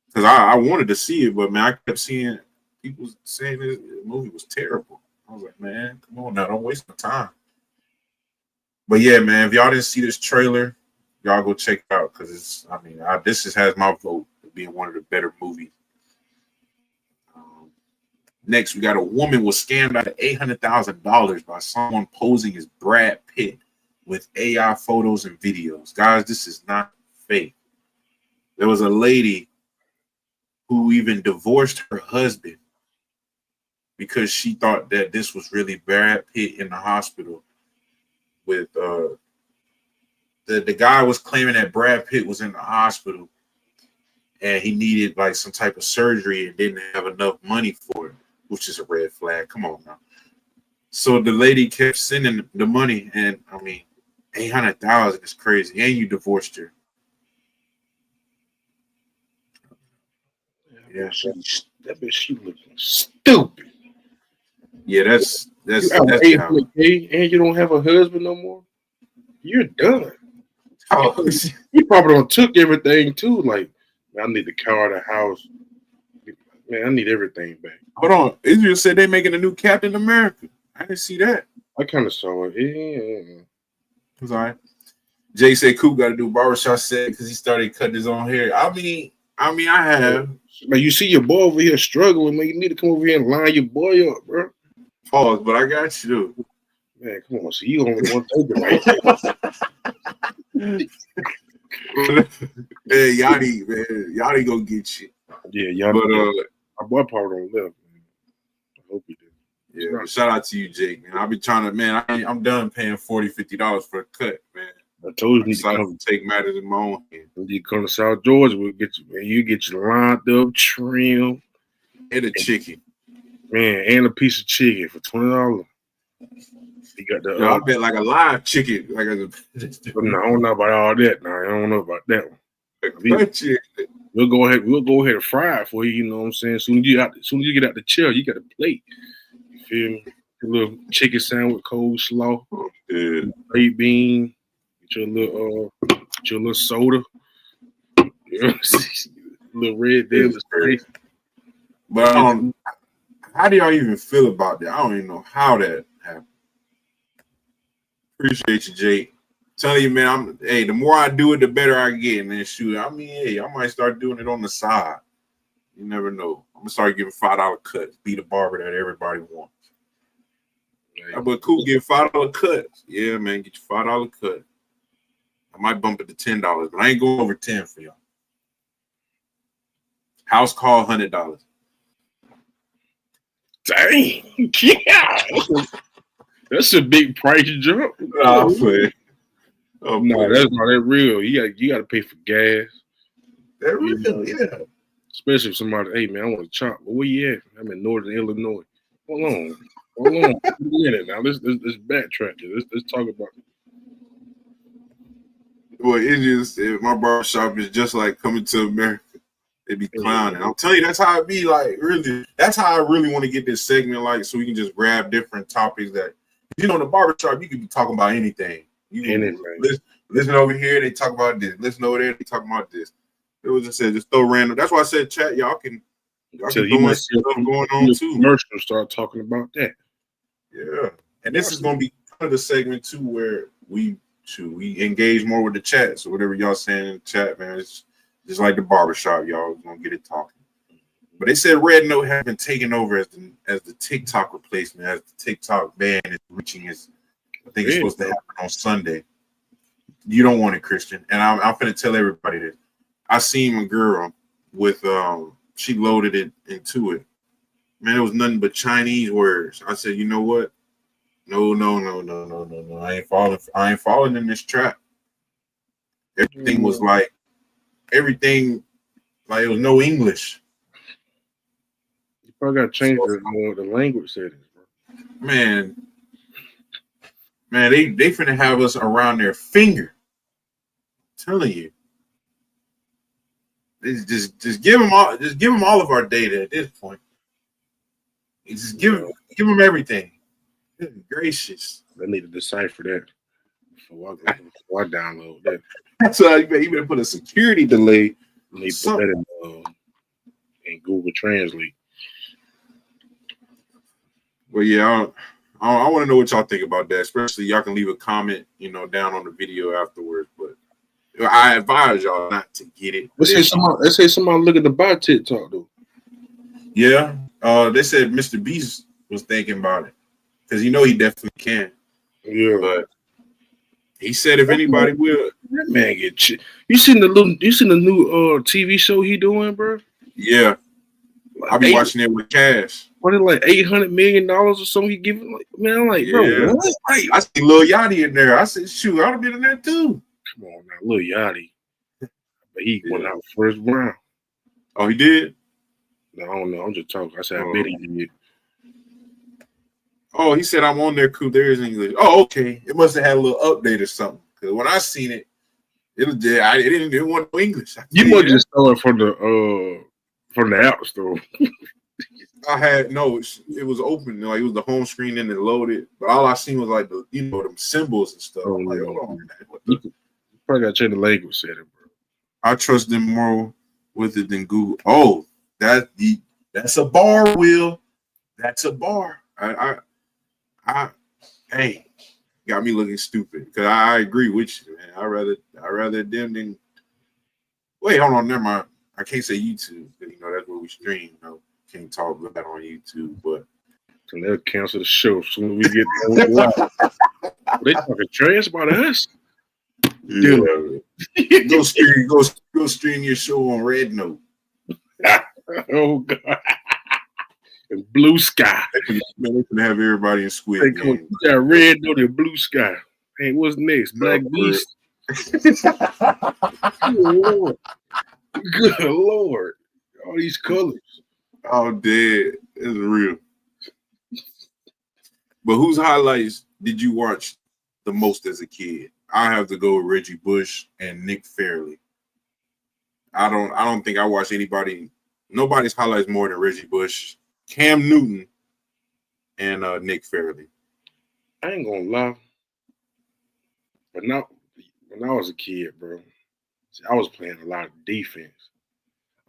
Because I wanted to see it, but man, I kept seeing people saying the movie was terrible. I was like, man, come on now, don't waste my time. But yeah, man, if y'all didn't see this trailer, y'all go check it out because this has my vote for being one of the better movies. Next, we got a woman was scammed out of $800,000 by someone posing as Brad Pitt with AI photos and videos. Guys, this is not fake. There was a lady who even divorced her husband because she thought that this was really Brad Pitt in the hospital with the guy was claiming that Brad Pitt was in the hospital and he needed like some type of surgery and didn't have enough money for it, which is a red flag. Come on now. So the lady kept sending the money, and I mean, $800,000 is crazy. And you divorced her. Yeah, that bitch, she looking stupid. Yeah, that's $800K and you don't have a husband no more. You're done. Oh, You probably don't took everything too. Like, man, I need the car, the house. Man, I need everything back. Hold on, Israel said they making a new Captain America. I didn't see that. I kind of saw it. Yeah. It was all right. Jay said Coop got to do a barbershop set because he started cutting his own hair. I mean, I have. Like, you see your boy over here struggling, man. You need to come over here and line your boy up, bro. Pause, but I got you. Man, come on. So you only want to take it right there. Hey, Yachty gonna get you. Yeah, y'all. But my boy probably don't live. Man. I hope he did. Yeah, well, shout out to you, Jake. Man, I'll be trying to. Man, I'm done paying $40, $50 for a cut, man. I told you to take matters in my own hands. When you come to South Georgia, we'll get you. Man, you get you lined up, trim, and a chicken, man, and a piece of chicken for $20. You got the. I bet like a live chicken. Like no, I don't know about all that. No, I don't know about that one. We'll go ahead and fry it for you. You know what I'm saying? Soon as you get out the chair, you got a plate. You feel me? A little chicken sandwich, cold slaw, baked bean, get your little soda, you know, little red devil. But How do y'all even feel about that? I don't even know how that happened. Appreciate you, Jake. Telling you, man, the more I do it, the better I get. And then shoot, I mean, hey, I might start doing it on the side. You never know. I'm gonna start giving $5 cuts. Be the barber that everybody wants. Yeah, but Coop get $5 cuts. Yeah, man, get your $5 cut. I might bump it to $10, but I ain't going over 10 for y'all. House call $100. Dang, yeah, that's a big price jump. Oh, no, that's not that real. You got to pay for gas. That real, yeah. Especially if somebody, hey man, I want to chop. Well, where you at? I'm in Northern Illinois. Hold on. Wait a minute now. Let's backtrack here. Let's talk about it. Well, it just my barbershop is just like coming to America. They be clowning. I'm telling you, that's how it be. Like, really, that's how I really want to get this segment, like, so we can just grab different topics that, in the barbershop, you can be talking about anything. Listen over here, they talk about this. Listen over there, they talk about this. It was just throw random. That's why I said, chat, y'all can throw stuff going on too. Commercial, start talking about that. Yeah, and this is gonna be kind of the segment too where we engage more with the chat. So whatever y'all saying in the chat, man, it's just like the barbershop, y'all. We're gonna get it talking. But they said Red Note has been taken over as the TikTok replacement, as the TikTok ban is reaching its. I think it's supposed to happen on Sunday. You don't want it, Christian, and I'm finna tell everybody this. I seen a girl with she loaded it into it. Man, it was nothing but Chinese words. I said, you know what? No. I ain't falling in this trap. Everything was like it was no English. You probably got to change the language settings, bro. Man, they finna have us around their finger. I'm telling you. Just give them all of our data at this point. Just give them everything. Good gracious. I need to decipher that before I download that. That's why you better put a security delay. They put that in Google Translate. Well, yeah, I want to know what y'all think about that. Especially y'all can leave a comment, down on the video afterwards. But I advise y'all not to get it. Let's say somebody look at the bot TikTok though. Yeah, they said Mr. Beast was thinking about it because he definitely can. Yeah, but he said if anybody will, that man get You seen the new TV show he doing, bro? Yeah, I'll be watching it with cash. What is like $800 million or something? He giving man, I'm like, bro, what? I see Lil Yachty in there. I said, shoot, I'd have been in there too. Come on now, Lil Yachty. But he went out first round. Oh, he did? No, I don't know. I'm just talking. I said, I bet he did. Oh, he said I'm on there, Coop. There is English. Oh, okay. It must have had a little update or something. Because when I seen it, it didn't want no English. You must just saw it from the app store. It was open. Like it was the home screen and it loaded. But all I seen was like them symbols and stuff. Oh, like, hold on, you probably got to change the language setting, bro. I trust them more with it than Google. Oh, that's a bar, Will. That's a bar. Hey, got me looking stupid because I agree with you, man. I rather them than. Wait, hold on, never mind. I can't say YouTube. That's where we stream. Can't talk about that on YouTube, but they'll cancel the show as soon as we get live. They talking trash about us. Yeah. Go stream your show on Red Note. Oh God. And Blue Sky. Man, they can have everybody in Squid Game. You got Red Note and Blue Sky. Hey, what's next? Black Beast. Good Lord. Good Lord. All these colors. Oh, dead. It's real. But whose highlights did you watch the most as a kid? I have to go with Reggie Bush and Nick Fairley. I don't think I watched nobody's highlights more than Reggie Bush, Cam Newton, and Nick Fairley. I ain't gonna lie. But now when I was a kid, bro, I was playing a lot of defense.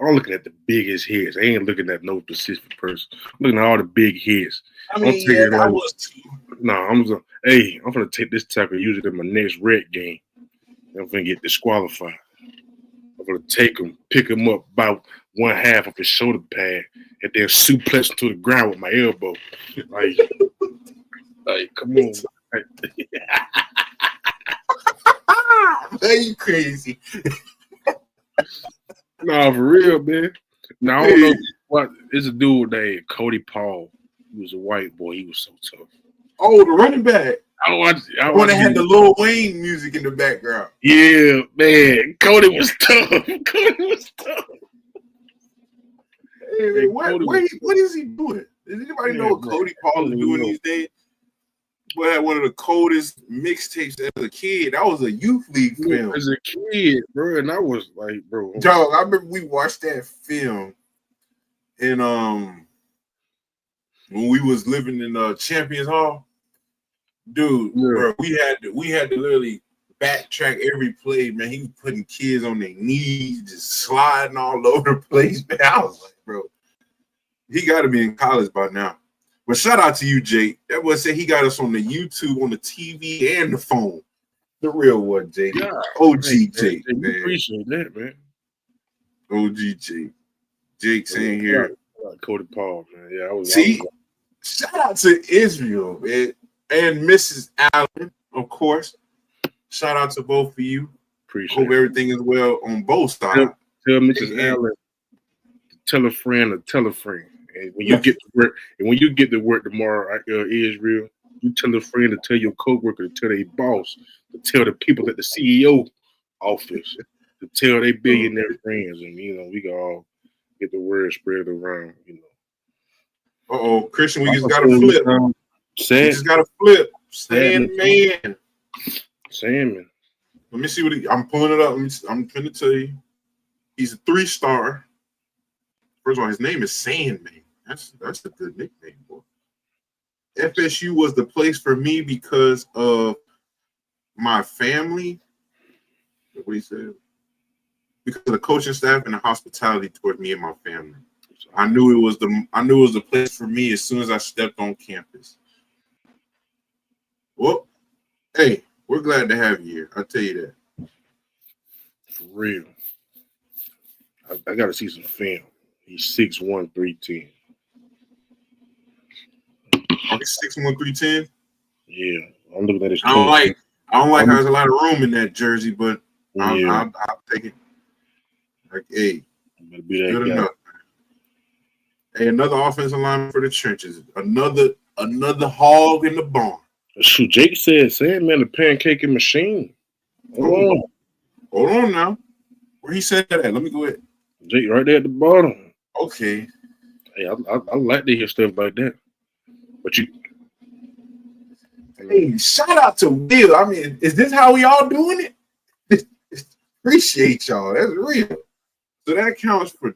I'm looking at the biggest hits. I ain't looking at no specific person. I'm looking at all the big hits. I mean, yeah, that was too. I'm gonna take this tackle, use it in my next red game. I'm gonna get disqualified. I'm gonna take him, pick him up about one half of his shoulder pad, and then suplex him to the ground with my elbow. Like come on. Man, you crazy. Nah, for real, man. Now I don't know what. It's a dude named Cody Paul. He was a white boy. He was so tough. Oh, the running back. I want to have the Lil Wayne music in the background. Yeah, man. Cody was tough. Hey, man, what is he doing? Does anybody know what Cody Paul is doing these days? Boy, had one of the coldest mixtapes as a kid. That was a youth league film. As a kid, bro, and I was like, bro. Dog, I remember we watched that film, and when we was living in Champions Hall, dude, bro, we had to literally backtrack every play, man. He was putting kids on their knees, just sliding all over the place, man. I was like, bro, he got to be in college by now. But shout out to you, Jake. That boy said he got us on the YouTube, on the TV, and the phone. The real one, Jake. Yeah, OG Jake, man. Appreciate that, man. OG Jake. Jake's in here. Cody Paul, man. Yeah, I was. Shout out to Israel, man, and Mrs. Allen, of course. Shout out to both of you. Appreciate Hope everything is well on both sides. Tell Mrs. Allen to tell a friend or tell a friend. And when you get to work, tomorrow, Israel, you tell a friend to tell your coworker to tell their boss to tell the people at the CEO office to tell their billionaire friends, and we can all get the word spread around. Christian, we just gotta flip. We just gotta flip. Sandman. Sandman. Let me see what I'm pulling it up. I'm gonna tell you. He's a 3-star. First of all, his name is Sandman. That's a good nickname, boy. FSU was the place for me because of my family. What he said? Because of the coaching staff and the hospitality toward me and my family. I knew it was the place for me as soon as I stepped on campus. Well, hey, we're glad to have you here. I'll tell you that. For real. I got to see some film. He's 6'1", 310. He's 6'1", 310. Yeah, I'm looking at his. I don't like how there's a lot of room in that jersey, but I'll take it. Like, hey, good enough. Hey, another offensive lineman for the trenches. Another hog in the barn. Shoot, Jake said, Sandman, the pancaking machine. Hold on now. Where he said that at? Let me go ahead. Jake, right there at the bottom. Okay. Hey, I like to hear stuff like that. But you. Hey, shout out to Will. I mean, is this how we all doing it? Appreciate y'all. That's real. So that counts for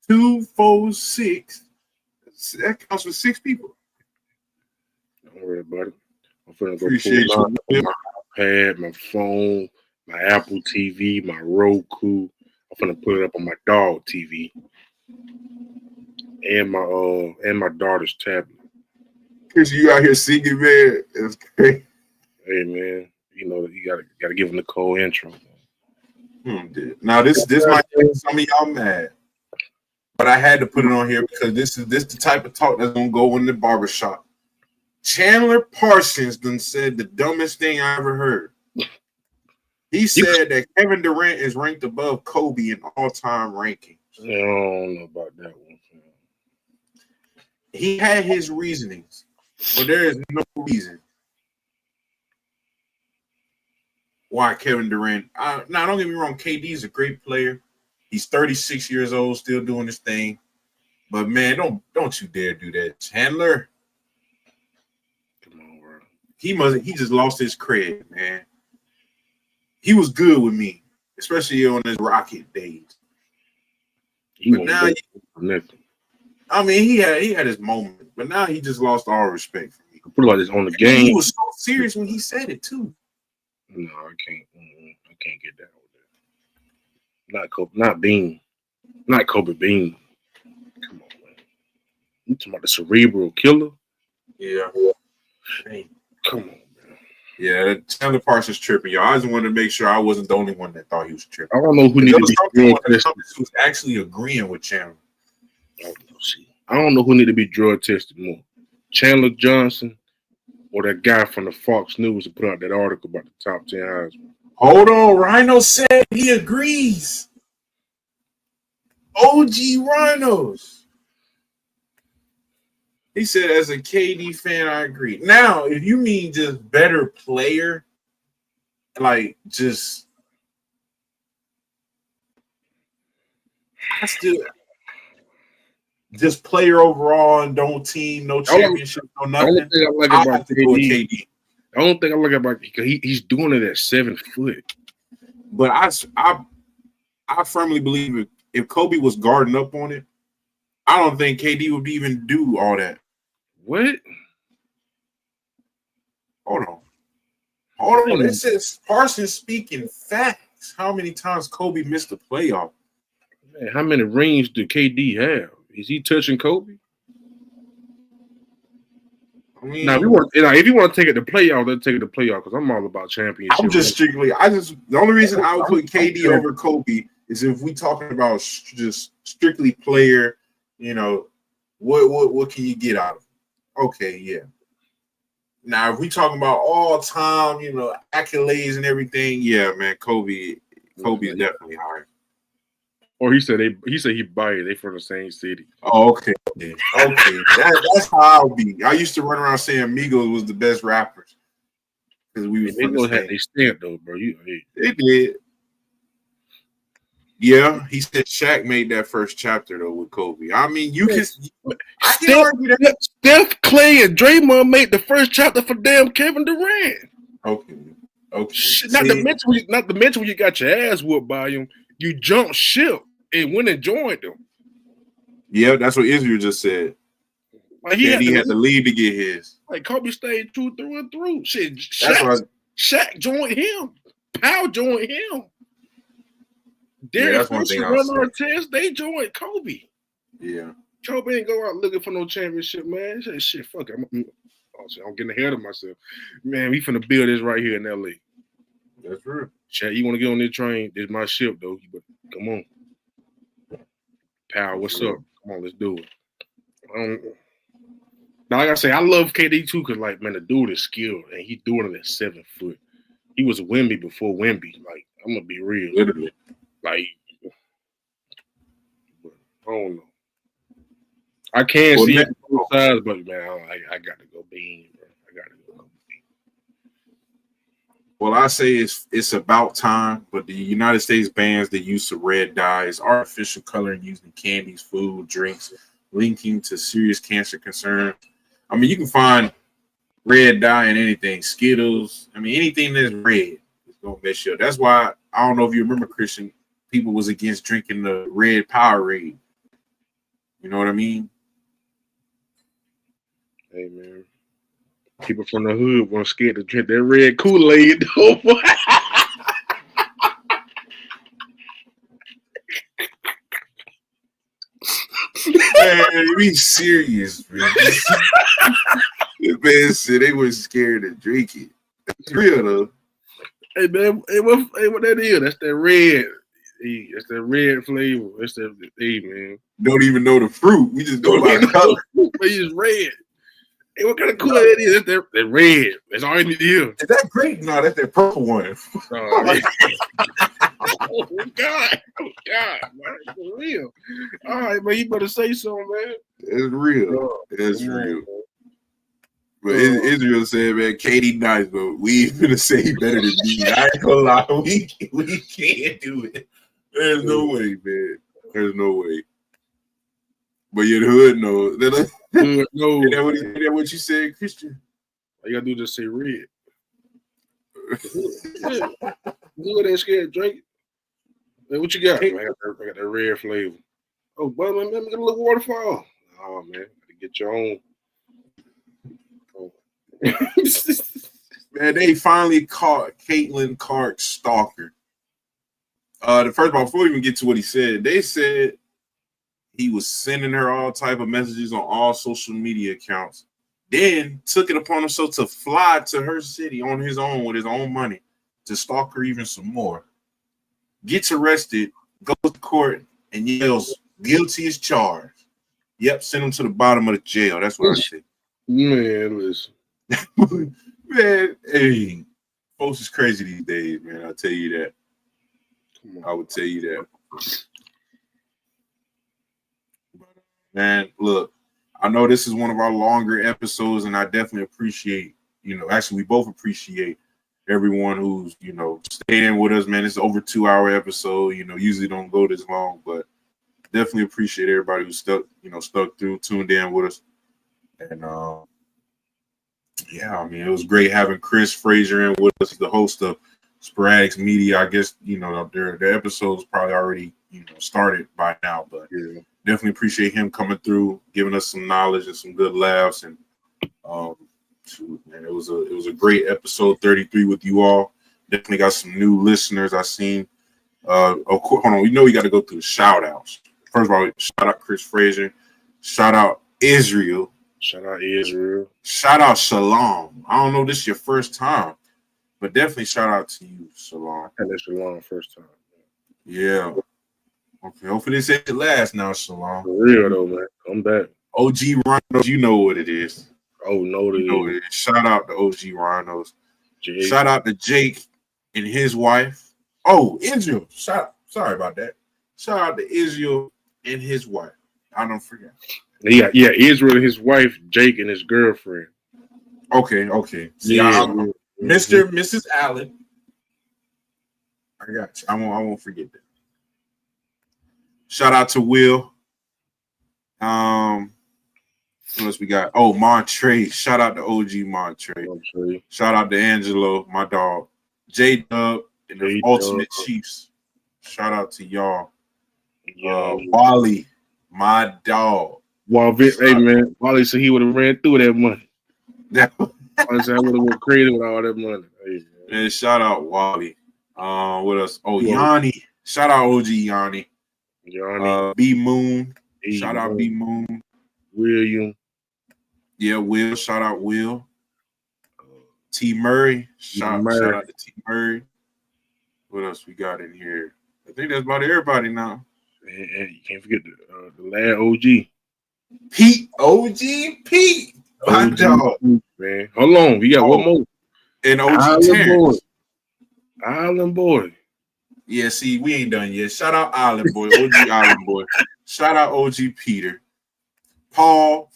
2, 4, 6. That counts for 6 people. Don't worry about it. I'm finna go Appreciate pull my iPad, my phone, my Apple TV, my Roku. I'm finna put it up on my dog TV and my daughter's tablet. Cause you out here singing, man. It's great. Hey, man, you gotta give him the cold intro. Now this might make some of y'all mad, but I had to put it on here because this is the type of talk that's gonna go in the barbershop. Chandler Parsons done said the dumbest thing I ever heard. He said that Kevin Durant is ranked above Kobe in all-time rankings. I don't know about that one. He had his reasonings, but there is no reason why Kevin Durant. Now, don't get me wrong, KD is a great player. He's 36 years old, still doing his thing. But man, don't you dare do that, Chandler. Come on, bro. He just lost his cred, man. He was good with me, especially on his Rocket days. But now, I mean, he had his moment, but now he just lost all respect for me. Put like this on the game. He was so serious when he said it too. No, I can't get down with that. Not Bean. Not Kobe Bean. Come on, man. You talking about the cerebral killer? Yeah. Hey. Come on, man. Yeah, Chandler Parsons tripping, y'all. I just wanted to make sure I wasn't the only one that thought he was tripping. I don't know who needed to be drug tested. Was actually agreeing with Chandler. I don't know who need to be drug tested more, Chandler Johnson or that guy from the Fox News who put out that article about the top 10 Heisman. Hold on, Rhino said he agrees. OG Rhinos. He said, as a KD fan, I agree. Now, if you mean just better player, like just I still just player overall and don't team, no championship, no nothing. The only thing I like about KD, the only thing I like about because he's doing it at 7 foot. But I firmly believe if Kobe was guarding up on it, I don't think KD would even do all that. What? Hold on. It says Parsons speaking facts. How many times Kobe missed the playoff? Man, how many rings do KD have? Is he touching Kobe? I mean, now, if you want to take it to playoff, then take it to playoff because I'm all about championship. I'm just strictly. The only reason I would put KD over Kobe is if we talking about just strictly player. You know, what can you get out of it? Okay, yeah. Now, if we talking about all time, you know, accolades and everything, yeah, man, Kobe is definitely higher. Or he said he biased. They from the same city. Oh, okay. Yeah. Okay. That's how I'll be. I used to run around saying Migos was the best rappers. Because we was Migos had they stamp though, bro. They did. Yeah, he said Shaq made that first chapter though with Kobe. I mean, you can Steph, Clay, and Draymond made the first chapter for damn Kevin Durant. Okay. Not to mention when you got your ass whooped by him, you jumped ship and went and joined them. Yeah, that's what Israel just said. Like he had to leave to get his. Like Kobe stayed true through and through. Shit, Shaq joined him. Powell joined him. Derek Fisher, Ron Artest, they joined Kobe. Yeah. Kobe ain't go out looking for no championship, man. He said, shit, fuck it. I'm getting ahead of myself. Man, we finna build this right here in LA. That's true. Chat, you want to get on this train? This is my ship, though. But come on. Pal, what's up? Come on, let's do it. Now, like I say, I love KD too, because, like, man, the dude is skilled, and he doing it at 7 foot. He was Wemby before Wemby. Like, I'm going to be real. Literally. Like, I don't know. I can't see it on both sides, but, man, I got to go Bean, bro. I got to go Bean. Well, I say it's about time, but the United States bans the use of red dye as artificial coloring used in candies, food, drinks, linking to serious cancer concerns. I mean, you can find red dye in anything, Skittles. I mean, anything that's red is going to mess you up. That's why, I don't know if you remember, Christian, people was against drinking the red Powerade. You know what I mean? Hey, man. People from the hood weren't scared to drink that red Kool-Aid, though. Man, be serious, man. The man said they were scared to drink it. It's real, though. Hey, man, what that is? That's that red. Hey, that's that red flavor. That's that, hey, man. Don't even know the fruit. We just know about color. It's just red. Hey, what kind of Kool-Aid is that? That red. That's all you need to hear. Is that grape? No, that's that purple one. Oh, God. Oh, God. Man, for real. All right, man, you better say something, man. It's real. It's real. But Israel said, man, KD nice, but we ain't gonna say better than me. I ain't gonna lie. We can't do it. There's no way, man. There's no way. But your hood knows. No. Is that what you said, Christian? All you gotta do is just say red. Good, ain't scared. Drink it. Man, what you got? I got that red flavor. Oh, boy, man, let me get a little waterfall. Oh, man, gotta get your own. Oh. Man, they finally caught Caitlin Clark's stalker. The first of all, before we even get to what he said, they said He was sending her all type of messages on all social media accounts. Then took it upon himself to fly to her city on his own with his own money to stalk her even some more. Gets arrested, goes to court, and yells, "Guilty as charged." Yep, send him to the bottom of the jail. That's what I say. Man, listen. Man, hey, folks is crazy these days, man. I'll tell you that. I would tell you that. Man, look, I know this is one of our longer episodes, and I definitely appreciate, actually, we both appreciate everyone who's, staying with us, man. It's over 2-hour episode, usually don't go this long, but definitely appreciate everybody who stuck through, tuned in with us. And, yeah, I mean, it was great having Chris Frazier in with us, the host of Spearatics Media. I guess, their episodes probably already, started by now, but yeah. Definitely appreciate him coming through, giving us some knowledge and some good laughs. And man, it was a great episode 33 with you all. Definitely got some new listeners I seen. Of course, hold on, we got to go through the shout outs. First of all, shout out Chris Frazier, shout out Israel, shout out Israel, shout out Shalom. I don't know this is your first time, but definitely shout out to you, Shalom. And that's Shalom first time. Yeah. Okay, hopefully this ain't the last now, Shalom. For real though, man. Come back. OG Rhinos, you know what it is. Oh, no, You know what it is. Shout out to OG Rhinos. Shout out to Jake and his wife. Oh, Israel. Sorry about that. Shout out to Israel and his wife. I don't forget. Yeah, Israel and his wife, Jake and his girlfriend. Okay. See, yeah. Mr. and Mrs. Allen. I got you. I won't forget that. Shout out to Will. What else we got? Oh, Montre. Shout out to OG Montre. Shout out to Angelo, my dog. J-Dub and the Ultimate Chiefs. Shout out to y'all. Wally, my dog. Hey man, Wally said he would have ran through that money. Wally said I would have went crazy with all that money. Hey, man, shout out Wally. What else? Oh, Yanni. Shout out OG Yanni. B Moon. Shout out B Moon. William. Yeah, Will. Shout out Will. T Murray. Shout out to T Murray. What else we got in here? I think that's about everybody now. And you can't forget the lad OG. Pete. OG Pete. My dog. Man. Hold on. We got one more. And OG Terrence. Island Boy. Yeah, see, we ain't done yet. Shout out Island Boy, OG Island Boy. Shout out OG Peter. Paul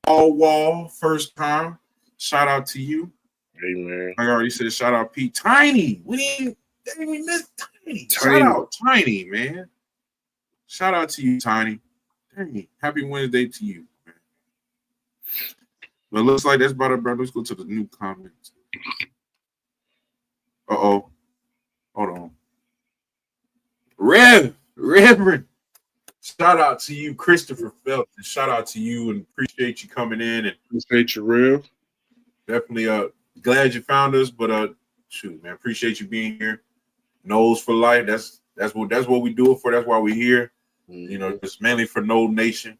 Wall, first time. Shout out to you. Hey, man. Like I already said, shout out Pete. Tiny. We didn't miss Tiny. Shout out Tiny, man. Shout out to you, Tiny. Dang, happy Wednesday to you, man. But it looks like that's about it, bro. Let's go to the new comments. Uh-oh. Hold on. Reverend. Shout out to you, Christopher Phelps. And shout out to you and appreciate you coming in. And appreciate you, Rev. Definitely glad you found us, but shoot, man, appreciate you being here. Knowles for life. That's what we do it for. That's why we're here. Mm-hmm. Just mainly for No Nation.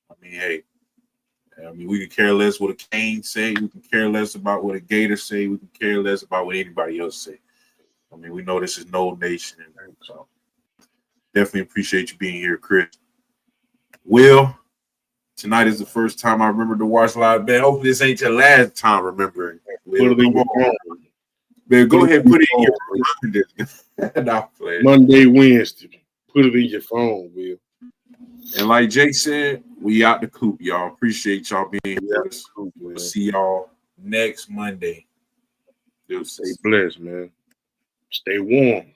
I mean, hey. we could care less what a Cane say. We can care less about what a Gator say. We can care less about what anybody else say. I mean, we know this is No Nation. And so definitely appreciate you being here, Chris. Will, tonight is the first time I remember to watch live band. Hopefully this ain't your last time remembering. Will, man, go ahead and put it in your phone. Monday, Wednesday. Put it in your phone, Will. And like Jake said, we out the coop, y'all. Appreciate y'all being with us. We'll see y'all next Monday. Stay blessed, man. Stay warm.